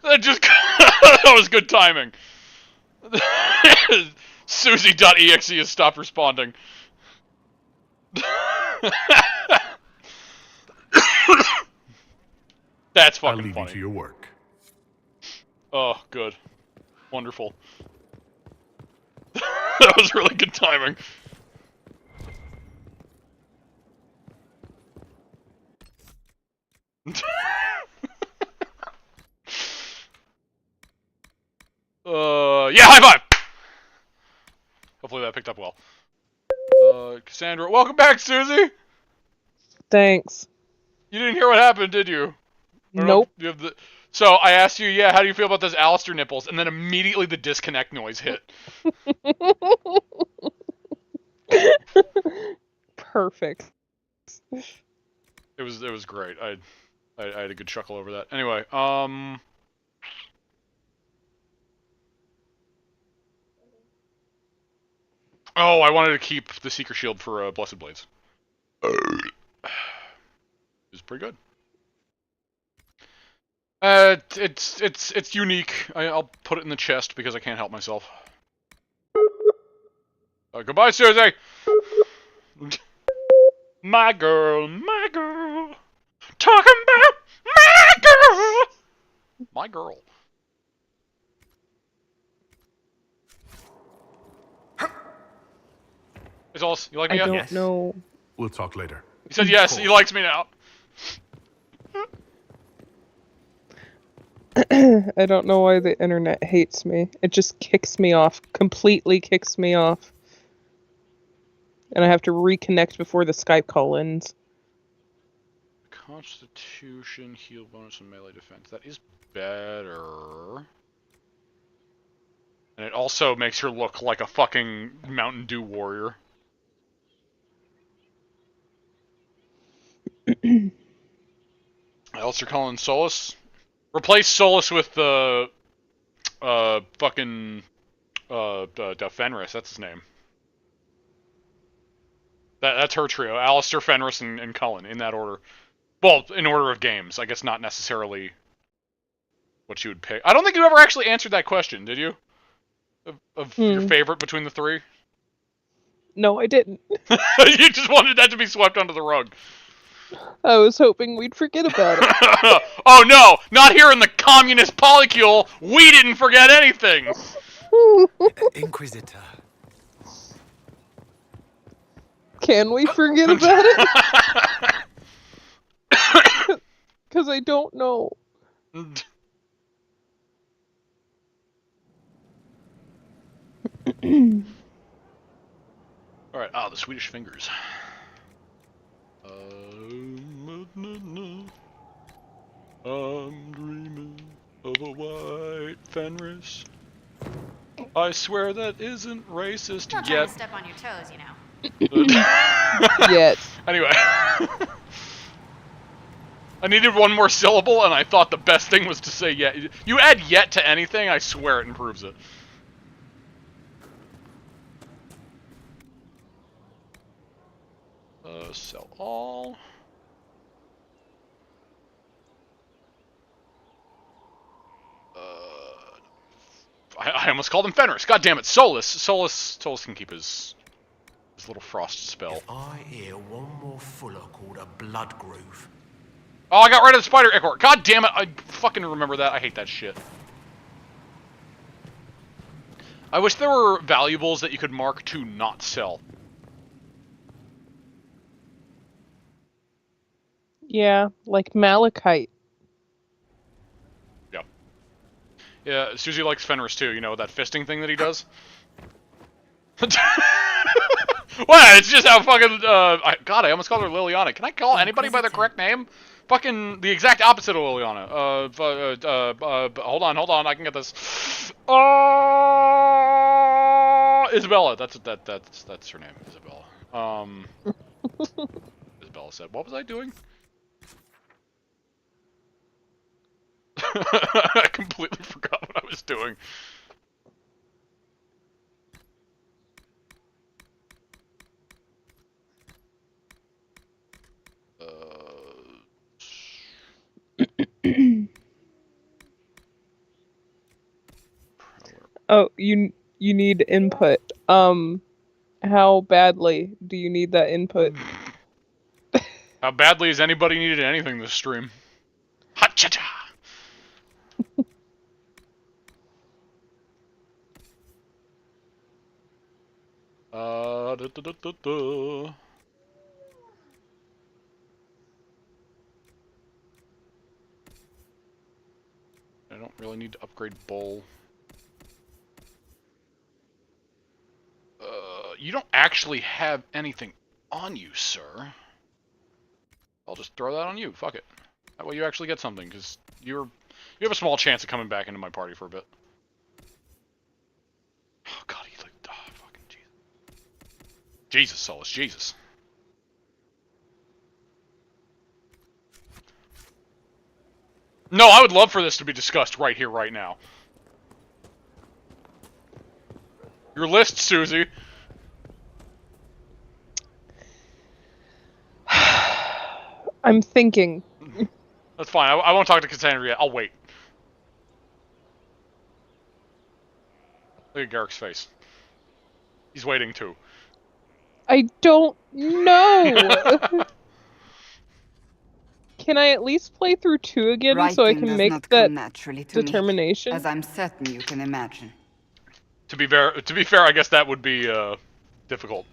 That was good timing. Suzie.exe has stopped responding. That's fucking I'll leave funny. you to your work. Oh, good. Wonderful. That was really good timing. Yeah, high five! Hopefully that picked up well. Cassandra, welcome back, Suzie! Thanks. You didn't hear what happened, did you? Nope. So I asked you, yeah, how do you feel about those Alistair nipples? And then immediately the disconnect noise hit. Perfect. It was great. I had a good chuckle over that. Anyway, oh, I wanted to keep the Seeker Shield for Blessed Blades. It was pretty good. It's unique. I'll put it in the chest because I can't help myself. Goodbye, Suzie! My girl, talking about my girl! My girl. Hey, Solis, you like me yet? I don't know. We'll talk later. He said yes, he likes me now. I don't know why the internet hates me. It just kicks me off. Completely kicks me off. And I have to reconnect before the Skype call ends. Constitution, heal bonus, and melee defense. That is better. And it also makes her look like a fucking Mountain Dew warrior. Alistair Cullen Solus. Replace Solus with the fucking Fenris, that's his name. That's her trio. Alistair, Fenris, and Cullen, in that order. Well, in order of games. I guess not necessarily what you would pick. I don't think you ever actually answered that question, did you? Of your favorite between the three? No, I didn't. You just wanted that to be swept under the rug. I was hoping we'd forget about it. Oh no! Not here in the communist polycule! We didn't forget anything! Inquisitor. Can we forget about it? Because I don't know. Alright, the Swedish fingers. I'm dreaming of a white Fenris. I swear that isn't racist Not yet. trying to step on your toes, you know. Yet. Anyway. I needed one more syllable, and I thought the best thing was to say yet. You add yet to anything, I swear it improves it. Sell all. I almost called him Fenris. God damn it, Solus can keep his little frost spell. If I hear one more fuller called a blood groove. Oh, I got rid of the spider ichor. God damn it, I fucking remember that. I hate that shit. I wish there were valuables that you could mark to not sell. Yeah, like malachite. Yep. Yeah, Suzie likes Fenris too, you know, that fisting thing that he does. Well, it's just how fucking, God, I almost called her Liliana. Can I call anybody by their correct name? Fucking the exact opposite of Liliana. Hold on, I can get this. Isabella, that's her name, Isabella. Isabella said, what was I doing? I completely forgot what I was doing. Oh, you need input. How badly do you need that input? How badly has anybody needed anything this stream? Ha-cha-cha! I don't really need to upgrade Bull. You don't actually have anything on you, sir. I'll just throw that on you. Fuck it. That way you actually get something, because you have a small chance of coming back into my party for a bit. Oh god, he's like, oh, fucking Jesus. Jesus, Solus, Jesus. No, I would love for this to be discussed right here, right now. Your list, Suzie. I'm thinking. That's fine. I won't talk to Cassandra yet. I'll wait. Look at Garrick's face. He's waiting too. I don't know. Can I at least play through 2 again so I can make that determination? As I'm certain you can imagine. To be fair, I guess that would be difficult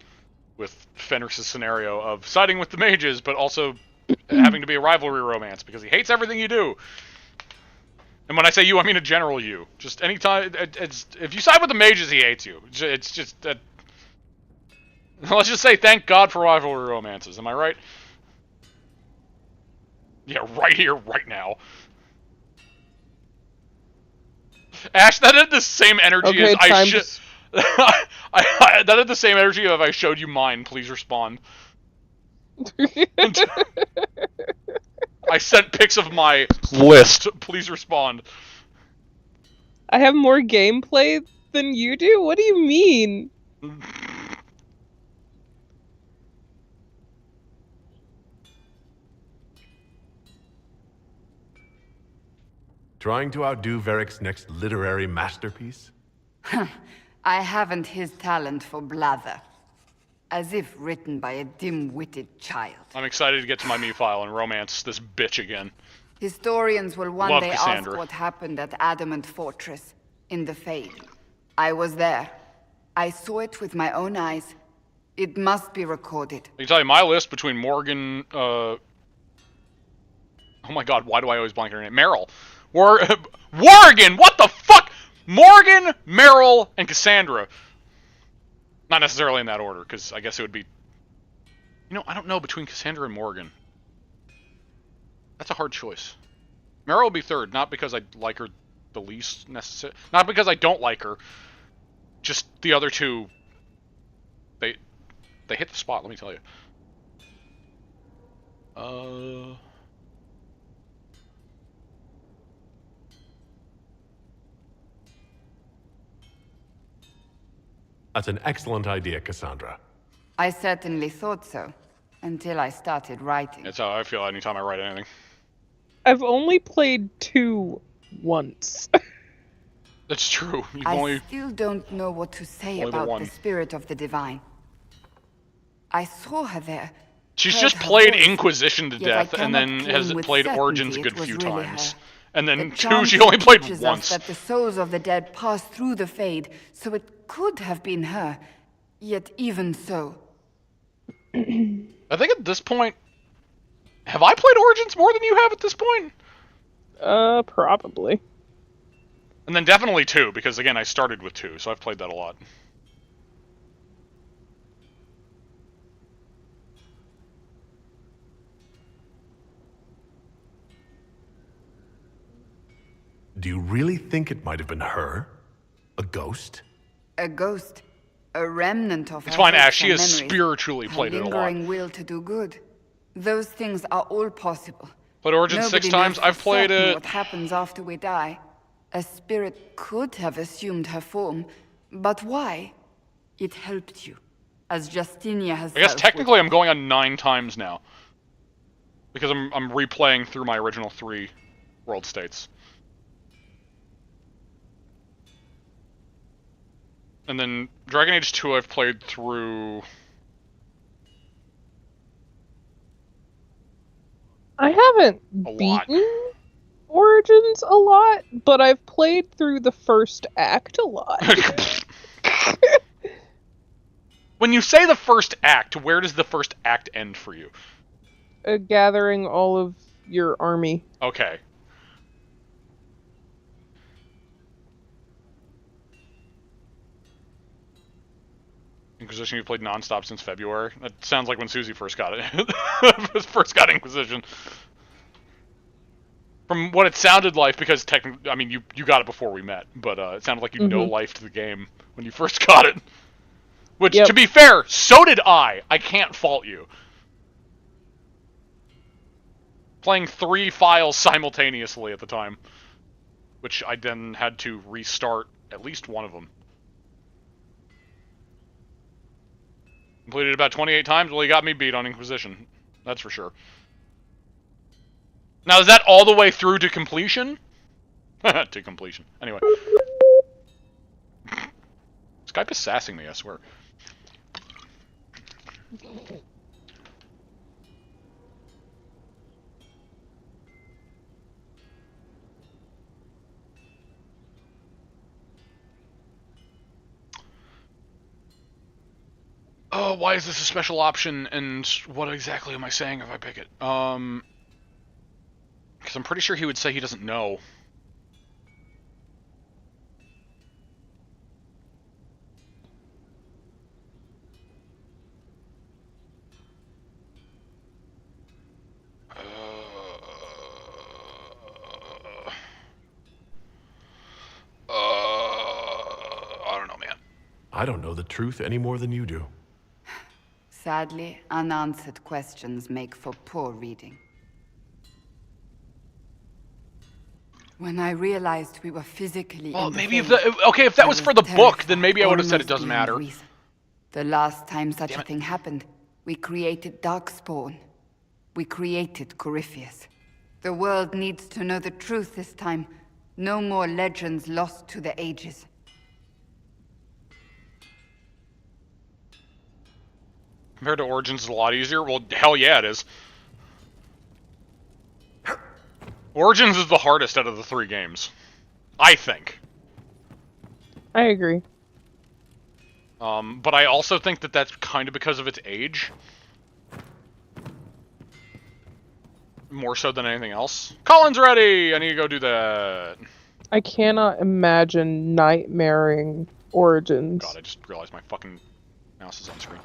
with Fenris's scenario of siding with the mages, but also having to be a rivalry romance because he hates everything you do. And when I say you, I mean a general you. Just anytime, if you side with the mages, he hates you. It's just that. Let's just say thank God for rivalry romances. Am I right? Yeah, right here, right now. Ash, that had the same energy as I should. That had the same energy of I showed you mine. Please respond. I sent pics of my list. Please respond. I have more gameplay than you do? What do you mean? Trying to outdo Varric's next literary masterpiece? I haven't his talent for blather. As if written by a dim-witted child. I'm excited to get to my me file and romance this bitch again. Historians will one Love day Cassandra. ask what happened at Adamant Fortress, in the Fade. I was there. I saw it with my own eyes. It must be recorded. I can tell you my list between Morgan, oh my god, why do I always blank her name? Meryl. Worgen! What the fuck? Morgan, Meryl, and Cassandra. Not necessarily in that order, because I guess it would be... You know, I don't know between Cassandra and Morgan. That's a hard choice. Meryl will be third, not because I like her the least necessarily. Not because I don't like her. Just the other two... They hit the spot, let me tell you. That's an excellent idea, Cassandra. I certainly thought so, until I started writing. That's how I feel anytime I write anything. I've only played 2 once. That's true. You've I still don't know what to say about the spirit of the divine. I saw her there. She's heard just her played voice, Inquisition to yet I death, and cannot then claim has with played Origins a certainty good it was few really times. her. And The then 2 charm she only played teaches us once. that the souls of the dead pass through the Fade, so it could have been her. Yet even so... I think at this point... Have I played Origins more than you have at this point? Probably. And then definitely 2, because again, I started with 2, so I've played that a lot. Do you really think it might have been her? A ghost? A ghost. A remnant of It's her fine, hopes Ash. She and has memories. spiritually played Her it a lot. lingering will to do good. Those things are all possible. Played Origins 6 Nobody times. knows I've for played certain it... what happens after we die. A spirit could have assumed her form, but why? It helped you, as Justinia has. I guess technically I'm going on 9 times now. Because I'm replaying through my original 3 world states. And then Dragon Age 2 I've played through... I haven't beaten Origins a lot, but I've played through the first act a lot. When you say the first act, where does the first act end for you? Gathering all of your army. Okay. Inquisition you played non-stop since February? That sounds like when Suzie first got it. First got Inquisition. From what it sounded like, because technically, I mean, you got it before we met, but it sounded like you no-lifed the game when you first got it. Which, to be fair, so did I. I can't fault you. Playing 3 files simultaneously at the time. Which I then had to restart at least one of them. Completed about 28 times. Well, he got me beat on Inquisition. That's for sure. Now, is that all the way through to completion? To completion. Anyway. Skype is sassing me, I swear. Oh, why is this a special option, and what exactly am I saying if I pick it? Because I'm pretty sure he would say he doesn't know. I don't know, man. I don't know the truth any more than you do. Sadly, unanswered questions make for poor reading. When I realized we were physically Well, in the maybe if Fade, that... Okay, if that I was for the book, then maybe I would have said it almost doesn't matter. beyond reason. The last time such a thing happened, we created Darkspawn. We created Corypheus. The world needs to know the truth this time. No more legends lost to the ages. Compared to Origins, is a lot easier? Well, hell yeah, it is. Origins is the hardest out of the 3 games. I think. I agree. But I also think that that's kind of because of its age. More so than anything else. Colin's ready! I need to go do that. I cannot imagine nightmaring Origins. God, I just realized my fucking mouse is on screen.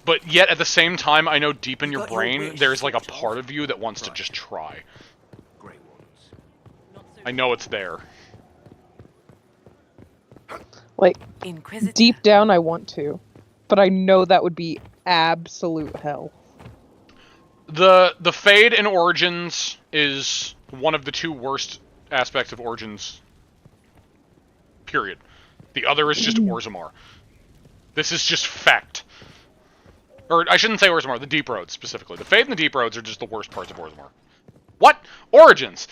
But yet, at the same time, I know deep in your brain, there's like a part of you that wants to just try. I know it's there. Like, deep down I want to. But I know that would be absolute hell. The Fade in Origins is one of the 2 worst aspects of Origins. Period. The other is just Orzammar. This is just fact. Or, I shouldn't say Orzammar, the Deep Roads, specifically. The Fade and the Deep Roads are just the worst parts of Orzammar. What? Origins!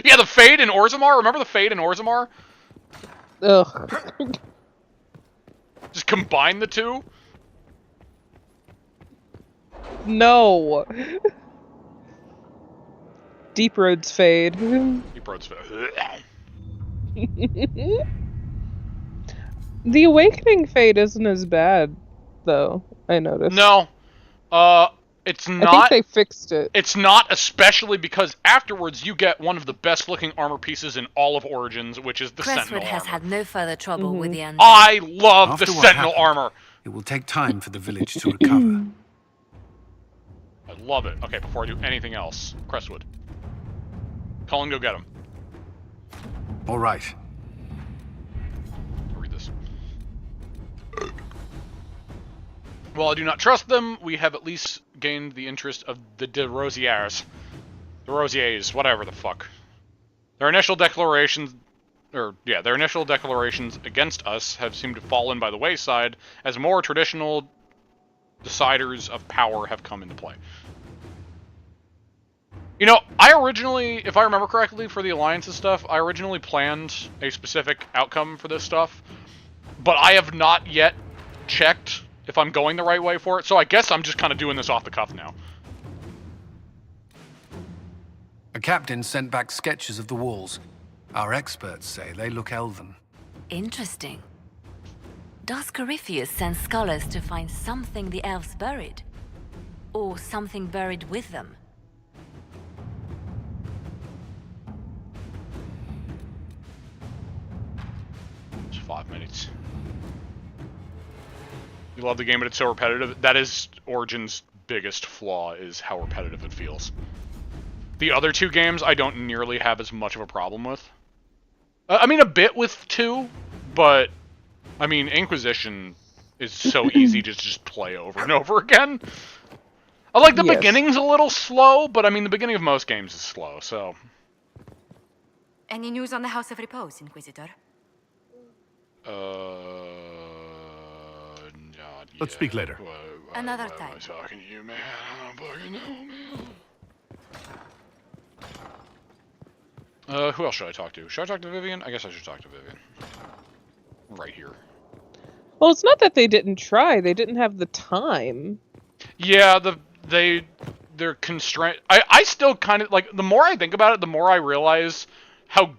Yeah, the Fade in Orzammar? Remember the Fade in Orzammar? Ugh. Just combine the 2? No! Deep Roads Fade. Deep Roads Fade. The Awakening Fade isn't as bad, though, I noticed. No. It's not... I think they fixed it. It's not, especially because afterwards you get one of the best-looking armor pieces in all of Origins, which is the Sentinel Crestwood has armor. had no further trouble with the undead. I love After the what Sentinel happened, armor! It will take time for the village to recover. I love it. Okay, before I do anything else, Crestwood. Colin, go get him. All right. I'll read this. While I do not trust them, we have at least gained the interest of the de Rosiers. The Rosiers, whatever the fuck. Their initial declarations against us have seemed to fall in by the wayside as more traditional deciders of power have come into play. You know, I originally, if I remember correctly, for the Alliance's stuff, I originally planned a specific outcome for this stuff, but I have not yet checked if I'm going the right way for it, so I guess I'm just kind of doing this off the cuff now. A captain sent back sketches of the walls. Our experts say they look elven. Interesting. Does Corypheus send scholars to find something the elves buried? Or something buried with them? It's minute. You love the game, but it's so repetitive. That is Origin's biggest flaw, is how repetitive it feels. The other two games, I don't nearly have as much of a problem with. I mean, a bit with 2, but... I mean, Inquisition is so easy to just play over and over again. I like the beginning's a little slow, but I mean, the beginning of most games is slow, so... Any news on the House of Repose, Inquisitor? Let's speak later. Another time. I'm talking to you, man. I don't fucking know, man. Who else should I talk to? Should I talk to Vivian? I guess I should talk to Vivian. Right here. Well, it's not that they didn't try. They didn't have the time. Yeah, they're constrained. I still kind of, like, the more I think about it, the more I realize how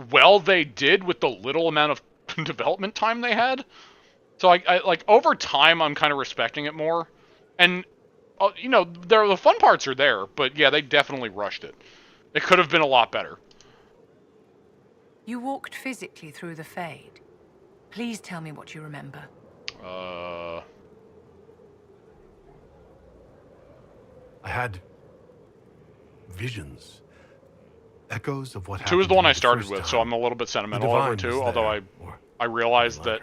well they did with the little amount of development time they had. So, I like, over time, I'm kind of respecting it more. And, you know, the fun parts are there, but yeah, they definitely rushed it. It could have been a lot better. You walked physically through the Fade. Please tell me what you remember. I had visions. Echoes of what happened. 2 is the one I started with, so I'm a little bit sentimental over 2, although I realized that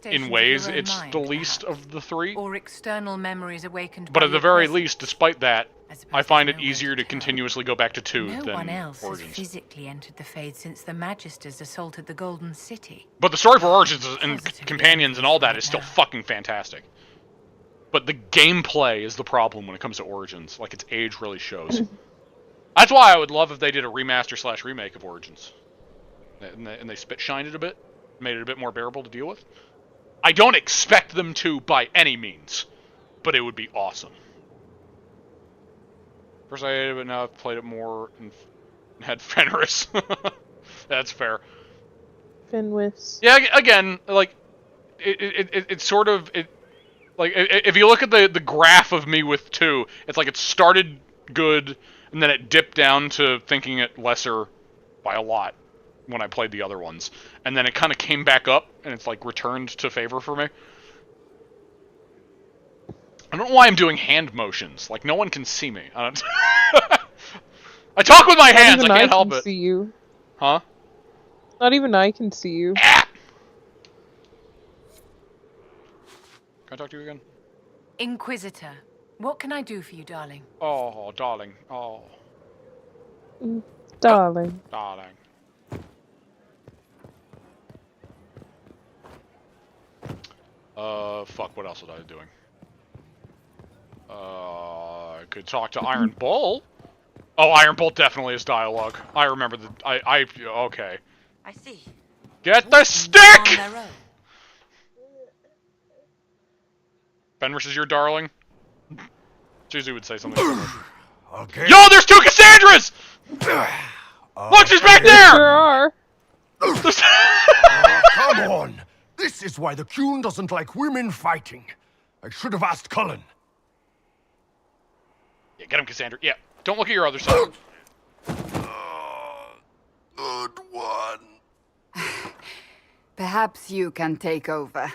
in ways it's the least of the 3. Or external memories awakened. But at the very least, despite that, I find it easier to continuously go back to 2 than No one else has Origins. physically entered the Fade since the Magisters assaulted the Golden City. But the story for Origins and Companions and all that is still fucking fantastic. But the gameplay is the problem when it comes to Origins. Like, its age really shows. That's why I would love if they did a remaster/remake of Origins. And they spit-shined it a bit. Made it a bit more bearable to deal with. I don't expect them to by any means. But it would be awesome. First I hated it, but now I've played it more and had Fenris. That's fair. Fenris. Yeah, again, like, it's sort of... Like, if you look at the graph of me with 2, it's like it started good, and then it dipped down to thinking it lesser by a lot when I played the other ones. And then it kind of came back up, and it's like returned to favor for me. I don't know why I'm doing hand motions. Like, no one can see me. I talk with my hands, I can't help it. See you. Huh? Not even I can see you. Can I talk to you again? Inquisitor, what can I do for you, darling? Oh, darling. Oh. Darling. Darling. Fuck, what else was I doing? I could talk to Iron Bull. Oh, Iron Bolt definitely is dialogue. I remember okay. I see. Get the stick! Fenris is your darling? Suzie would say something similar. Okay. Yo, there's 2 Cassandras! Look, she's back there! There are. Come on! This is why the Qun doesn't like women fighting. I should have asked Cullen. Yeah, get him, Cassandra. Yeah, don't look at your other side. Good one. Perhaps you can take over.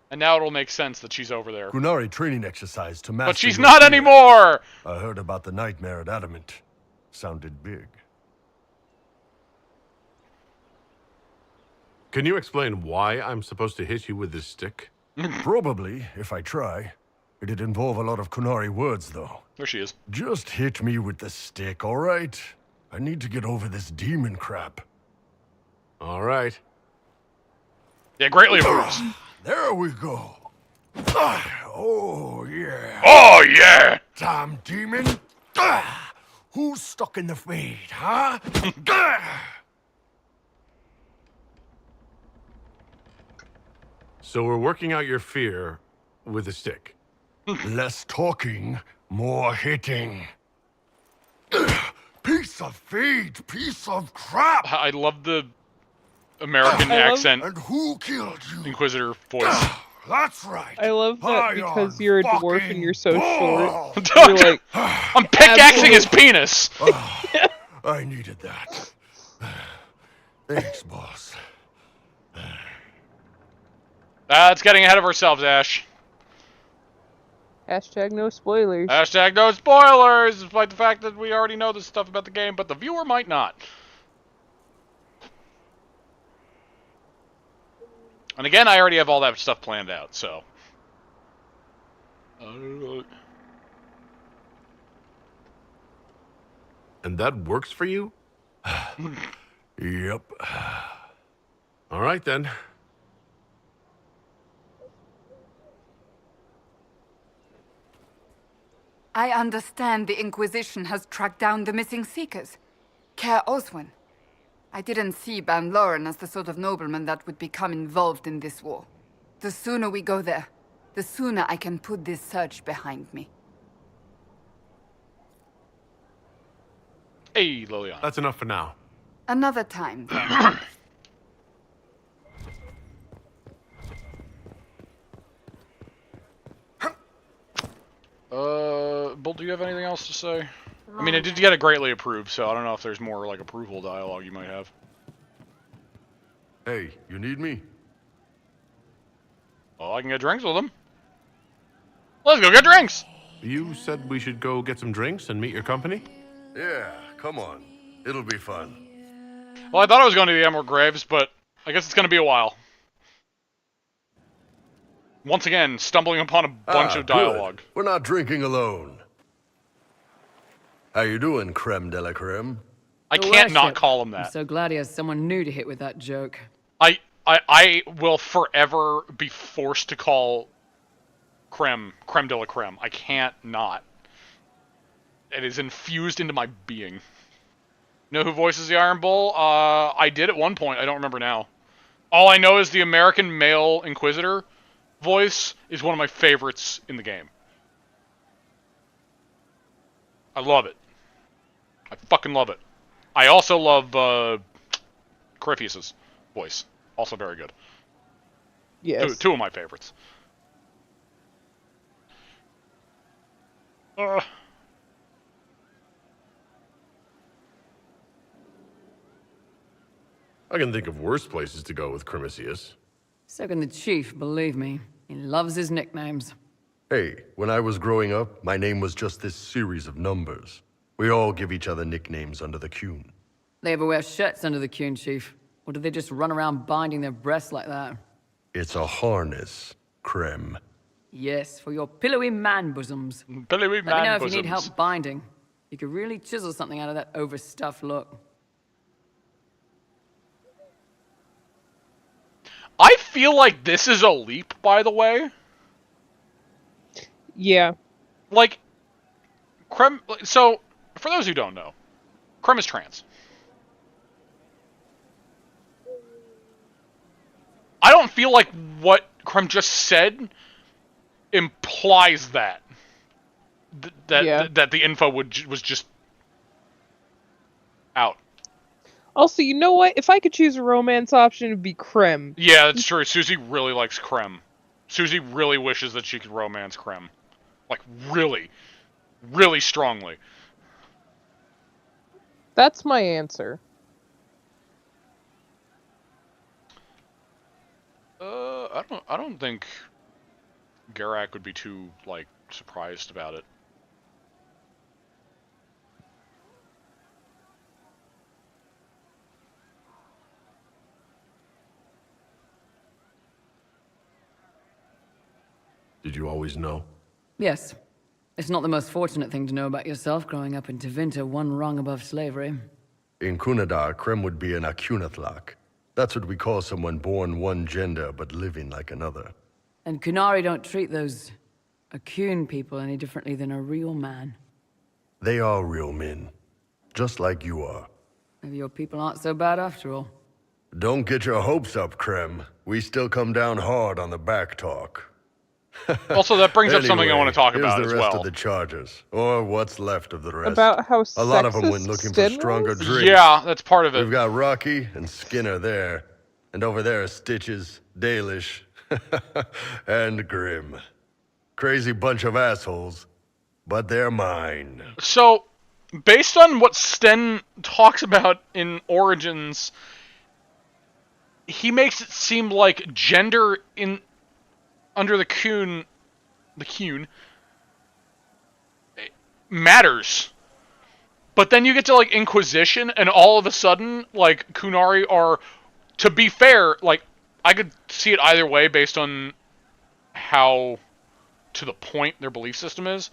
And now it'll make sense that she's over there. Qunari training exercise to master. But she's your not fear. anymore! I heard about the nightmare at Adamant. Sounded big. Can you explain why I'm supposed to hit you with this stick? Probably, if I try. It'd involve a lot of Qunari words, though. There she is. Just hit me with the stick, all right? I need to get over this demon crap. All right. Yeah, greatly approves. There we go. Oh, yeah. Oh, yeah! Damn demon. Who's stuck in the Fade, huh? So we're working out your fear with a stick. Less talking, more hitting. Piece of Fade, piece of crap. I love the American accent. And who killed you? Inquisitor voice. That's right. I love that because you're a dwarf and you're so short. You're like, I'm pickaxing his penis. I needed that. Thanks, boss. That's getting ahead of ourselves, Ash. Hashtag no spoilers. Hashtag no spoilers, despite the fact that we already know this stuff about the game, but the viewer might not. And again, I already have all that stuff planned out, so. And that works for you? Yep. All right, then. I understand the Inquisition has tracked down the missing Seekers. Care Oswin. I didn't see Ban Loren as the sort of nobleman that would become involved in this war. The sooner we go there, the sooner I can put this search behind me. Hey, Liliana. That's enough for now. Another time, then. Bolt, do you have anything else to say? I mean, it did get it greatly approved, so I don't know if there's more, like, approval dialogue you might have. Hey, you need me? Well, I can get drinks with them. Let's go get drinks! You said we should go get some drinks and meet your company? Yeah, come on. It'll be fun. Well, I thought I was going to the Emerald Graves, but I guess it's going to be a while. Once again, stumbling upon a bunch of dialogue. Good. We're not drinking alone. How you doing, creme de la creme? I can't not call him that. I'm so glad he has someone new to hit with that joke. I will forever be forced to call creme de la creme. I can't not. It is infused into my being. Know who voices the Iron Bull? I did at one point. I don't remember now. All I know is the American male Inquisitor voice is one of my favorites in the game. I love it. I fucking love it. I also love Corypheus's voice. Also very good. Yes. Two of my favorites. I can think of worse places to go with Crimicius. So can the Chief, believe me. He loves his nicknames. Hey, when I was growing up, my name was just this series of numbers. We all give each other nicknames under the Qun. They ever wear shirts under the Qun, Chief? Or do they just run around binding their breasts like that? It's a harness, creme. Yes, for your pillowy man bosoms. Pillowy Let me know man if you need bosoms. help binding. You could really chisel something out of that overstuffed look. I feel like this is a leap, by the way. Yeah. Like, Creme... So, for those who don't know, Creme is trans. I don't feel like what Creme just said implies that. That the info was just out. Also, you know what? If I could choose a romance option, it'd be Creme. Yeah, that's true. Suzie really likes Creme. Suzie really wishes that she could romance Creme. Like, really. Really strongly. That's my answer. I don't think Garak would be too, like, surprised about it. Did you always know? Yes. It's not the most fortunate thing to know about yourself growing up in Tevinter, one rung above slavery. In Kunadar, creme would be an Akunathlak. That's what we call someone born one gender but living like another. And Kunari don't treat those Akun people any differently than a real man. They are real men. Just like you are. Maybe your people aren't so bad after all. Don't get your hopes up, Creme. We still come down hard on the back talk. Also, that brings up something I want to talk here's about the as rest well. of the charges, or what's left of the rest. About how a lot of them sexist went looking for Sten stronger was? drinks. Yeah, that's part of it. We've got Rocky and Skinner there, and over there are Stitches, Dalish, and Grim. Crazy bunch of assholes, but they're mine. So, based on what Sten talks about in Origins, he makes it seem like gender under the Coon matters. But then you get to, like, Inquisition, and all of a sudden, like, Kunari are, to be fair, like, I could see it either way based on how to the point their belief system is.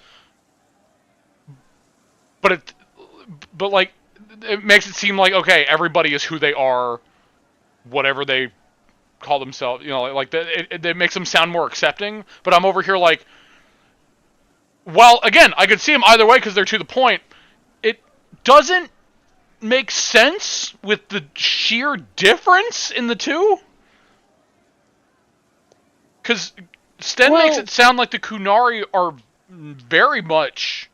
But like, it makes it seem like, okay, everybody is who they are, whatever they call themselves, you know, like, it makes them sound more accepting. But I'm over here like, well, again, I could see them either way because they're to the point. It doesn't make sense with the sheer difference in the two. Because Sten makes it sound like the Kunari are very much...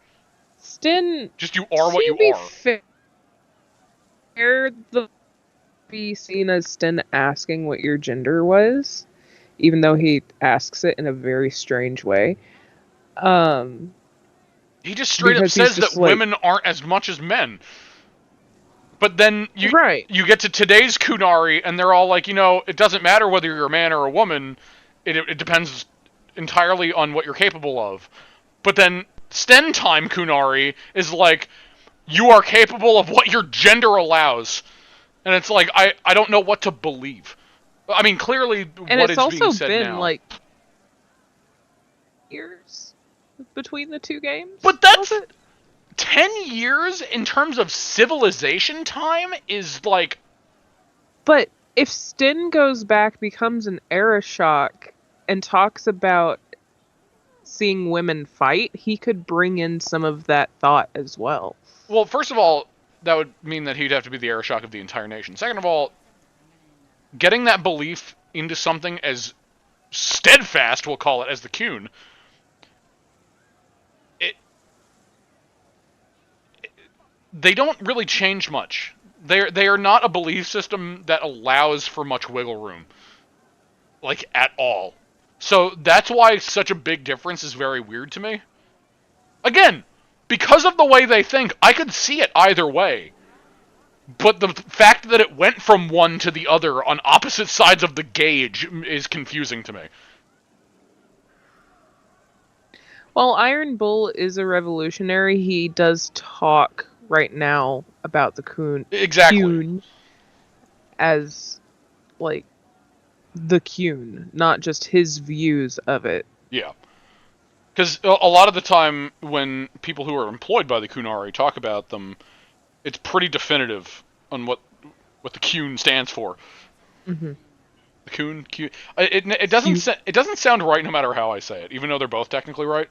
Sten... just you are what you are. Fair, be seen as Sten asking what your gender was, even though he asks it in a very strange way. He just straight up says that women aren't as much as men. But then you get to today's Kunari, and they're all like, you know, it doesn't matter whether you're a man or a woman. It depends entirely on what you're capable of. But then Sten time Kunari is like, you are capable of what your gender allows. And it's like, I don't know what to believe. I mean, clearly what is being said now. And it's also been, like, years between the two games. But that's... 10 years in terms of civilization time is, like... But if Sten goes back, becomes an era shock, and talks about seeing women fight, he could bring in some of that thought as well. Well, first of all, that would mean that he'd have to be the era shock of the entire nation. Second of all, getting that belief into something as steadfast, we'll call it, as the Kun, they don't really change much. They are not a belief system that allows for much wiggle room, like, at all. So that's why such a big difference is very weird to me. Again, because of the way they think, I could see it either way. But the fact that it went from one to the other on opposite sides of the gauge is confusing to me. While Iron Bull is a revolutionary, he does talk right now about the Kun. Exactly. Kun as, like, the Kun, not just his views of it. Yeah. Because a lot of the time when people who are employed by the Kunari talk about them, it's pretty definitive on what the Kun stands for. Mm-hmm. The Kun. It doesn't sound right no matter how I say it, even though they're both technically right.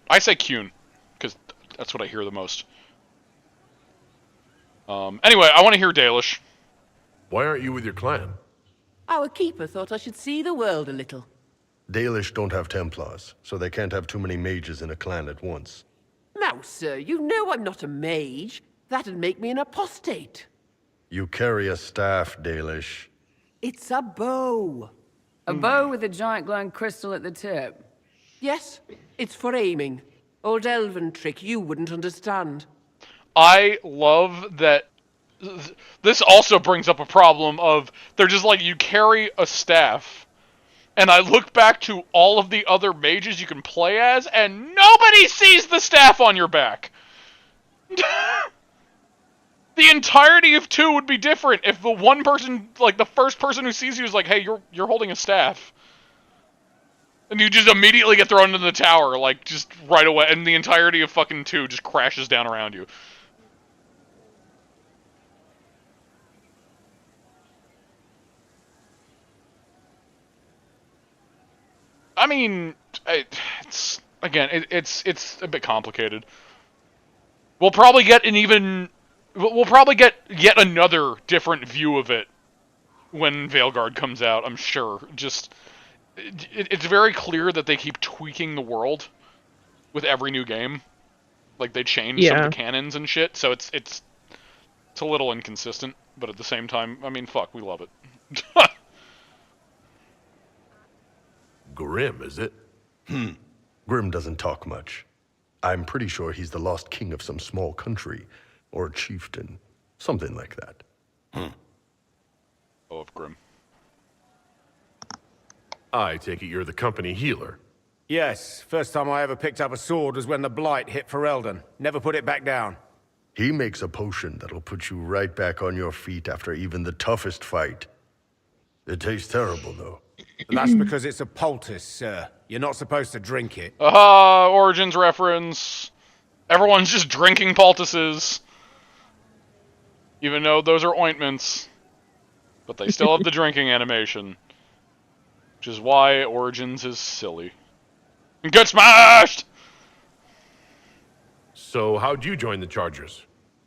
I say Kun, because that's what I hear the most. Anyway, I want to hear Dalish. Why aren't you with your clan? Our keeper thought I should see the world a little. Dalish don't have Templars, so they can't have too many mages in a clan at once. Now, sir, you know I'm not a mage. That'd make me an apostate. You carry a staff, Dalish. It's a bow. A bow with a giant glowing crystal at the tip. Yes, it's for aiming. Old elven trick you wouldn't understand. I love that. This also brings up a problem of, they're just like, you carry a staff. And I look back to all of the other mages you can play as, and nobody sees the staff on your back. The entirety of 2 would be different if the one person, like the first person who sees you is like, hey, you're holding a staff. And you just immediately get thrown into the tower, like, just right away, and the entirety of fucking 2 just crashes down around you. I mean, it's a bit complicated. We'll probably get yet another different view of it when Veilguard comes out, I'm sure. Just, it's very clear that they keep tweaking the world with every new game. Like, they change some of the canons and shit, so it's a little inconsistent, but at the same time, I mean, fuck, we love it. Grim, is it? Grim doesn't talk much. I'm pretty sure he's the lost king of some small country, or chieftain, something like that. Oh, of Grim. I take it you're the company healer. Yes, first time I ever picked up a sword was when the Blight hit Ferelden. Never put it back down. He makes a potion that'll put you right back on your feet after even the toughest fight. It tastes terrible, though. That's because it's a poultice, sir. You're not supposed to drink it. Aha! Origins reference. Everyone's just drinking poultices. Even though those are ointments. But they still have the drinking animation. Which is why Origins is silly. And get smashed! So how'd you join the Chargers?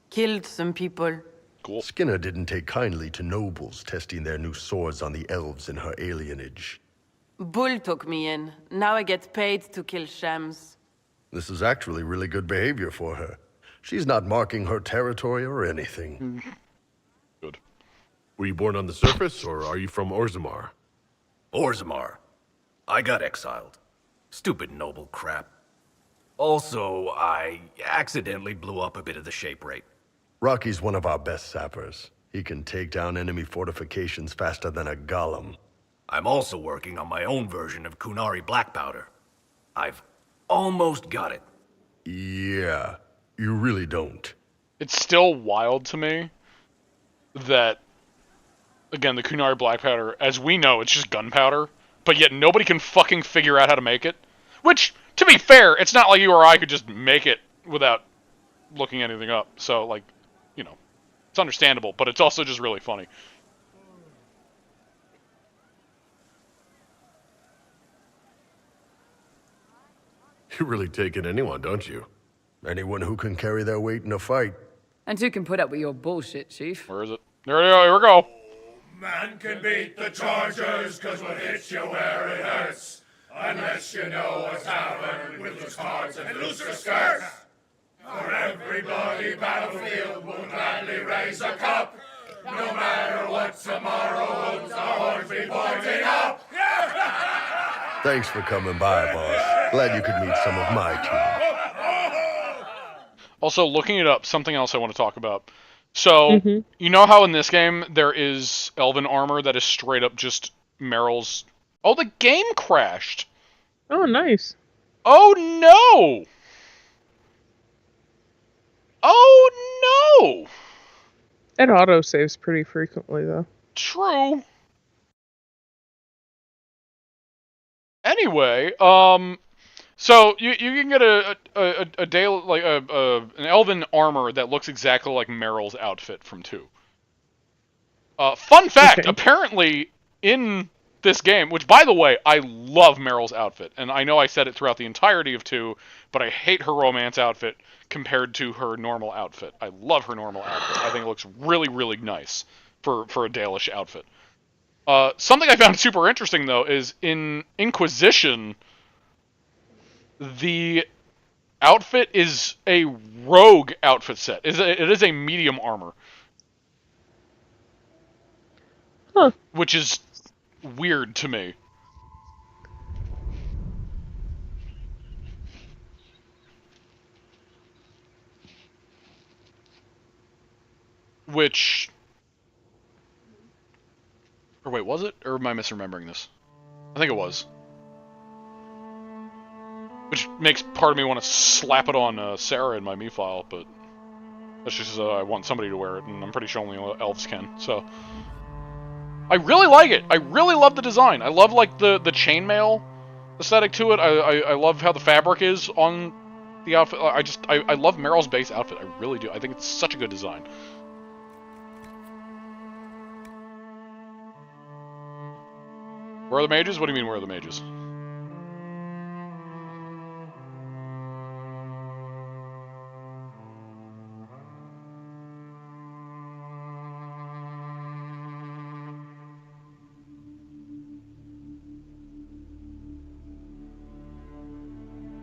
Killed some people. Cool. Skinner didn't take kindly to nobles testing their new swords on the elves in her alienage. Bull took me in. Now I get paid to kill shams. This is actually really good behavior for her. She's not marking her territory or anything. Good. Were you born on the surface, or are you from Orzammar? Orzammar. I got exiled. Stupid noble crap. Also, I accidentally blew up a bit of the shape rate. Rocky's one of our best sappers. He can take down enemy fortifications faster than a golem. I'm also working on my own version of Kunari black powder. I've almost got it. Yeah, you really don't. It's still wild to me that, again, the Kunari black powder, as we know, it's just gunpowder, but yet nobody can fucking figure out how to make it. Which, to be fair, it's not like you or I could just make it without looking anything up. So, like, you know, it's understandable, but it's also just really funny. You really take in anyone, don't you? Anyone who can carry their weight in a fight. And who can put up with your bullshit, Chief? Where is it? There we go, here we go. Man can beat the Chargers, cause what hits you where it hurts. Unless you know what's happened with those cards and looser skirts. For every bloody battlefield we'll gladly raise a cup. No matter what tomorrow holds, our horns be pointing up. Thanks for coming by, boss. Glad you could meet some of my team. Also, looking it up, something else I want to talk about. So, you know how in this game there is elven armor that is straight up just Meryl's... Oh, the game crashed! Oh, nice. Oh, no! Oh, no! It autosaves pretty frequently, though. True. Anyway, so you can get a day like an elven armor that looks exactly like Meryl's outfit from 2. Fun fact, apparently in this game, which by the way, I love Meryl's outfit, and I know I said it throughout the entirety of 2, but I hate her romance outfit compared to her normal outfit. I love her normal outfit. I think it looks really, really nice for a Dalish outfit. Something I found super interesting, though, is in Inquisition, the outfit is a rogue outfit set. It is a medium armor. Huh. Which is weird to me. Which... Or wait, was it? Or am I misremembering this? I think it was. Which makes part of me want to slap it on Sarah in my me file, but that's just I want somebody to wear it, and I'm pretty sure only elves can, so... I really like it! I really love the design! I love, like, the chainmail aesthetic to it. I love how the fabric is on the outfit. I love Meryl's base outfit. I really do. I think it's such a good design. Where are the mages? What do you mean, where are the mages?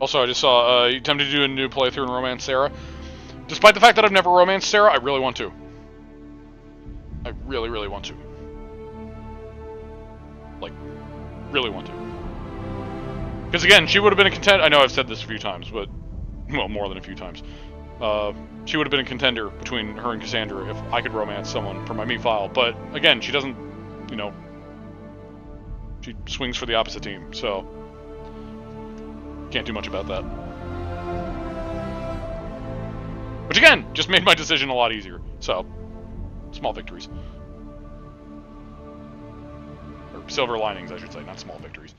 Also, I just saw, you attempted to do a new playthrough in Romance Sarah. Despite the fact that I've never romanced Sarah, I really want to. I really, really want to. Like, really want to. Because again, she would have been a contender. I know I've said this a few times, but Well, more than a few times. She would have been a contender between her and Cassandra if I could romance someone for my meat file. But again, she doesn't, you know, she swings for the opposite team, so can't do much about that. Which again, just made my decision a lot easier. So, small victories. Or silver linings, I should say, not small victories.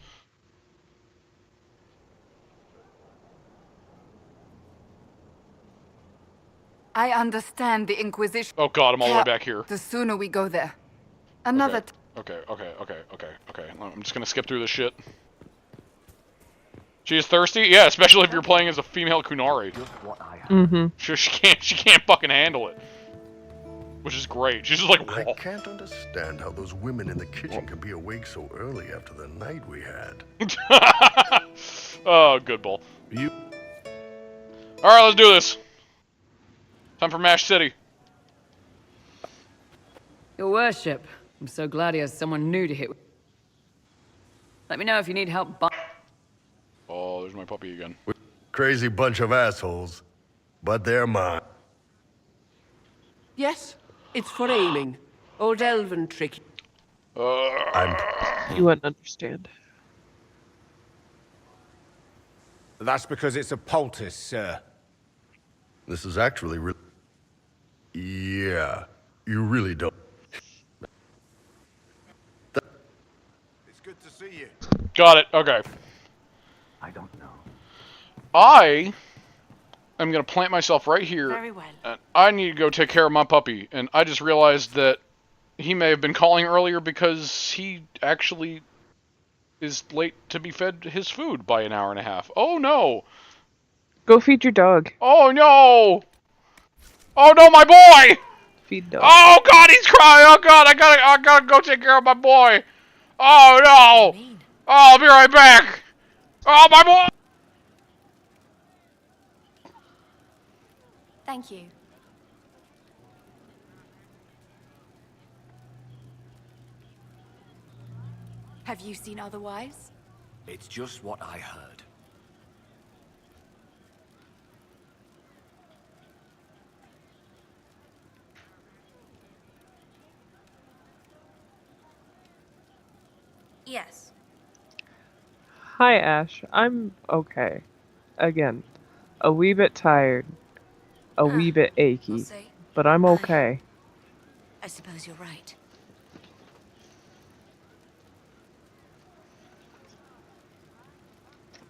I understand the Inquisition. Oh god, I'm all the way back here. The sooner we go there. Another Okay. I'm just gonna skip through this shit. She is thirsty? Yeah, especially if you're playing as a female Kunari. Mm-hmm. She can't fucking handle it. Which is great. She's just like, I can't understand how those women in the kitchen could be awake so early after the night we had. Oh, good bull. Alright, let's do this. Time for Mash City. Your worship, I'm so glad he has someone new to hit. Let me know if you need help. Oh, there's my puppy again. Crazy bunch of assholes, but they're mine. Yes, it's for aiming. Old elven trick. You wouldn't understand. That's because it's a poultice, sir. This is actually yeah, you really don't. It's good to see you. Got it, okay. I don't know. I am gonna plant myself right here. Very well. And I need to go take care of my puppy. And I just realized that he may have been calling earlier because he actually is late to be fed his food by an hour and a half. Oh no! Go feed your dog. Oh no! Oh no, my boy! Feed dog. Oh god, he's crying! Oh god, I gotta go take care of my boy! Oh no! Oh, I'll be right back! Oh, my boy! Thank you. Have you seen otherwise? It's just what I heard. Yes. Hi, Ash. I'm okay. Again, a wee bit tired. A wee bit achy. But I'm okay. I suppose you're right.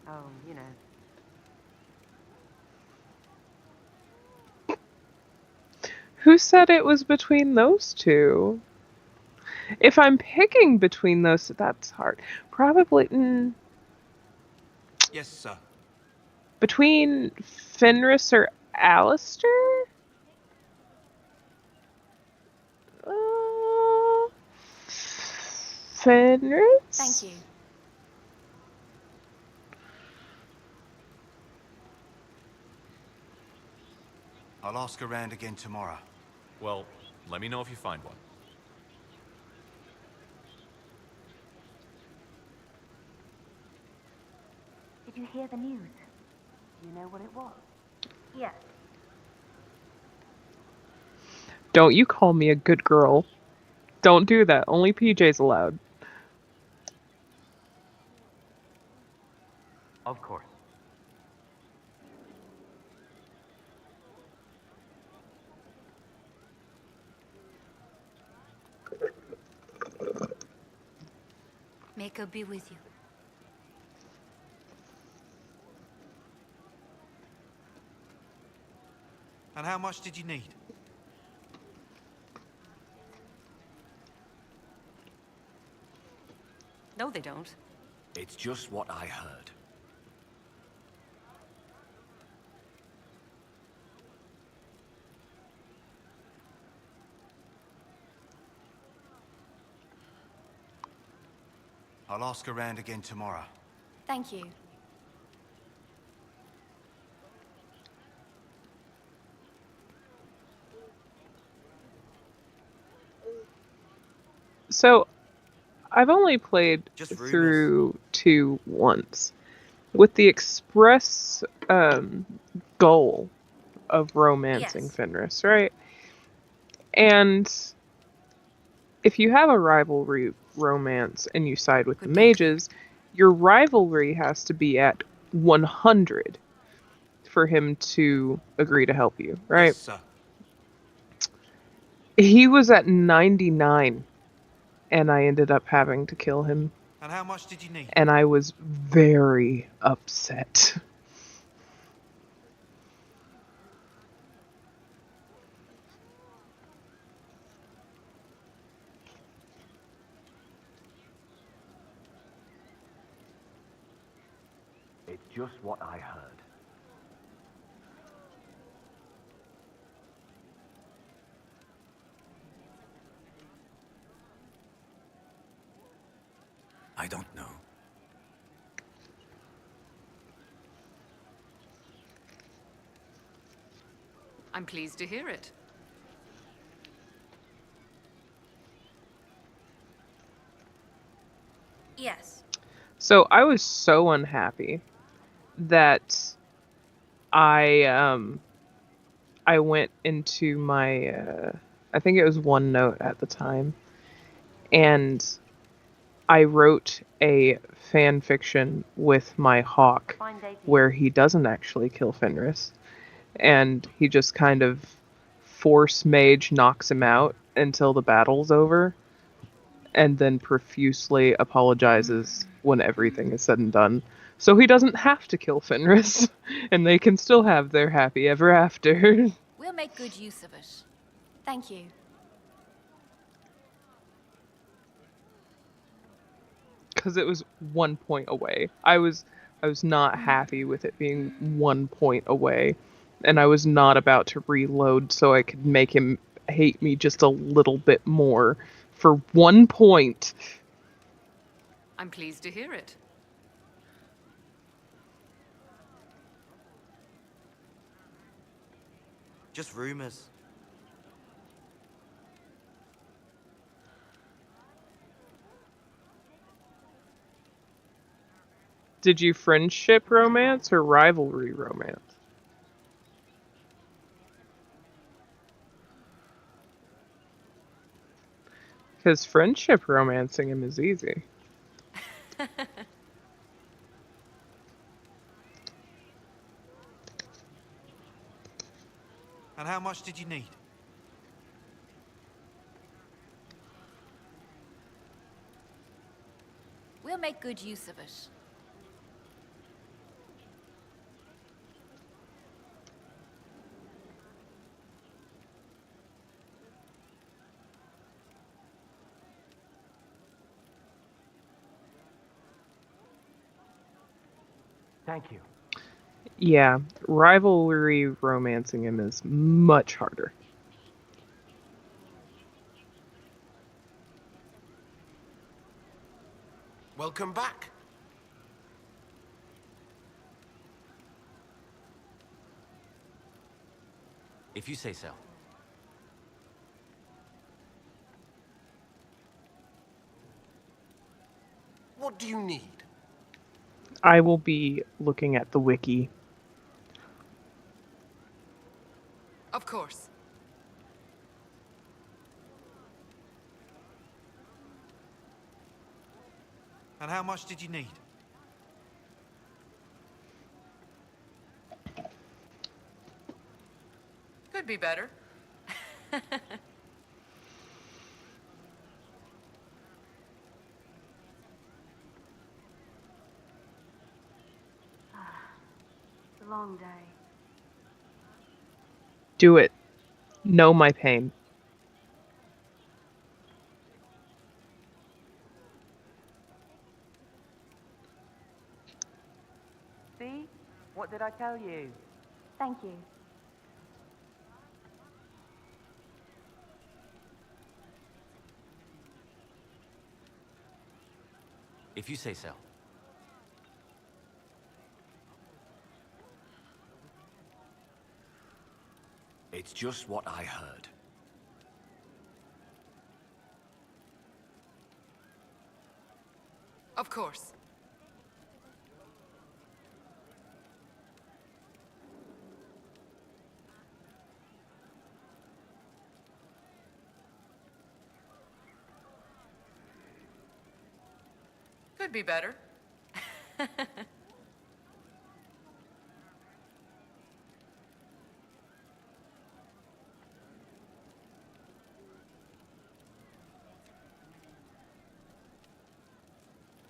Oh, you know. Who said it was between those two? If I'm picking between those, that's hard. Probably Yes, sir. between Fenris or Alistair? Fenris? Thank you. I'll ask around again tomorrow. Well, let me know if you find one. Did you hear the news? Do you know what it was? Yes. Don't you call me a good girl. Don't do that. Only PJ's allowed. Of course. May God be with you. And how much did you need? No, they don't. It's just what I heard. I'll ask around again tomorrow. Thank you. So, I've only played through 2 once. With the express goal of romancing Fenris, right? And if you have a rivalry romance and you side with the mages, your rivalry has to be at 100 for him to agree to help you, right? Yes, sir. He was at 99 and I ended up having to kill him. And how much did you need? And I was very upset. It's just what I heard. I don't know. I'm pleased to hear it. Yes. So I was so unhappy that I went into my I think it was OneNote at the time, and I wrote a fan fiction with my hawk where he doesn't actually kill Fenris, and he just kind of force mage knocks him out until the battle's over, and then profusely apologizes when everything is said and done. So he doesn't have to kill Fenris, and they can still have their happy ever after. We'll make good use of it. Thank you. Because it was 1 point away. I was not happy with it being 1 point away, and I was not about to reload so I could make him hate me just a little bit more for 1 point. I'm pleased to hear it. Just rumors. Did you friendship romance or rivalry romance? Because friendship romancing him is easy. And how much did you need? We'll make good use of it. Thank you. Yeah, rivalry romancing him is much harder. Welcome back. If you say so. What do you need? I will be looking at the wiki. Of course. And how much did you need? Could be better. It's a long day. Do it. Know my pain. See? What did I tell you? Thank you. If you say so. It's just what I heard. Of course. Could be better.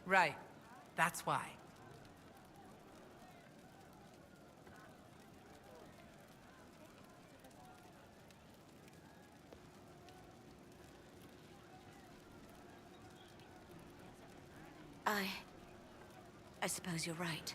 Right. That's why. I suppose you're right.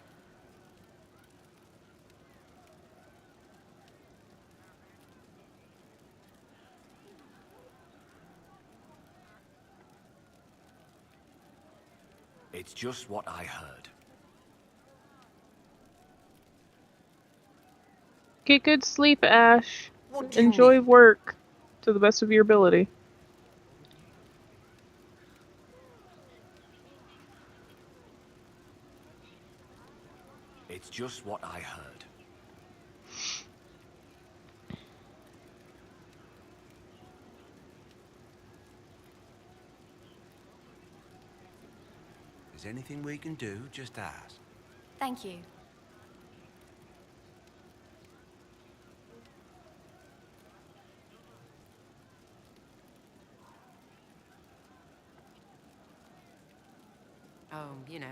It's just what I heard. Get good sleep, Ash. What do you Enjoy need? work to the best of your ability. It's just what I heard. Is anything we can do, just ask. Thank you. Oh, you know.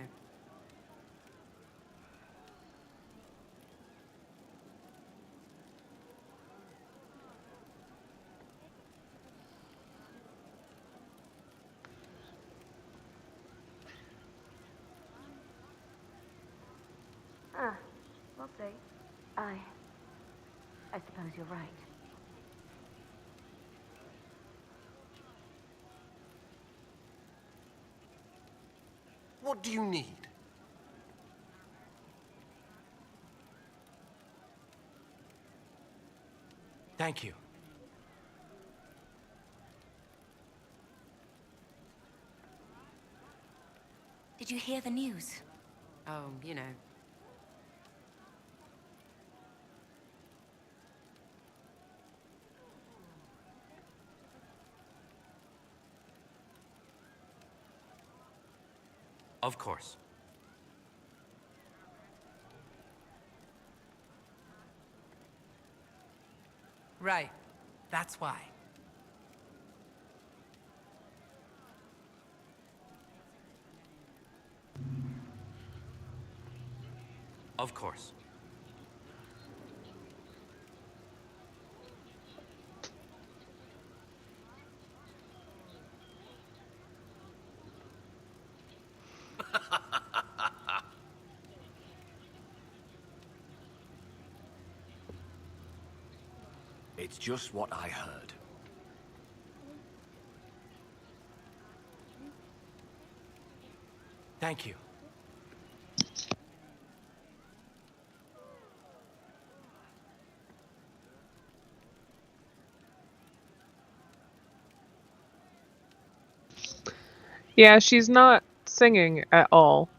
We'll see. I suppose you're right. What do you need? Thank you. Did you hear the news? Oh, you know. Of course. Right. That's why. Of course. It's just what I heard. Thank you. Yeah, she's not singing at all.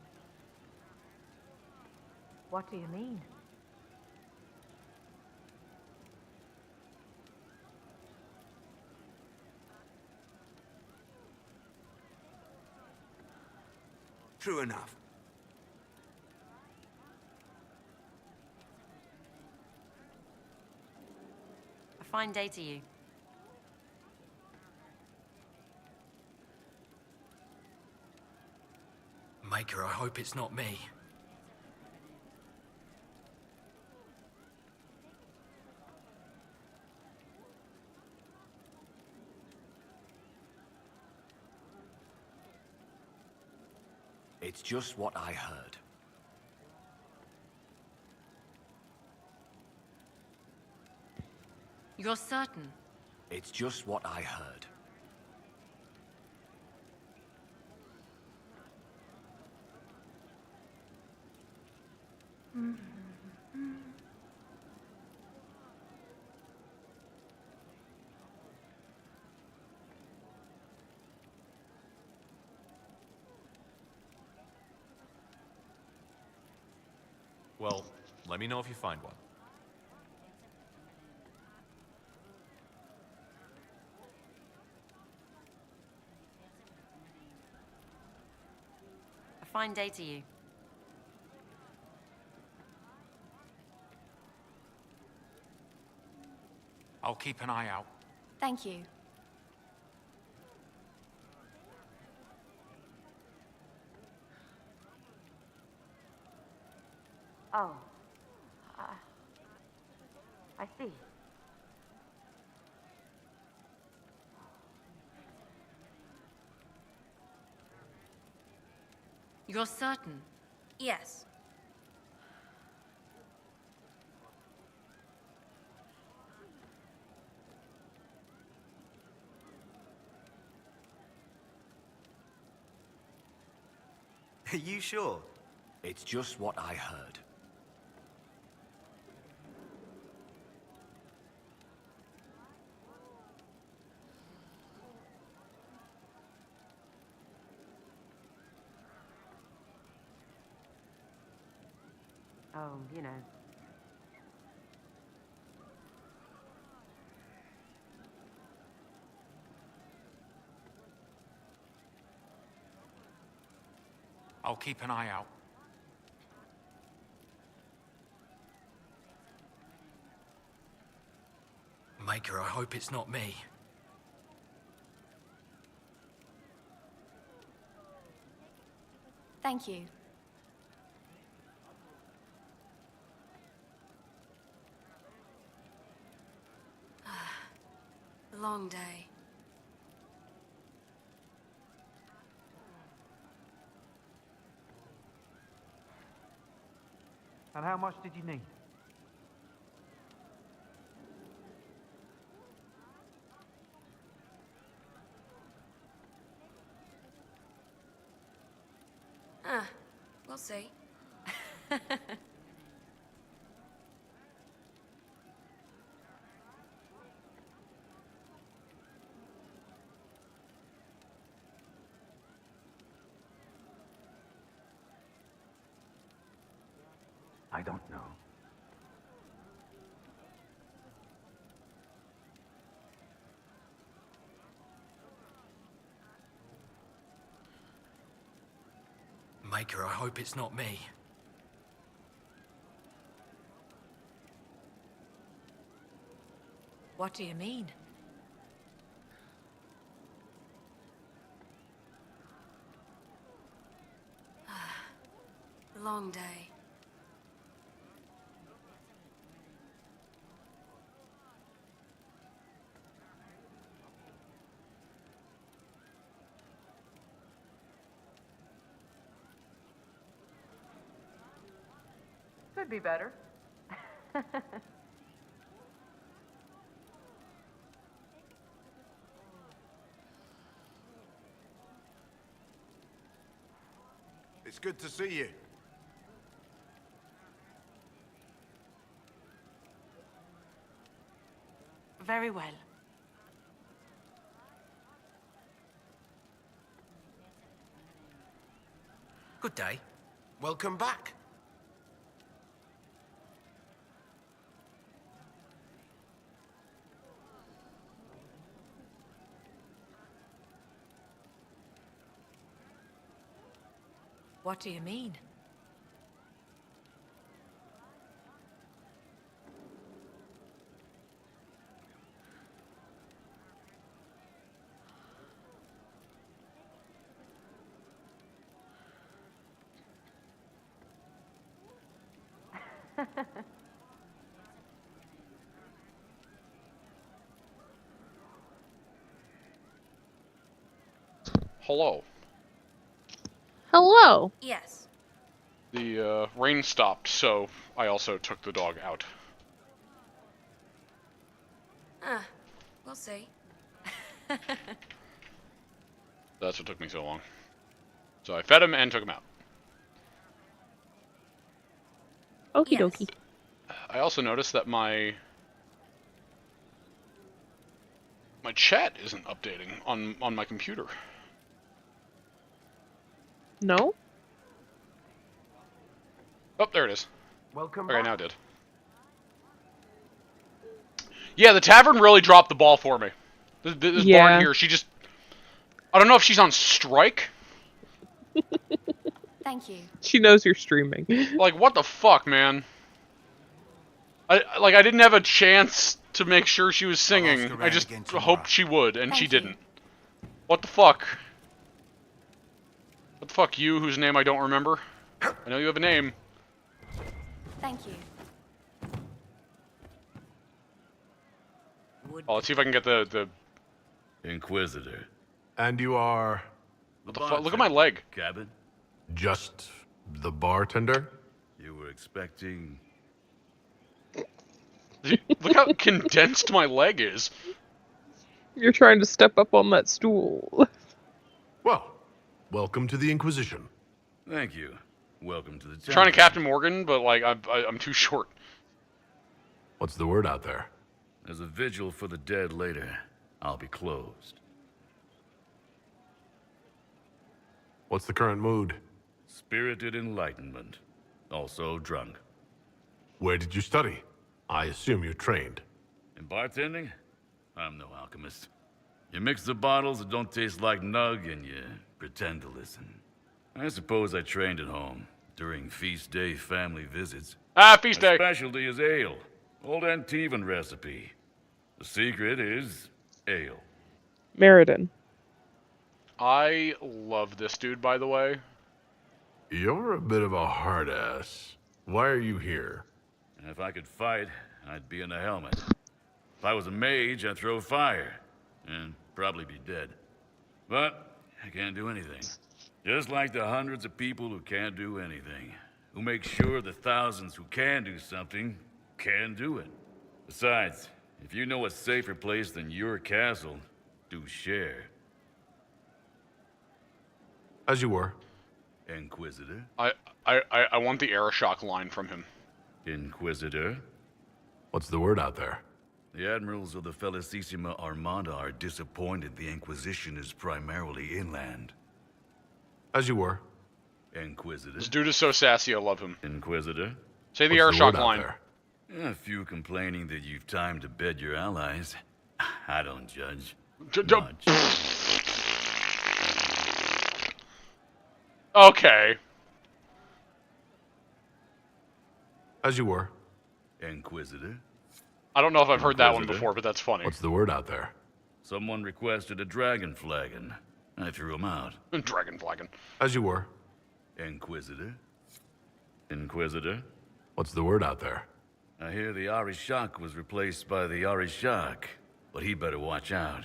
What do you mean? True enough. A fine day to you. Maker, I hope it's not me. It's just what I heard. You're certain? It's just what I heard. Well, let me know if you find one. A Fine day to you. I'll keep an eye out. Thank you. Oh. I see. You're certain? Yes. Are you sure? It's just what I heard. Oh, you know. I'll keep an eye out. Maker, I hope it's not me. Thank you. Long day. And how much did you need? We'll see. I don't know. Maker, I hope it's not me. What do you mean? Long day. Could be better. It's good to see you. Very well. Good day. Welcome back. What do you mean? Hello. Hello. Yes. The rain stopped, so I also took the dog out. We'll see. That's what took me so long. So I fed him and took him out. Okie dokie. I also noticed that my chat isn't updating on my computer. No? Oh, there it is. Welcome Okay, back. now it did. Yeah, the tavern really dropped the ball for me. This barn here, she just... I don't know if she's on strike. Thank you. She knows you're streaming. Like, what the fuck, man? I didn't have a chance to make sure she was singing. I just hoped she would, and she didn't. What the fuck? What the fuck, you, whose name I don't remember? I know you have a name. Thank you. Oh, let's see if I can get the... Inquisitor. And you are... What the fuck? Look at my leg. Cabin? Just the bartender? You were expecting... Look how condensed my leg is. You're trying to step up on that stool. Well, welcome to the Inquisition. Thank you. Welcome to the town. Trying to Captain Morgan, but like I'm too short. What's the word out there? There's a vigil for the dead later. I'll be closed. What's the current mood? Spirited enlightenment. Also drunk. Where did you study? I assume you're trained. In bartending? I'm no alchemist. You mix the bottles that don't taste like nug and you pretend to listen. I suppose I trained at home during feast day family visits. Ah, feast day. My specialty is ale. Old Antivan recipe. The secret is ale. Meriden. I love this dude, by the way. You're a bit of a hard ass. Why are you here? And if I could fight, I'd be in a helmet. If I was a mage, I'd throw fire. And probably be dead. But I can't do anything. Just like the hundreds of people who can't do anything. Who make sure the thousands who can do something can do it. Besides, if you know a safer place than your castle, do share. As you were. Inquisitor? I want the Aeroshock line from him. Inquisitor? What's the word out there? The admirals of the Felicissima Armada are disappointed the Inquisition is primarily inland. As you were. Inquisitor? This dude is so sassy, I love him. Inquisitor? Say the Aeroshock line. A few complaining that you've time to bed your allies. I don't judge. Much. Okay. As you were. Inquisitor? I don't know if I've heard that one before, but that's funny. What's the word out there? Someone requested a dragon flagon. I threw him out. Dragon flagon. As you were. Inquisitor? Inquisitor? What's the word out there? I hear the Arishak was replaced by the Arishak, but he better watch out.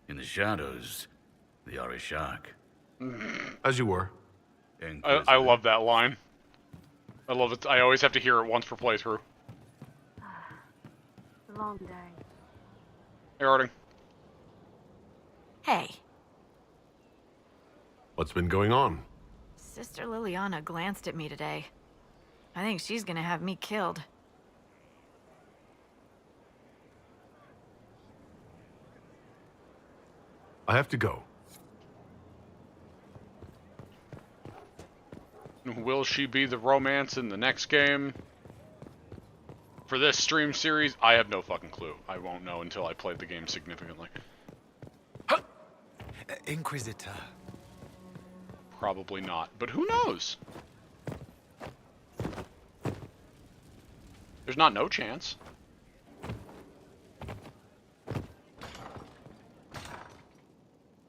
In the shadows, the Arishak. As you were. I love that line. I love it. I always have to hear it once per playthrough. Long day. Hey, Harding. Hey. What's been going on? Sister Liliana glanced at me today. I think she's gonna have me killed. I have to go. Will she be the romance in the next game? For this stream series, I have no fucking clue. I won't know until I play the game significantly. Inquisitor. Probably not, but who knows? There's not no chance.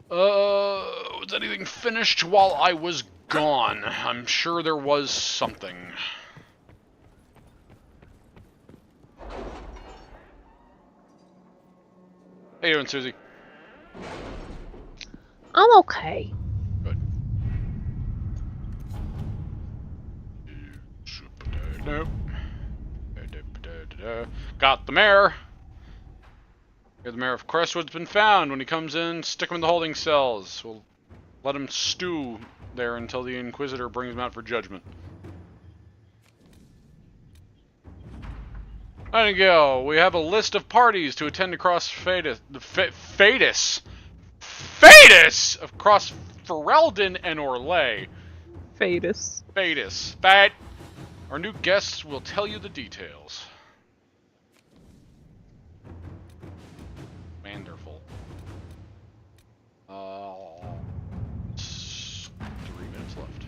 Was anything finished while I was gone? I'm sure there was something. How you doing, Suzie? I'm okay. Good. Got the mayor. The mayor of Crestwood's been found. When he comes in, stick him in the holding cells. We'll let him stew there until the Inquisitor brings him out for judgment. There you go. We have a list of parties to attend across Fadis. Across Ferelden and Orlais. Fadis. But our new guests will tell you the details. Wonderful. 3 minutes left.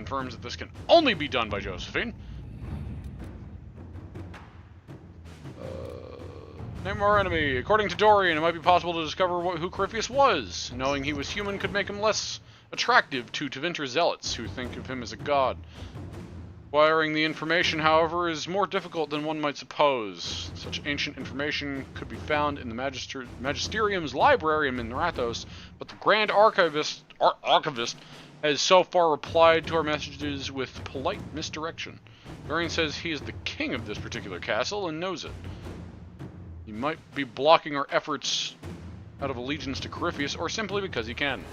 confirms that this can only be done by Josephine. Name our enemy. According to Dorian, it might be possible to discover who Corypheus was. Knowing he was human could make him less attractive to Tevinter zealots, who think of him as a god. Acquiring the information, however, is more difficult than one might suppose. Such ancient information could be found in the Magisterium's library in Minrathos, but the Grand Archivist has so far replied to our messages with polite misdirection. Dorian says he is the king of this particular castle and knows it. He might be blocking our efforts out of allegiance to Corypheus, or simply because he can.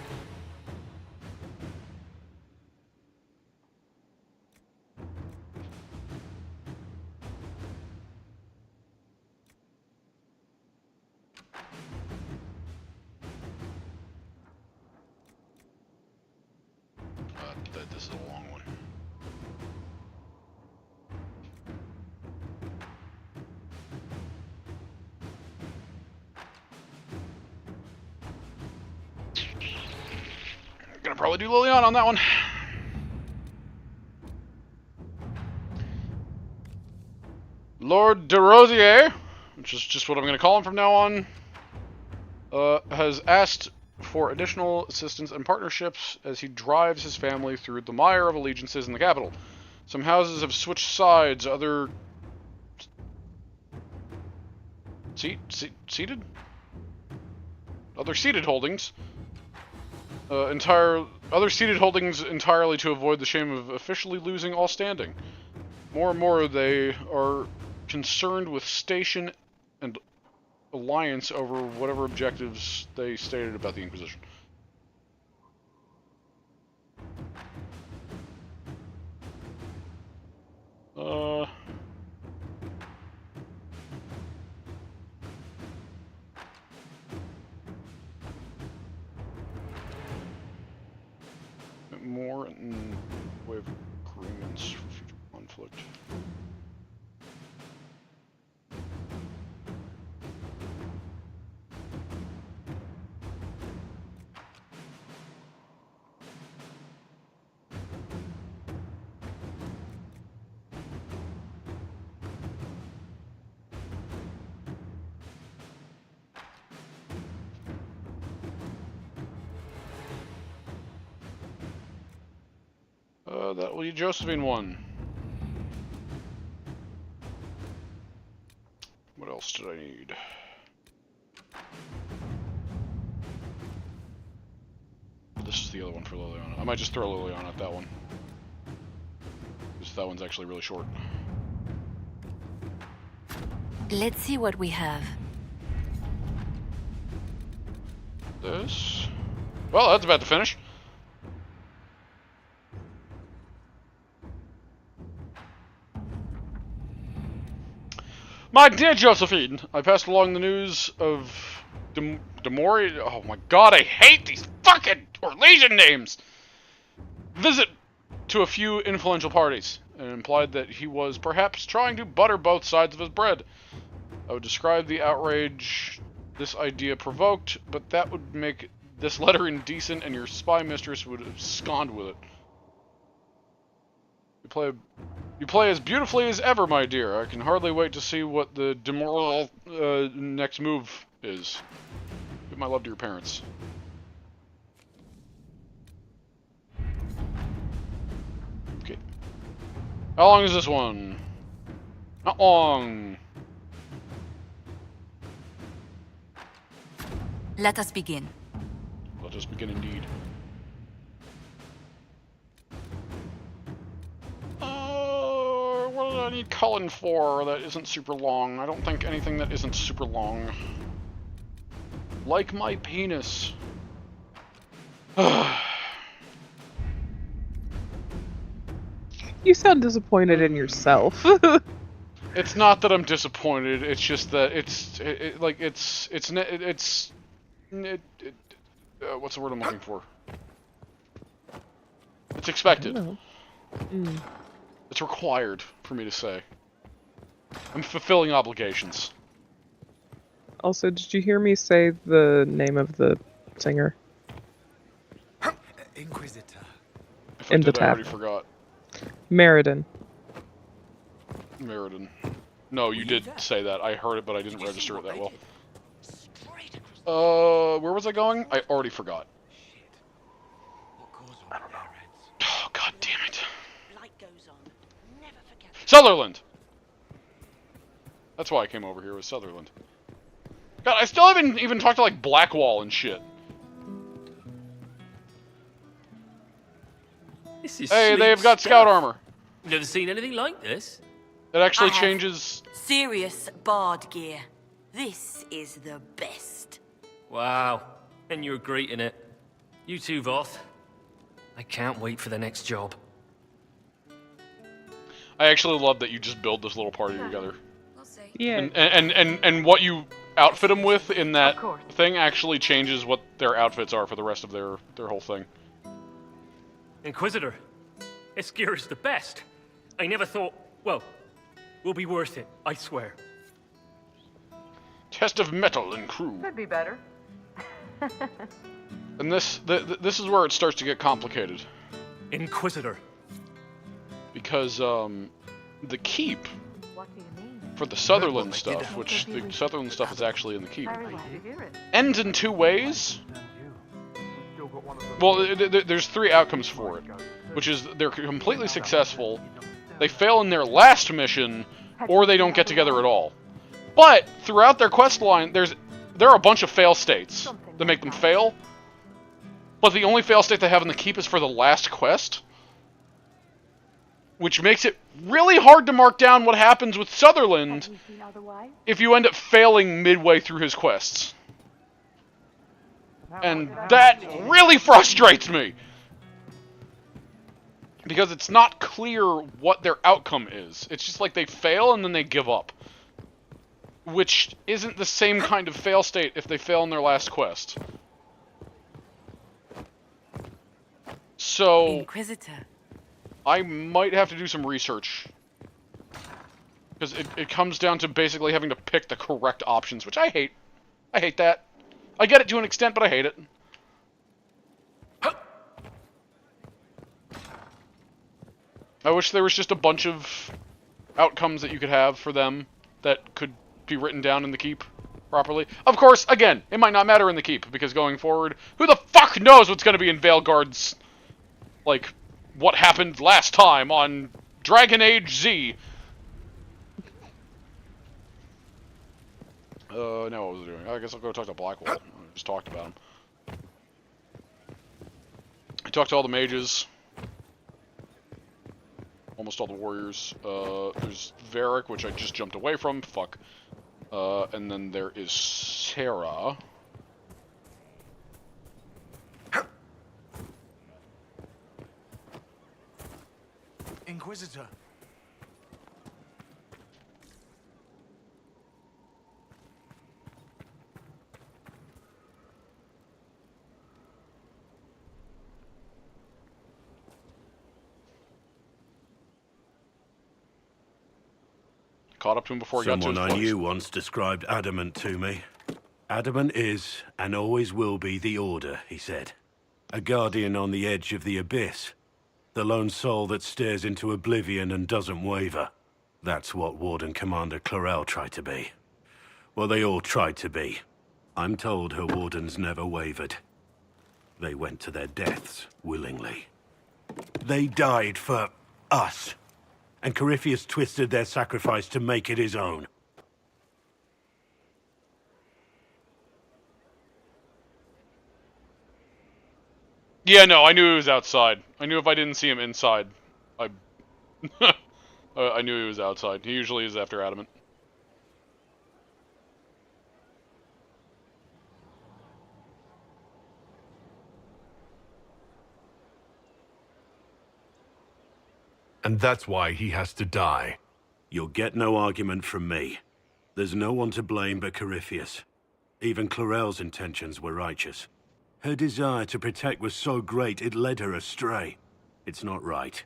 This is a long one. Gonna probably do Liliana on that one. Lord de Rosier, which is just what I'm gonna call him from now on, has asked for additional assistance and partnerships as he drives his family through the mire of allegiances in the capital. Some houses have switched sides, other seated? Other seated holdings. Other seated holdings entirely to avoid the shame of officially losing all standing. More and more they are concerned with station and alliance over whatever objectives they stated about the Inquisition. More in way of agreements for future conflict. That will be Josephine 1. What else did I need? This is the other one for Liliana. I might just throw Liliana at that one. Because that one's actually really short. Let's see what we have. This? Well, that's about to finish. My dear Josephine, I passed along the news of Demori. Oh my god, I hate these fucking Orlesian names! Visit to a few influential parties, and implied that he was perhaps trying to butter both sides of his bread. I would describe the outrage this idea provoked, but that would make this letter indecent, and your spy mistress would abscond with it. You play as beautifully as ever, my dear. I can hardly wait to see what the Demoral next move is. Give my love to your parents. Okay. How long is this one? Not long. Let us begin. Let us begin indeed. What do I need Cullen for that isn't super long? I don't think anything that isn't super long. Like my penis. You sound disappointed in yourself. It's not that I'm disappointed. It's just that what's the word I'm looking for? It's expected. It's required for me to say. I'm fulfilling obligations. Also, did you hear me say the name of the singer? Inquisitor. If I in the did, I already tavern. forgot. Meriden. Meriden. No, you did say that. I heard it, but I didn't register it that well. Where was I going? I already forgot. Oh, god damn it. Sutherland! That's why I came over here, was Sutherland. God, I still haven't even talked to, like, Blackwall and shit. This is Hey, sleek they've got stuff. scout armor. Never seen anything like this. It actually I have changes... serious bard gear. This is the best. Wow. And you're greeting it. You too, Voth. I can't wait for the next job. I actually love that you just build this little party together. Yeah. And what you outfit them with in that thing actually changes what their outfits are for the rest of their whole thing. Inquisitor, this gear is the best. I never thought, well, will be worth it, I swear. Test of metal and crew. Could be better. And this is where it starts to get complicated. Inquisitor. Because, the keep, What do you mean? for the Sutherland stuff, which the Sutherland stuff is actually in the keep, ends in two ways. Well, there's three outcomes for it, which is they're completely successful, they fail in their last mission, or they don't get together at all. But throughout their quest line, there are a bunch of fail states that make them fail. But the only fail state they have in the keep is for the last quest, which makes it really hard to mark down what happens with Sutherland if you end up failing midway through his quests. And that really frustrates me! Because it's not clear what their outcome is. It's just like they fail and then they give up. Which isn't the same kind of fail state if they fail in their last quest. So... Inquisitor. I might have to do some research. Because it comes down to basically having to pick the correct options, which I hate. I hate that. I get it to an extent, but I hate it. I wish there was just a bunch of outcomes that you could have for them that could be written down in the keep properly. Of course, again, it might not matter in the keep, because going forward, who the fuck knows what's going to be in Veilguard's, like, what happened last time on Dragon Age Z. Now what was I doing? I guess I'll go talk to Blackwall. I just talked about him. I talked to all the mages. Almost all the warriors. There's Varric, which I just jumped away from. Fuck. And then there is Sarah. Inquisitor. Caught up to him before he got to his Someone I place. knew once described Adamant to me. Adamant is, and always will be, the Order, he said. A guardian on the edge of the abyss. The lone soul that stares into oblivion and doesn't waver. That's what Warden Commander Clarel tried to be. Well, they all tried to be. I'm told her wardens never wavered. They went to their deaths willingly. They died for us. And Corypheus twisted their sacrifice to make it his own. Yeah, no, I knew he was outside. I knew if I didn't see him inside, I knew he was outside. He usually is after Adamant. And that's why he has to die. You'll get no argument from me. There's no one to blame but Corypheus. Even Clarel's intentions were righteous. Her desire to protect was so great it led her astray. It's not right.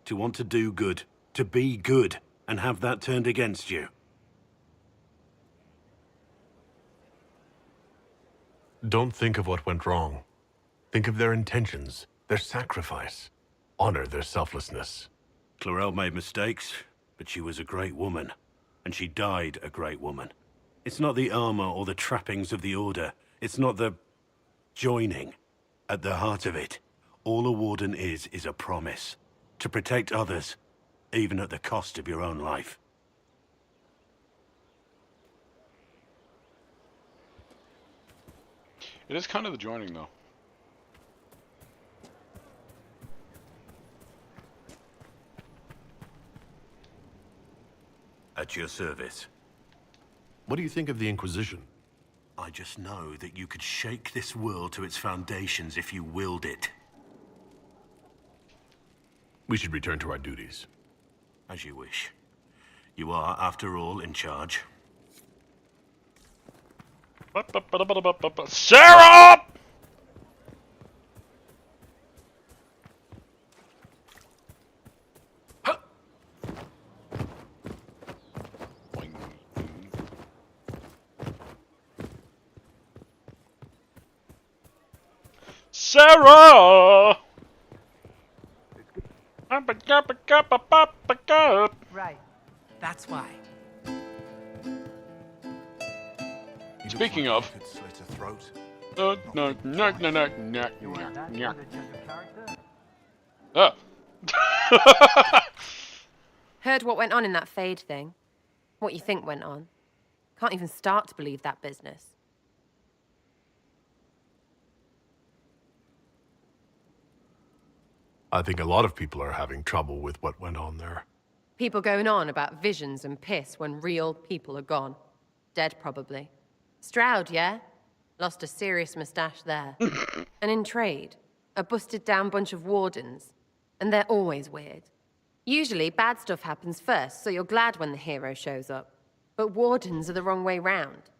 To want to do good, to be good, and have that turned against you. Don't think of what went wrong. Think of their intentions, their sacrifice. honor their selflessness. Clarel made mistakes, but she was a great woman. And she died a great woman. It's not the armor or the trappings of the Order. It's not the joining. At the heart of it, all a warden is a promise. To protect others, even at the cost of your own life. It is kind of the joining, though. At your service. What do you think of the Inquisition? I just know that you could shake this world to its foundations if you willed it. We should return to our duties. As you wish. You are, after all, in charge. Sarah! Sarah! Right. That's why. Speaking of, Heard what went on in that Fade thing? What you think went on? Can't even start to believe that business. I think a lot of people are having trouble with what went on there. People going on about visions and piss when real people are gone. Dead, probably. Stroud, yeah? Lost a serious moustache there. And in trade, a busted down bunch of wardens. And they're always weird. Usually, bad stuff happens first, so you're glad when the hero shows up. But wardens are the wrong way round.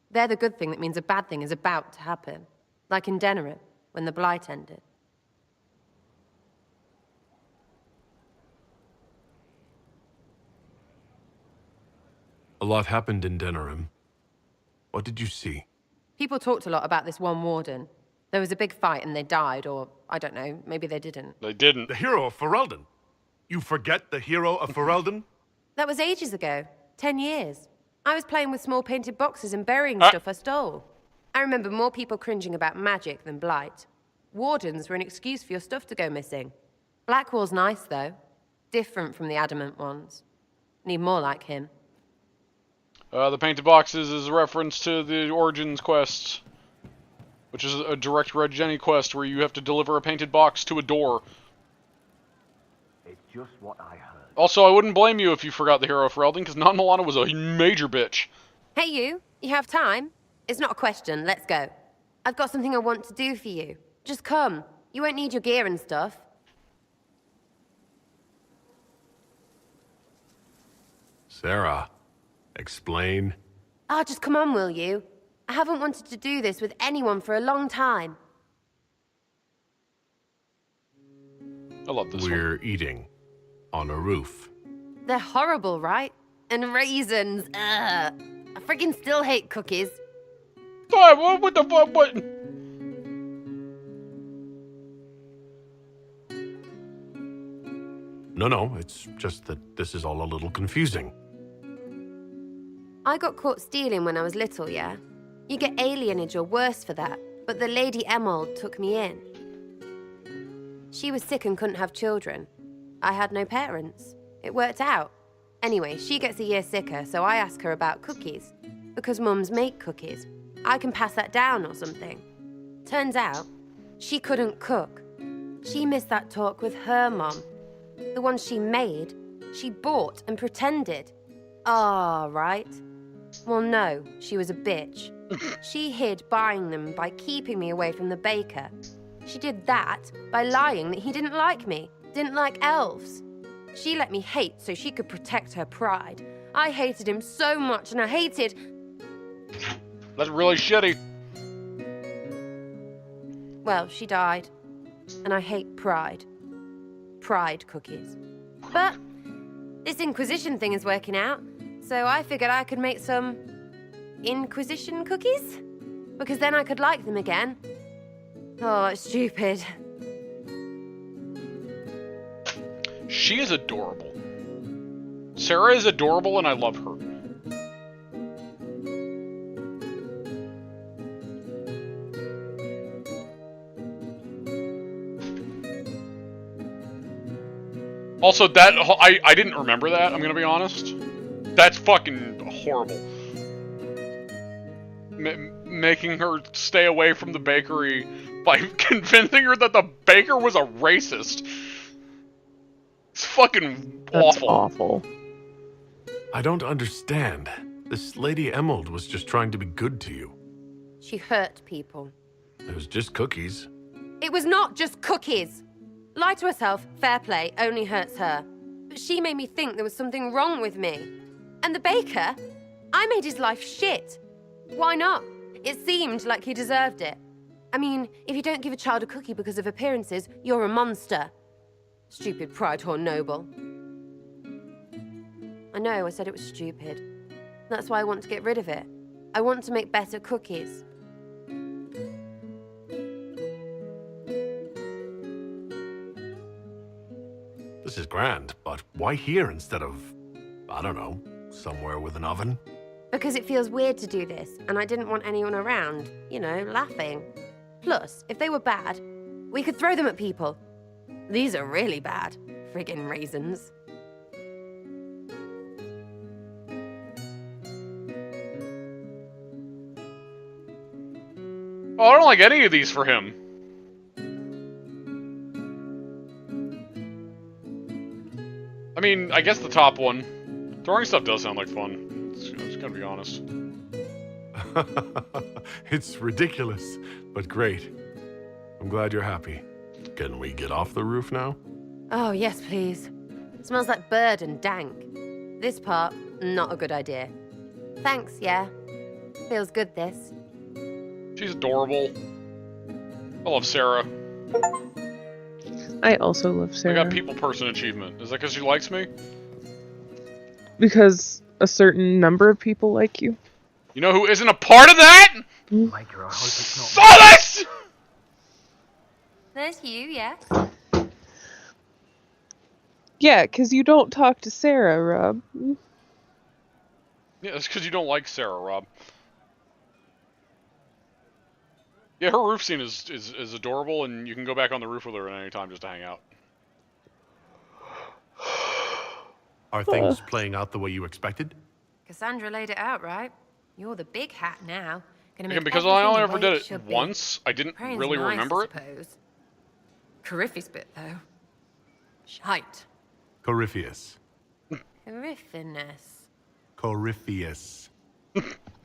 They're the good thing that means a bad thing is about to happen. Like in Denerim, when the Blight ended. A lot happened in Denerim. What did you see? People talked a lot about this one warden. There was a big fight and they died, or, I don't know, maybe they didn't. They didn't. The hero of Ferelden. You forget the hero of Ferelden? That was ages ago. 10 years. I was playing with small painted boxes and burying stuff I stole. I remember more people cringing about magic than Blight. Wardens were an excuse for your stuff to go missing. Blackwall's nice, though. Different from the adamant ones. Need more like him. The painted boxes is a reference to the Origins quest, which is a direct Red Jenny quest where you have to deliver a painted box to a door. It's just what I heard. Also, I wouldn't blame you if you forgot the hero of Ferelden, because Not Milana was a major bitch. Hey you have time? It's not a question, let's go. I've got something I want to do for you. Just come. You won't need your gear and stuff. Sarah, explain. Ah, just come on, will you? I haven't wanted to do this with anyone for a long time. I love this We're eating on a roof. They're horrible, right? And raisins, ugh. I freaking still hate cookies. What the fuck? What? No, it's just that this is all a little confusing. I got caught stealing when I was little, yeah? You get alienage or worse for that, but the Lady Emerald took me in. She was sick and couldn't have children. I had no parents. It worked out. Anyway, she gets a year sicker, so I ask her about cookies. Because mums make cookies. I can pass that down or something. Turns out, she couldn't cook. She missed that talk with her mom. The ones she made, she bought and pretended. Ah, right. Well, no, she was a bitch. She hid buying them by keeping me away from the baker. She did that by lying that he didn't like me, didn't like elves. She let me hate so she could protect her pride. I hated him so much, and I hated... That's really shitty. Well, she died. And I hate pride. Pride cookies. But this Inquisition thing is working out, so I figured I could make some Inquisition cookies? Because then I could like them again. Oh, it's stupid. She is adorable. Sarah is adorable, and I love her. Also, that I didn't remember that. I'm gonna be honest. That's fucking horrible. Making her stay away from the bakery by convincing her that the baker was a racist. It's fucking awful. That's awful. I don't understand. This Lady Emerald was just trying to be good to you. She hurt people. It was just cookies. It was not just cookies. Lie to herself, fair play, only hurts her. But she made me think there was something wrong with me. And the baker? I made his life shit. Why not? It seemed like he deserved it. I mean, if you don't give a child a cookie because of appearances, you're a monster. Stupid pride horn noble. I know, I said it was stupid. That's why I want to get rid of it. I want to make better cookies. This is grand, but why here instead of, I don't know, somewhere with an oven? Because it feels weird to do this, and I didn't want anyone around, you know, laughing. Plus, if they were bad, we could throw them at people. These are really bad. Friggin' raisins. Oh, I don't like any of these for him. I mean, I guess the top one. Throwing stuff does sound like fun. I was gonna be honest. It's ridiculous, but great. I'm glad you're happy. Can we get off the roof now? Oh, yes, please. Smells like bird and dank. This part, not a good idea. Thanks, yeah. Feels good, this. She's adorable. I love Sarah. I also love Sarah. I got people person achievement. Is that because she likes me? Because a certain number of people like you. You know who isn't a part of that? Micah, I hope it's not. Solace! There's you, yeah. Yeah, because you don't talk to Sarah, Rob. Yeah, that's because you don't like Sarah, Rob. Yeah, her roof scene is adorable, and you can go back on the roof with her at any time just to hang out. Are things playing out the way you expected? Cassandra laid it out, right? You're the big hat now. Again, because I only ever did it once, I didn't really remember it. Corypheus bit, though. Shite. Corypheus. Horrifiness. Corypheus.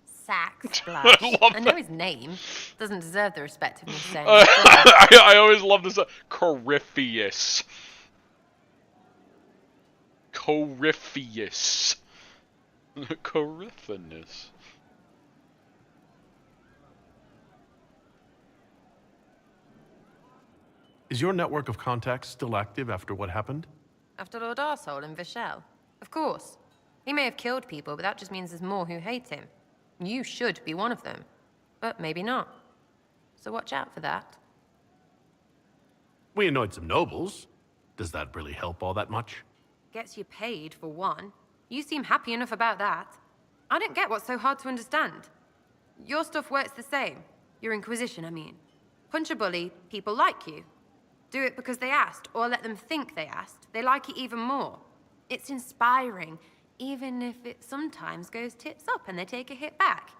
Sack Splash. I know his name. Doesn't deserve the respect of me saying. I always love this. Corypheus. Corypheus. Corypheus. Is your network of contacts still active after what happened? After Lord Arsehole and Vishal? Of course. He may have killed people, but that just means there's more who hate him. You should be one of them. But maybe not. So watch out for that. We annoyed some nobles. Does that really help all that much? Gets you paid, for one. You seem happy enough about that. I don't get what's so hard to understand. Your stuff works the same. Your Inquisition, I mean. Punch a bully, people like you. Do it because they asked, or let them think they asked. They like it even more. It's inspiring, even if it sometimes goes tits up and they take a hit back.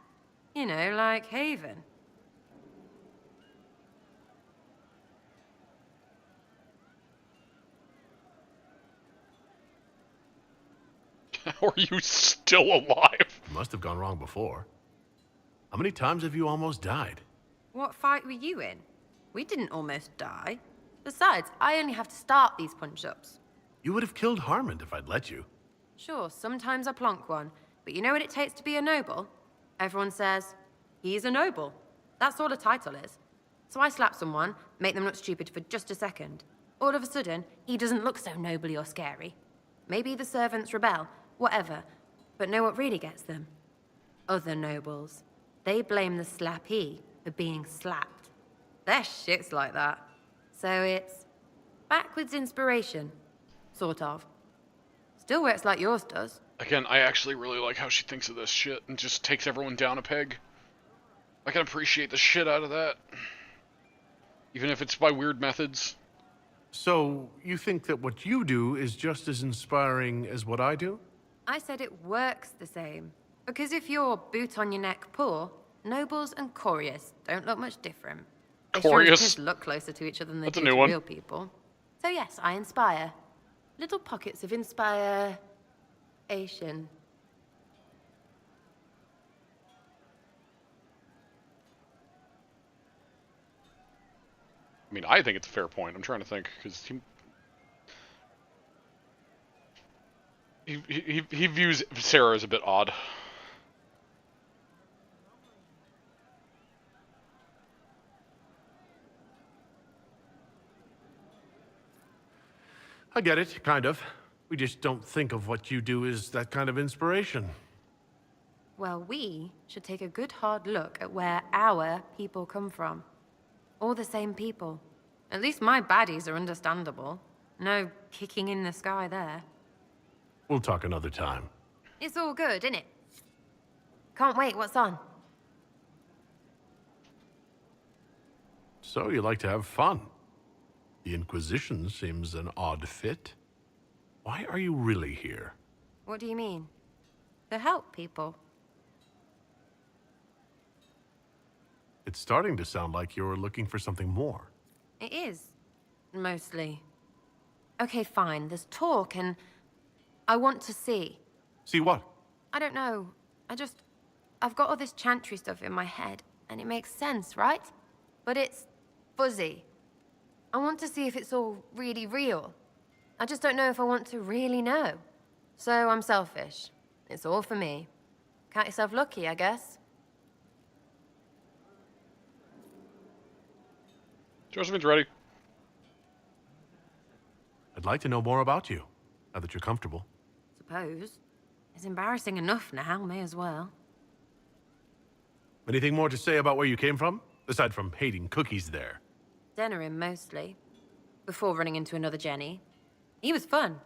You know, like Haven. How are you still alive? You must have gone wrong before. How many times have you almost died? What fight were you in? We didn't almost die. Besides, I only have to start these punch-ups. You would have killed Harmond if I'd let you. Sure, sometimes I plonk one, but you know what it takes to be a noble? Everyone says, he's a noble. That's all a title is. So I slap someone, make them look stupid for just a second. All of a sudden, he doesn't look so nobly or scary. Maybe the servants rebel, whatever. But know what really gets them? Other nobles. They blame the slappee for being slapped. Their shit's like that. So it's backwards inspiration. Sort of. Still works like yours does. Again, I actually really like how she thinks of this shit and just takes everyone down a peg. I can appreciate the shit out of that. Even if it's by weird methods. So, you think that what you do is just as inspiring as what I do? I said it works the same. Because if you're boot on your neck poor, nobles and couriers don't look much different. They sure as piss look closer to each other than they do to real people. So yes, I inspire. Little pockets of inspiration. I mean, I think it's a fair point. I'm trying to think, because he views Sarah as a bit odd. I get it, kind of. We just don't think of what you do as that kind of inspiration. Well, we should take a good hard look at where our people come from. All the same people. At least my baddies are understandable. No kicking in the sky there. We'll talk another time. It's all good, innit? Can't wait, what's on? So, you like to have fun. The Inquisition seems an odd fit. Why are you really here? What do you mean? To help people. It's starting to sound like you're looking for something more. It is. Mostly. Okay, fine. There's talk and I want to see. See what? I don't know. I've got all this chantry stuff in my head and it makes sense, right? But it's fuzzy. I want to see if it's all really real. I just don't know if I want to really know. So I'm selfish. It's all for me. Count yourself lucky, I guess. Josephine's ready. I'd like to know more about you, now that you're comfortable. Suppose. It's embarrassing enough now, may as well. Anything more to say about where you came from? Aside from hating cookies there. Denerim, mostly. Before running into another Jenny. He was fun.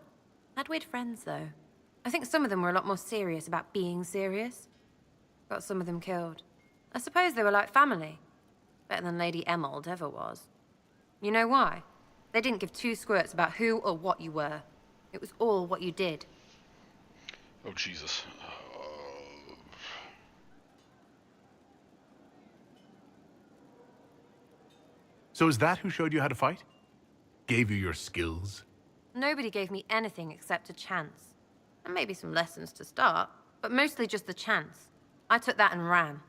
Had weird friends, though. I think some of them were a lot more serious about being serious. Got some of them killed. I suppose they were like family. Better than Lady Emerald ever was. You know why? They didn't give two squirts about who or what you were. It was all what you did. Oh, Jesus. So is that who showed you how to fight? Gave you your skills? Nobody gave me anything except a chance. And maybe some lessons to start, but mostly just the chance. I took that and ran.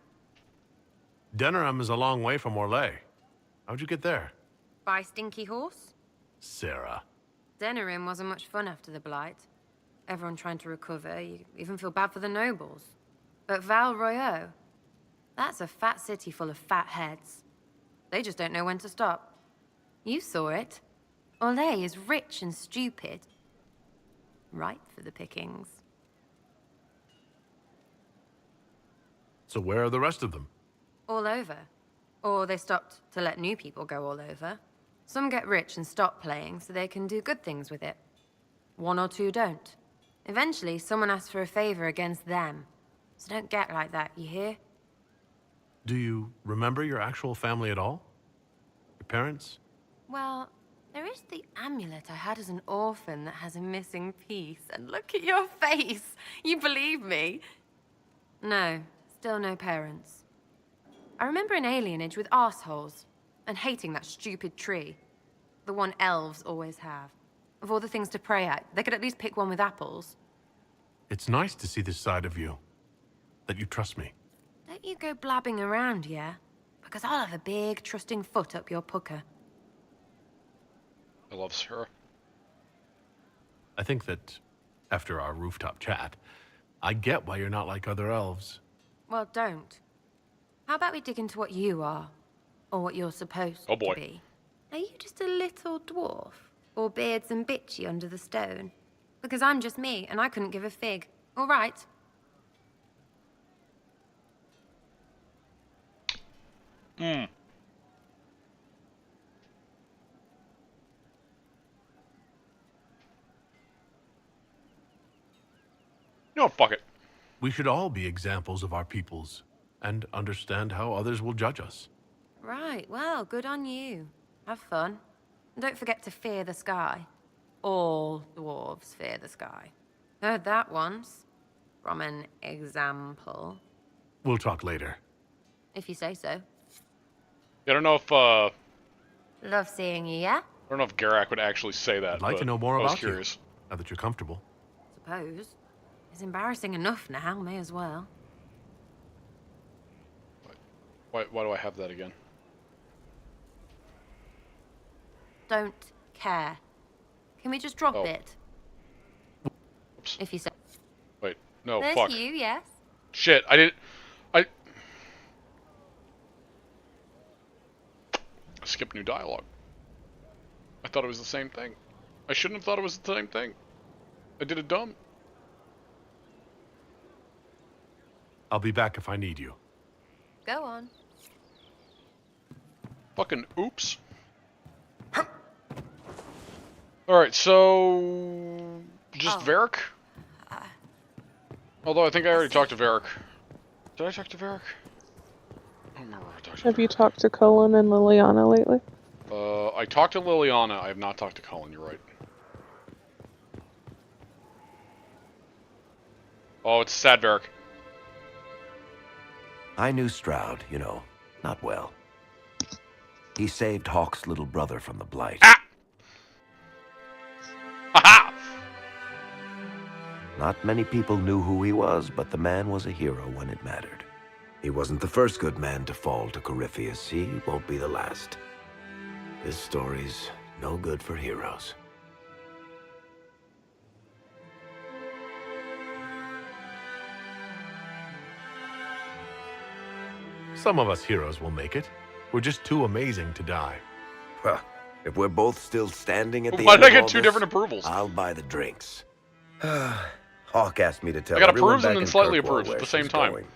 Denerim is a long way from Orlais. How'd you get there? By Stinky Horse? Sarah. Denerim wasn't much fun after the Blight. Everyone trying to recover, you even feel bad for the nobles. But Val Royeaux, that's a fat city full of fat heads. They just don't know when to stop. You saw it. Orlais is rich and stupid. Ripe for the pickings. So where are the rest of them? All over. Or they stopped to let new people go all over. Some get rich and stop playing so they can do good things with it. One or two don't. Eventually, someone asks for a favor against them. So don't get like that, you hear? Do you remember your actual family at all? Your parents? Well, there is the amulet I had as an orphan that has a missing piece. And look at your face! You believe me? No, still no parents. I remember an alienage with arseholes, and hating that stupid tree. The one elves always have. Of all the things to pray at, they could at least pick one with apples. It's nice to see this side of you. That you trust me. Don't you go blabbing around, yeah? Because I'll have a big, trusting foot up your pucker. I love Sarah. I think that, after our rooftop chat, I get why you're not like other elves. Well, don't. How about we dig into what you are? Or what you're supposed to be? Are you just a little dwarf? Or beards and bitchy under the stone? Because I'm just me, and I couldn't give a fig. All right? Hmm. Oh, fuck it. We should all be examples of our peoples and understand how others will judge us. Right, well, good on you. Have fun. And don't forget to fear the sky. All dwarves fear the sky. Heard that once. From an example. We'll talk later. If you say so. I don't know if, Love seeing you, yeah? I don't know if Garak would actually say that. I'd like to but know more I was about curious. you, now that you're comfortable. Suppose. It's embarrassing enough now, may as well. Why do I have that again? Don't care. Can we just drop Oh. it? Oops. If you say. Wait, no, There's fuck. you, yes? Shit, I skipped new dialogue. I thought it was the same thing. I shouldn't have thought it was the same thing. I did it dumb. I'll be back if I need you. Go on. Fucking oops. Alright, so... Just Varric? Although I think I already talked to Varric. Did I talk to Varric? I don't remember if I talked to Have you talked to Cullen and Liliana lately? I talked to Liliana. I have not talked to Cullen, you're right. Oh, it's sad Varric. I knew Stroud, you know, not well. He saved Hawk's little brother from the Blight. Ah! Aha! Not many people knew who he was, but the man was a hero when it mattered. He wasn't the first good man to fall to Corypheus. He won't be the last. This story's no good for heroes. Some of us heroes will make it. We're just too amazing to die. Well, if we're both still standing at the Why end did I of get all two this, different approvals? I'll buy the drinks. Hawk asked me to tell I got everyone approves and back then in slightly Kirkwall approves at where the same she's time. going.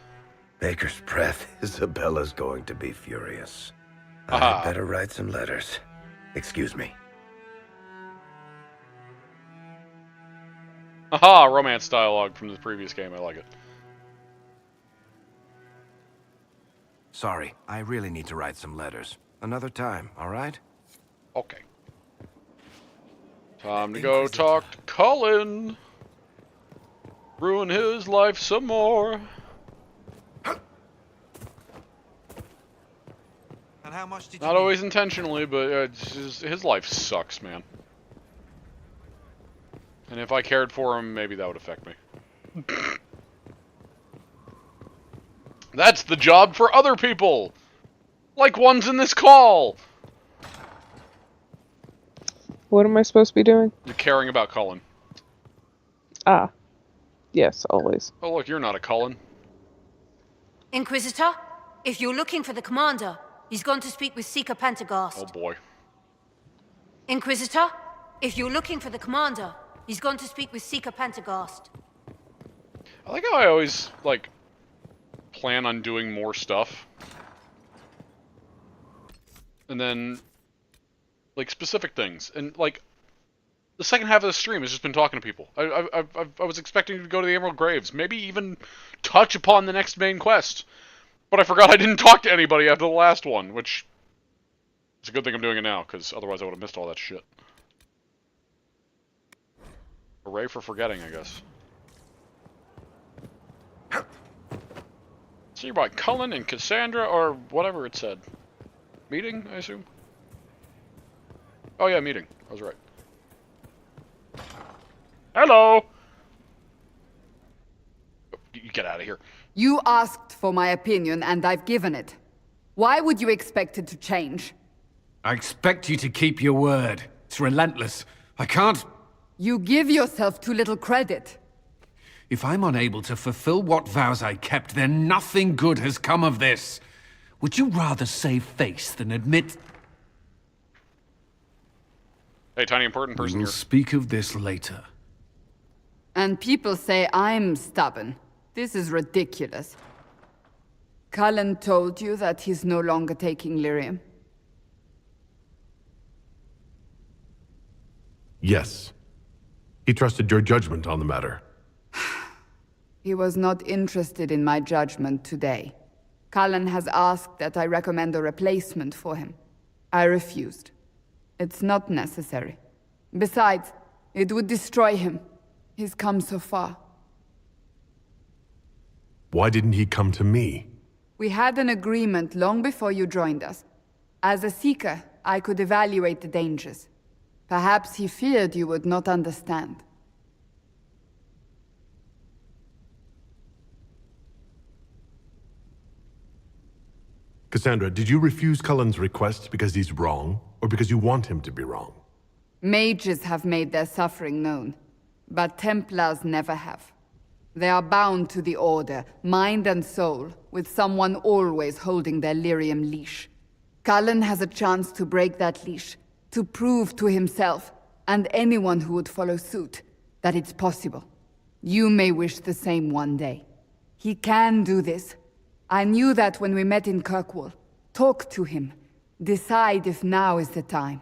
Baker's breath. Isabella's going to be furious. Aha. I'd better write some letters. Excuse me. Aha, romance dialogue from the previous game. I like it. Sorry, I really need to write some letters. Another time, all right? Okay. Time to go talk to Cullen. Ruin his life some more. And how much did you Not always intentionally, but it's just, his life sucks, man. And if I cared for him, maybe that would affect me. That's the job for other people! Like ones in this call! What am I supposed to be doing? You're caring about Cullen. Ah. Yes, always. Oh look, you're not a Cullen. Inquisitor, if you're looking for the commander, he's gone to speak with Seeker Pentagast. Oh boy. Inquisitor, if you're looking for the commander, he's gone to speak with Seeker Pentagast. I like how I always, like, plan on doing more stuff. And then, like, specific things. And, like, the second half of the stream has just been talking to people. I was expecting to go to the Emerald Graves. Maybe even touch upon the next main quest. But I forgot I didn't talk to anybody after the last one, which... It's a good thing I'm doing it now, because otherwise I would have missed all that shit. Hooray for forgetting, I guess. See by Cullen and Cassandra, or whatever it said. Meeting, I assume? Oh yeah, meeting. I was right. Hello! You get out of here. You asked for my opinion, and I've given it. Why would you expect it to change? I expect you to keep your word. It's relentless. I can't... You give yourself too little credit. If I'm unable to fulfill what vows I kept, then nothing good has come of this. Would you rather save face than admit... Hey, tiny important person We'll here. speak of this later. And people say I'm stubborn. This is ridiculous. Cullen told you that he's no longer taking lyrium. Yes. He trusted your judgment on the matter. He was not interested in my judgment today. Cullen has asked that I recommend a replacement for him. I refused. It's not necessary. Besides, it would destroy him. He's come so far. Why didn't he come to me? We had an agreement long before you joined us. As a seeker, I could evaluate the dangers. Perhaps he feared you would not understand. Cassandra, did you refuse Cullen's request because he's wrong, or because you want him to be wrong? Mages have made their suffering known, but Templars never have. They are bound to the Order, mind and soul, with someone always holding their lyrium leash. Cullen has a chance to break that leash, to prove to himself, and anyone who would follow suit, that it's possible. You may wish the same one day. He can do this. I knew that when we met in Kirkwall. Talk to him. Decide if now is the time.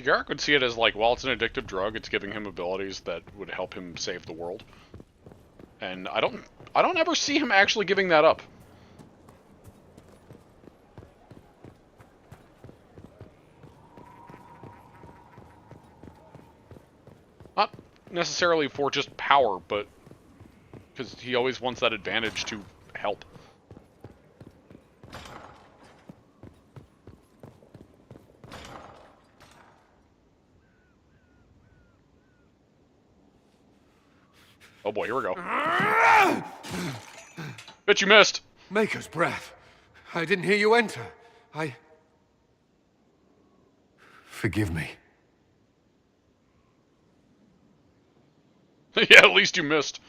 Garrick would see it as like, while it's an addictive drug, it's giving him abilities that would help him save the world. And I don't ever see him actually giving that up. Not necessarily for just power, but because he always wants that advantage to help. Oh boy, here we go. Bet you missed. Maker's breath. I didn't hear you enter. Forgive me. Yeah, at least you missed.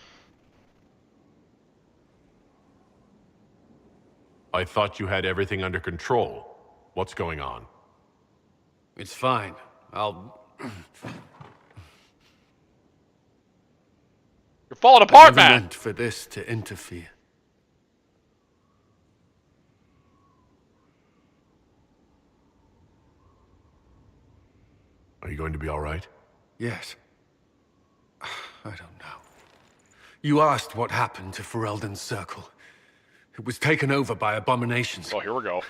I thought you had everything under control. What's going on? It's fine. I'll... You're falling apart, I never man! meant for this to interfere. Are you going to be all right? Yes. I don't know. You asked what happened to Ferelden's Circle. It was taken over by abominations. Oh, here we go.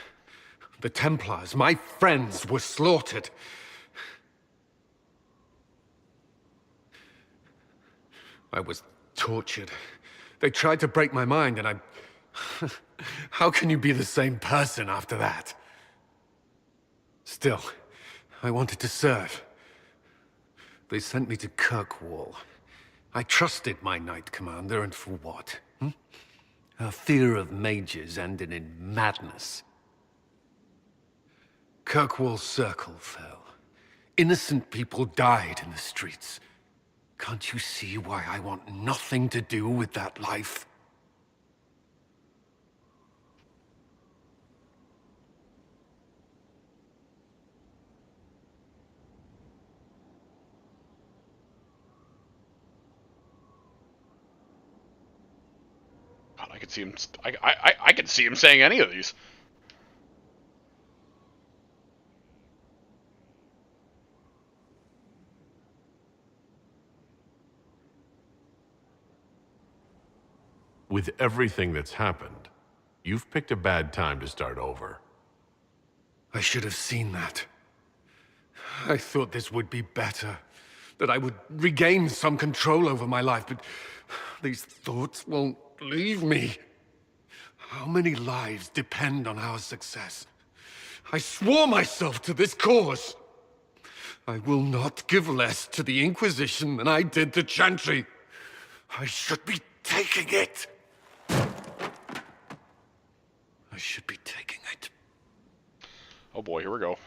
The Templars, my friends, were slaughtered. I was tortured. They tried to break my mind, and I... How can you be the same person after that? Still, I wanted to serve. They sent me to Kirkwall. I trusted my Knight Commander, and for what? Her fear of mages ended in madness. Kirkwall's Circle fell. Innocent people died in the streets. Can't you see why I want nothing to do with that life? God, I could see him. I could see him saying any of these. With everything that's happened, you've picked a bad time to start over. I should have seen that. I thought this would be better. That I would regain some control over my life, but these thoughts won't leave me. How many lives depend on our success? I swore myself to this cause. I will not give less to the Inquisition than I did to Chantry. I should be taking it. I should be taking it. Oh boy, here we go.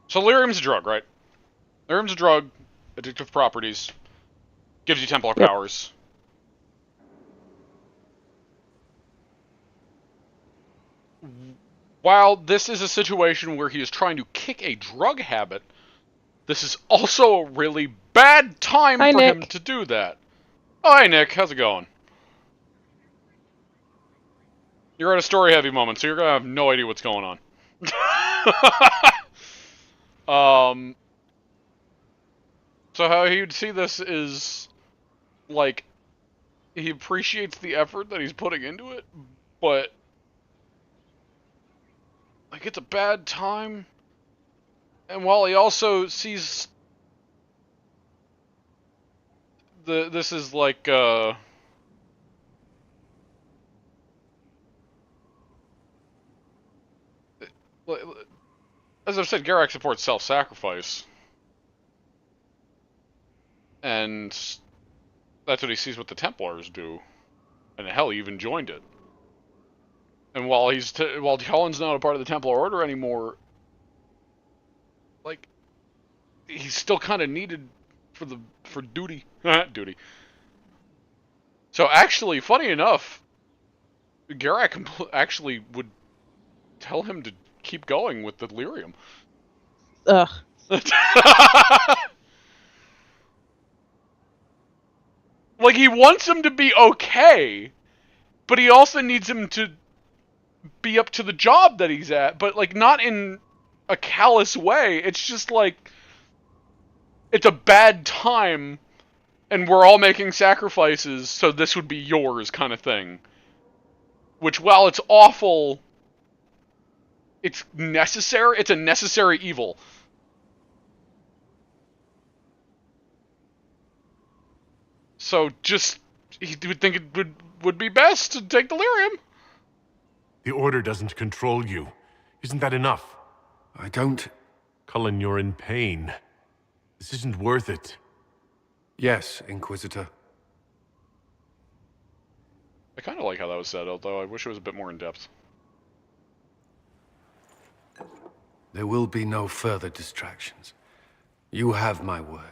So lyrium's a drug, right? Lyrium's a drug, addictive properties, gives you Templar powers. while this is a situation where he is trying to kick a drug habit, this is also a really bad time for him to do that. Oh, hey, Nick. How's it going? You're at a story-heavy moment, so you're going to have no idea what's going on. So how he would see this is, like, he appreciates the effort that he's putting into it, but, like, it's a bad time. And while he also sees this is like, as I've said, Garak supports self-sacrifice. And that's what he sees what the Templars do. And hell, he even joined it. And while while Cullen's not a part of the Templar Order anymore, like, he's still kind of needed for duty. Duty. So actually, funny enough, Garak actually would tell him to keep going with the lyrium. Ugh. Like, he wants him to be okay, but he also needs him to be up to the job that he's at, but, like, not in a callous way. It's just like, it's a bad time, and we're all making sacrifices, so this would be yours, kind of thing. Which, while it's awful, it's necessary. It's a necessary evil. So just, he would think it would be best to take the lyrium. The Order doesn't control you. Isn't that enough? I don't... Cullen, you're in pain. This isn't worth it. Yes, Inquisitor. I kind of like how that was said, although I wish it was a bit more in-depth. There will be no further distractions. You have my word.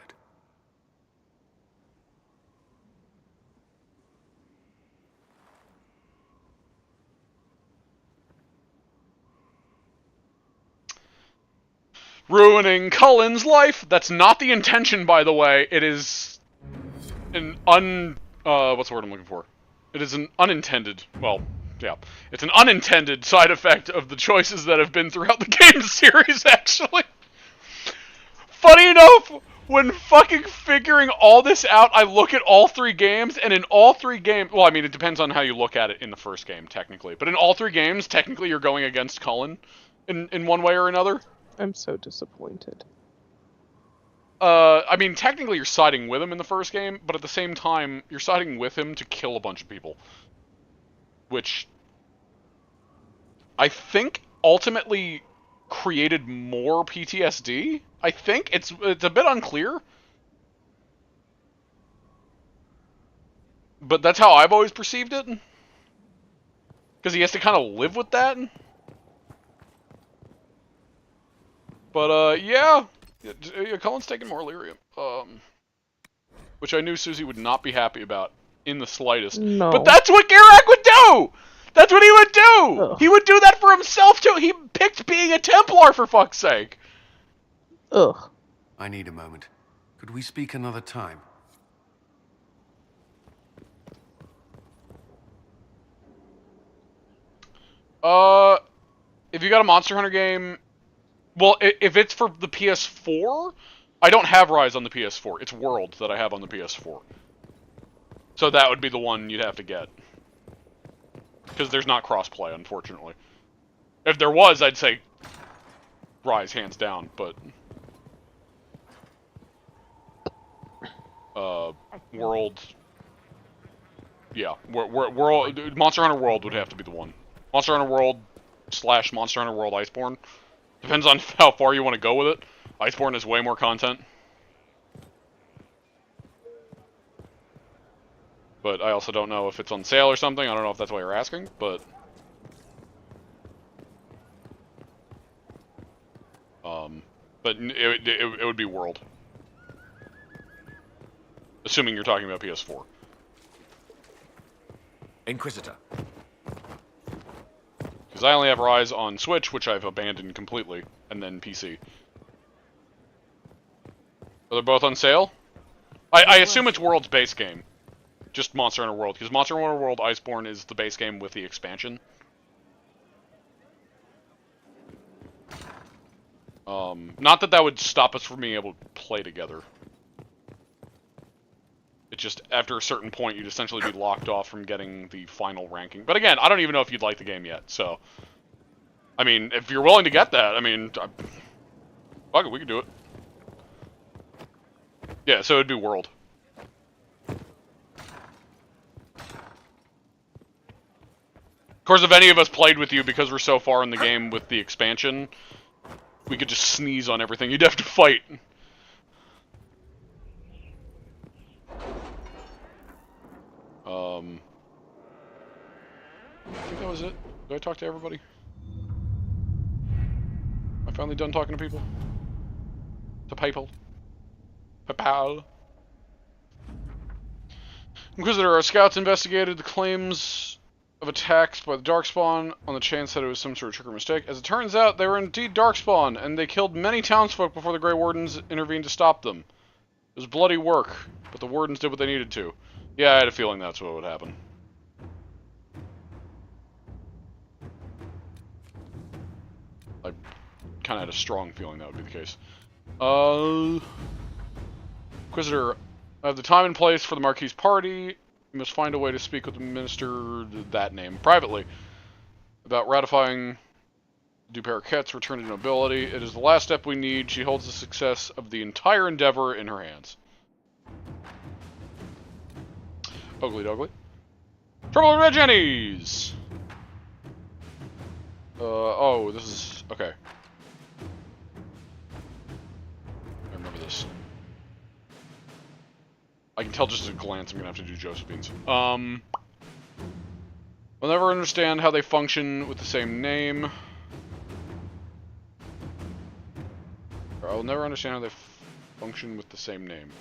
Ruining Cullen's life? That's not the intention, by the way. It is an what's the word I'm looking for? It is an unintended, well, yeah. It's an unintended side effect of the choices that have been throughout the game series, actually. Funny enough, when fucking figuring all this out, I look at all three games, and in all three games, well, I mean, it depends on how you look at it in the first game, technically. But in all three games, technically, you're going against Cullen in one way or another. I'm so disappointed. I mean, technically you're siding with him in the first game, but at the same time, you're siding with him to kill a bunch of people. Which I think ultimately created more PTSD. I think it's a bit unclear. But that's how I've always perceived it. Because he has to kind of live with that. But, yeah, Cullen's taking more lyrium. Which I knew Suzie would not be happy about in the slightest. No. But that's what Garak would do! That's what he would do! Ugh. He would do that for himself, too! He picked being a Templar, for fuck's sake! Ugh. I need a moment. Could we speak another time? If you got a Monster Hunter game... Well, if it's for the PS4, I don't have Rise on the PS4. It's World that I have on the PS4. So that would be the one you'd have to get. Because there's not crossplay, unfortunately. If there was, I'd say Rise, hands down, but... World... Yeah, World, Monster Hunter World would have to be the one. Monster Hunter World / Monster Hunter World Iceborne. Depends on how far you want to go with it. Iceborne has way more content. But I also don't know if it's on sale or something. I don't know if that's why you're asking, but... But it would be World. Assuming you're talking about PS4. Inquisitor. Because I only have Rise on Switch, which I've abandoned completely, and then PC. Are they both on sale? I assume it's World's base game. Just Monster Hunter World, because Monster Hunter World Iceborne is the base game with the expansion. Not that that would stop us from being able to play together. It's just, after a certain point, you'd essentially be locked off from getting the final ranking. But again, I don't even know if you'd like the game yet, so... I mean, if you're willing to get that, I mean... fuck it, we can do it. Yeah, so it'd be World. Of course, if any of us played with you because we're so far in the game with the expansion, we could just sneeze on everything. You'd have to fight. I think that was it. Did I talk to everybody? Am I finally done talking to people? To people? Papal? Inquisitor, our scouts investigated the claims of attacks by the Darkspawn on the chance that it was some sort of trick or mistake. As it turns out, they were indeed Darkspawn, and they killed many townsfolk before the Grey Wardens intervened to stop them. It was bloody work, but the Wardens did what they needed to. Yeah, I had a feeling that's what would happen. I kind of had a strong feeling that would be the case. Inquisitor, I have the time and place for the Marquis' party. You must find a way to speak with the minister, that name, privately, about ratifying Duperquette's return to nobility. It is the last step we need. She holds the success of the entire endeavor in her hands. Ugly Dougly. Trouble Red Jennies! Oh, this is... okay. I remember this. I can tell just at a glance I'm gonna have to do Josephine's. I'll never understand how they function with the same name. I'll never understand how they function with the same name.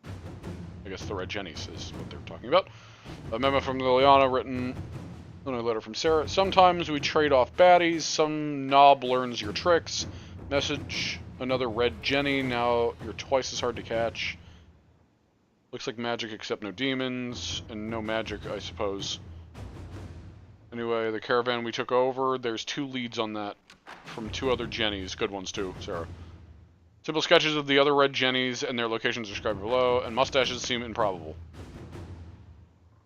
I guess the Red Jennies is what they're talking about. A memo from Liliana written in a letter from Sarah. Sometimes we trade off baddies. Some knob learns your tricks. Message another Red Jenny. Now you're twice as hard to catch. Looks like magic except no demons. And no magic, I suppose. Anyway, the caravan we took over, there's 2 leads on that from 2 other Jennies. Good ones too, Sarah. Simple sketches of the other Red Jennies and their locations described below, and mustaches seem improbable.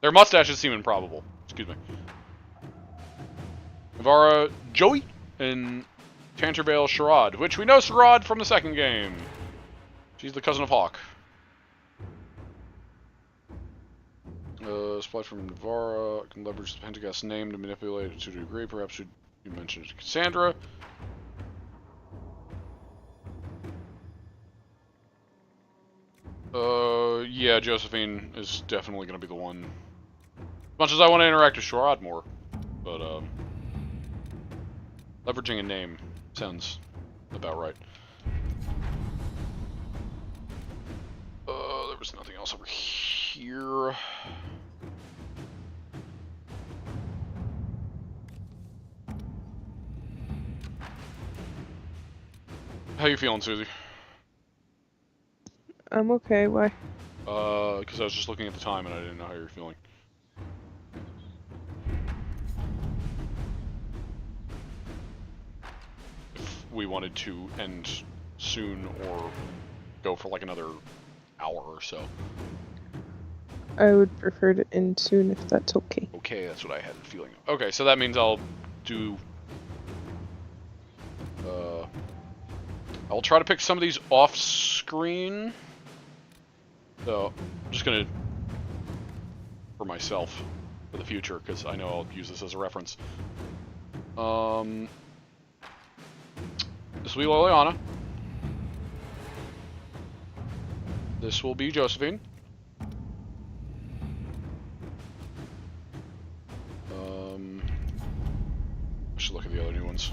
Their mustaches seem improbable. Excuse me. Avera Joey and Tanterbale Sherrod, which we know Sherrod from the second game. She's the cousin of Hawk. Supply from Navarra can leverage the Pentagast's name to manipulate it to a degree. Perhaps you mentioned it to Cassandra. Yeah, Josephine is definitely going to be the one. As much as I want to interact with Sherrod more, but, leveraging a name sounds about right. There was nothing else over here. How you feeling, Suzie? I'm okay, why? Because I was just looking at the time and I didn't know how you were feeling. If we wanted to end soon or go for like another hour or so. I would prefer to end soon if that's okay. Okay, that's what I had a feeling. Okay, so that means I'll do... I'll try to pick some of these off-screen. So, I'm just gonna... for myself, for the future, because I know I'll use this as a reference. This will be Liliana. This will be Josephine. I should look at the other new ones.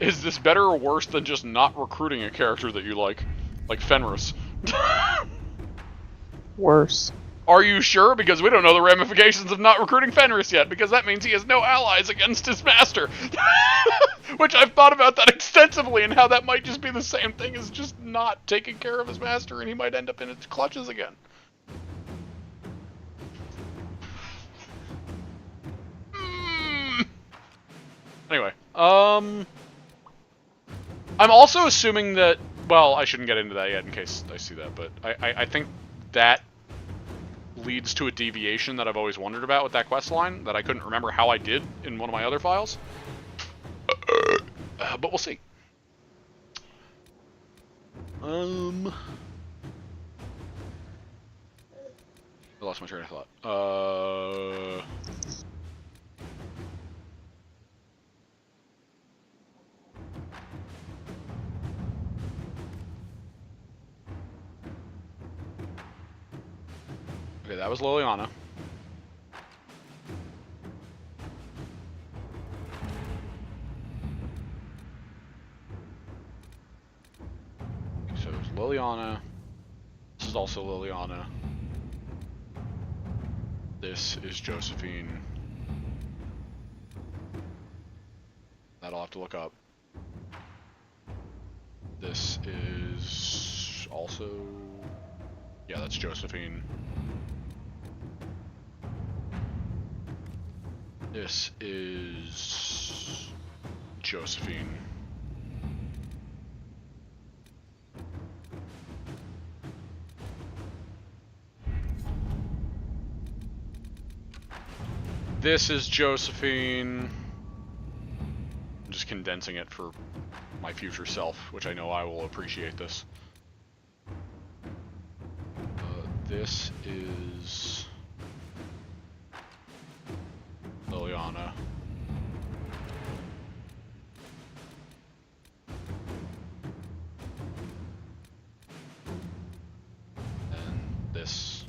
Is this better or worse than just not recruiting a character that you like Fenris? Worse. Are you sure? Because we don't know the ramifications of not recruiting Fenris yet, because that means he has no allies against his master. Which I've thought about that extensively, and how that might just be the same thing as just not taking care of his master, and he might end up in its clutches again. Anyway, I'm also assuming that, well, I shouldn't get into that yet in case I see that, but I think that leads to a deviation that I've always wondered about with that quest line that I couldn't remember how I did in one of my other files. But we'll see. I lost my train of thought. Okay, that was Liliana. So it was Liliana. This is also Liliana. This is Josephine. That I'll have to look up. This is also... yeah, that's Josephine. This is Josephine. This is Josephine. I'm just condensing it for my future self, which I know I will appreciate this. This is Liliana. And this.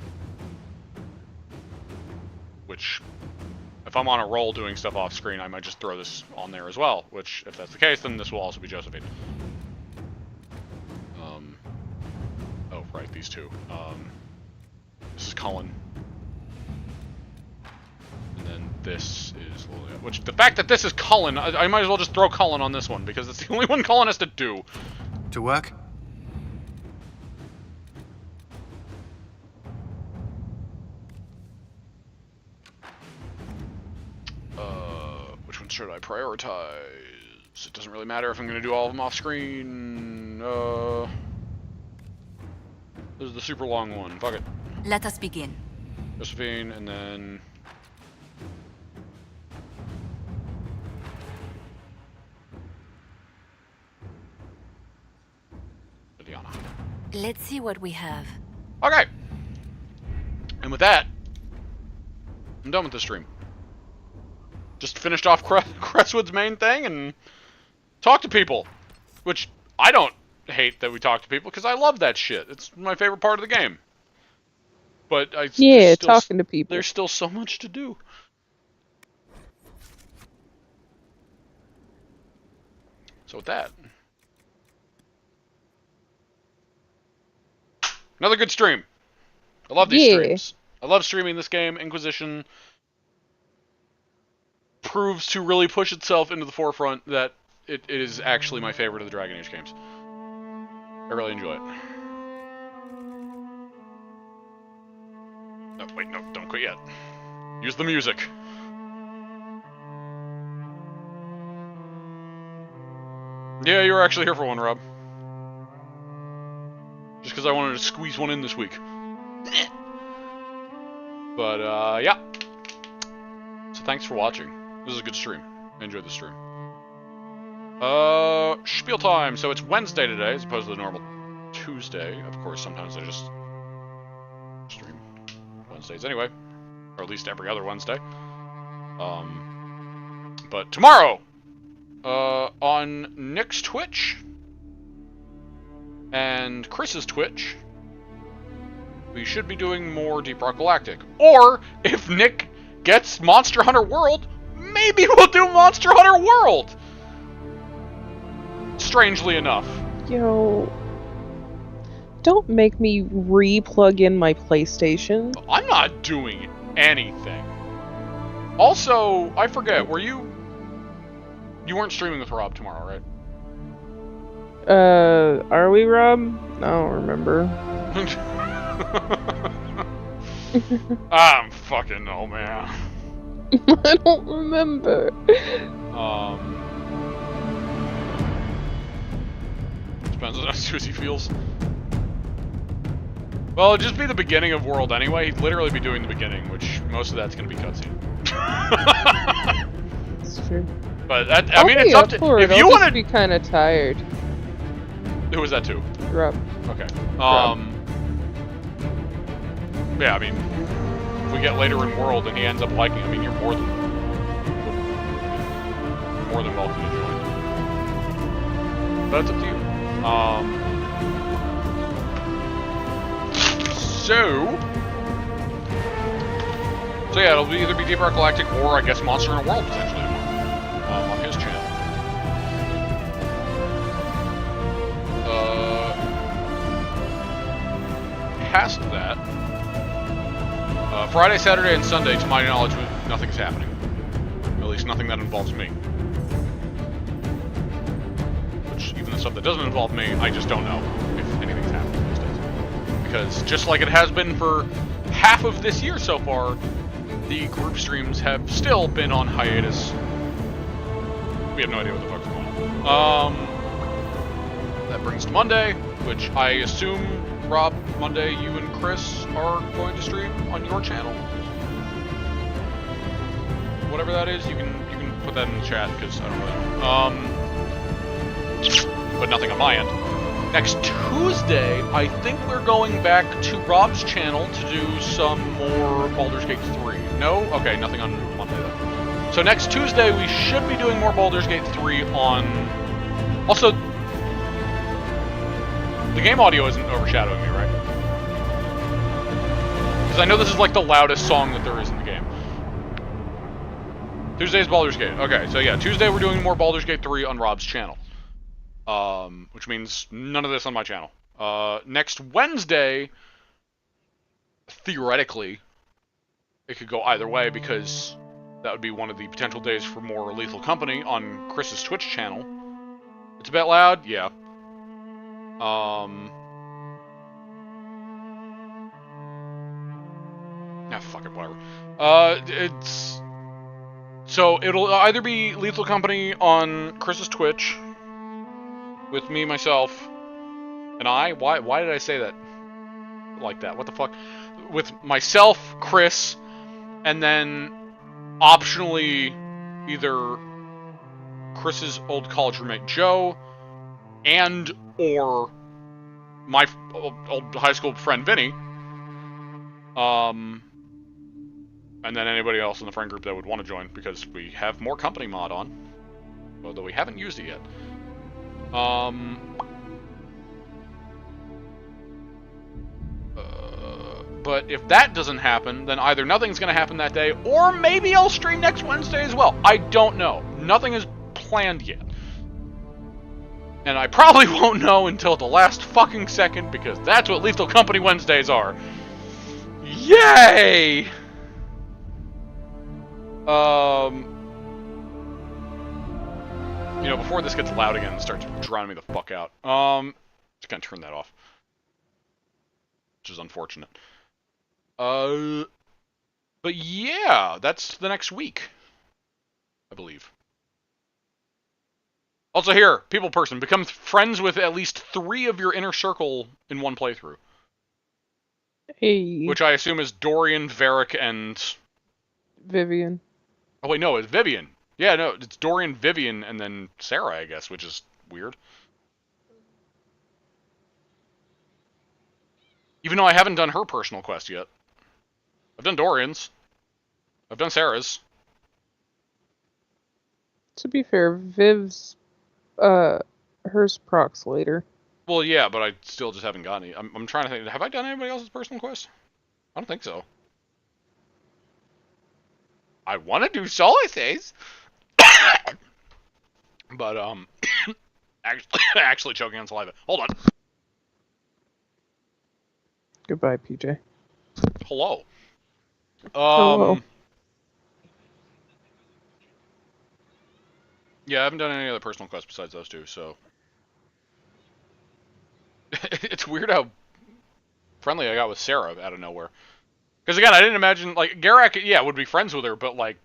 Which, if I'm on a roll doing stuff off screen, I might just throw this on there as well, which, if that's the case, then this will also be Josephine. Oh, right, these two. This is Cullen. And then this is Lilia. Which, the fact that this is Cullen, I might as well just throw Cullen on this one, because it's the only one Cullen has to do. To work? Which one should I prioritize? It doesn't really matter if I'm going to do all of them off screen. This is the super long one. Fuck it. Let us begin. Josephine, and then... Liliana. Let's see what we have. Okay. And with that, I'm done with this stream. Just finished off Crestwood's main thing and talk to people. Which, I don't hate that we talk to people, because I love that shit. It's my favorite part of the game. But yeah, talking to people. There's still so much to do. So with that, another good stream. I love these streams. I love streaming this game. Inquisition proves to really push itself into the forefront that it is actually my favorite of the Dragon Age games. I really enjoy it. No, wait, no, don't quit yet. Use the music. Yeah, you were actually here for one, Rob. Just because I wanted to squeeze one in this week. But, yeah. So thanks for watching. This is a good stream. I enjoyed the stream. Spiel time. So it's Wednesday today, as opposed to the normal Tuesday. Of course, sometimes I just stream Wednesdays anyway. Or at least every other Wednesday. But tomorrow, on Nick's Twitch and Chris's Twitch, we should be doing more Deep Rock Galactic. Or, if Nick gets Monster Hunter World, maybe we'll do Monster Hunter World! Strangely enough. Yo, don't make me re-plug in my PlayStation. I'm not doing anything. Also, I forget, you weren't streaming with Rob tomorrow, right? Are we, Rob? I don't remember. I'm fucking no, man. I don't remember. Depends on how Suzie feels. Well, it'd just be the beginning of World anyway. He'd literally be doing the beginning, which most of that's gonna be cutscene. It's true. But I mean, it's up to if you want to be kind of tired. Who was that to? Rob. Okay. Rob. Yeah, I mean, if we get later in World and he ends up liking, I mean, you're more than welcome to join. But it's up to you. So yeah, it'll either be Deep Rock Galactic or I guess Monster in a World potentially on his channel. Past that, Friday, Saturday, and Sunday, to my knowledge, nothing's happening. At least nothing that involves me. Which, even the stuff that doesn't involve me, I just don't know if anything's happening these days. Because just like it has been for half of this year so far, the group streams have still been on hiatus. We have no idea what the fuck's going on. That brings to Monday, which I assume, Rob, Monday, you and Kris are going to stream on your channel. Whatever that is, you can put that in the chat, because I don't really know. But nothing on my end. Next Tuesday, I think we're going back to Rob's channel to do some more Baldur's Gate 3. No? Okay, nothing on Monday then. So next Tuesday, we should be doing more Baldur's Gate 3 on... Also, the game audio isn't overshadowing me, right? Because I know this is like the loudest song that there is in the game. Tuesday's Baldur's Gate. Okay, so yeah, Tuesday we're doing more Baldur's Gate 3 on Rob's channel. Which means none of this on my channel. Next Wednesday, theoretically, it could go either way because that would be one of the potential days for more Lethal Company on Kris's Twitch channel. It's a bit loud, yeah. Fuck it, whatever. So it'll either be Lethal Company on Kris's Twitch with me, myself, and I. Why did I say that like that? What the fuck? With myself, Kris, and then optionally either Kris's old college roommate Joe and or my old high school friend Vinny. And then anybody else in the friend group that would want to join, because we have more company mod on, although we haven't used it yet. But if that doesn't happen, then either nothing's going to happen that day, or maybe I'll stream next Wednesday as well. I don't know. Nothing is planned yet. And I probably won't know until the last fucking second, because that's what Lethal Company Wednesdays are. Yay! You know, before this gets loud again and starts drowning me the fuck out, just gonna turn that off. Which is unfortunate. But yeah, that's the next week, I believe. Also here, people person, become friends with at least 3 of your inner circle in one playthrough. Hey. Which I assume is Dorian, Varric, and... Vivian. Oh wait, no, it's Vivian. Yeah, no, it's Dorian, Vivian, and then Sarah, I guess, which is weird. Even though I haven't done her personal quest yet. I've done Dorian's. I've done Sarah's. To be fair, Viv's, hers procs later. Well, yeah, but I still just haven't gotten any. I'm trying to think, have I done anybody else's personal quest? I don't think so. I want to do Solace's. But, Actually choking on saliva. Hold on. Goodbye, PJ. Hello. Hello. Yeah, I haven't done any other personal quests besides those two, so... It's weird how friendly I got with Sarah out of nowhere. Because again, I didn't imagine, like, Garak, yeah, would be friends with her, but, like,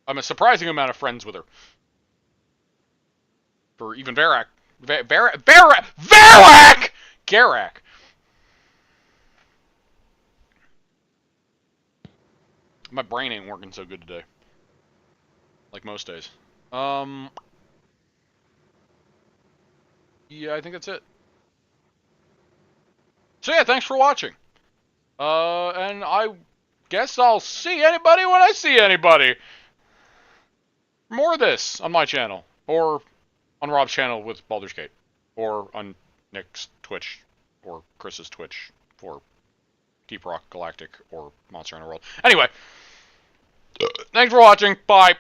I'm a surprising amount of friends with her. For even Varak. Varak! Garak! My brain ain't working so good today. Like most days. Yeah, I think that's it. So yeah, thanks for watching. And I guess I'll see anybody when I see anybody. More of this on my channel. Or on Rob's channel with Baldur's Gate. Or on Nick's Twitch. Or Chris's Twitch. For Deep Rock Galactic. Or Monster Hunter World. Anyway. Thanks for watching. Bye.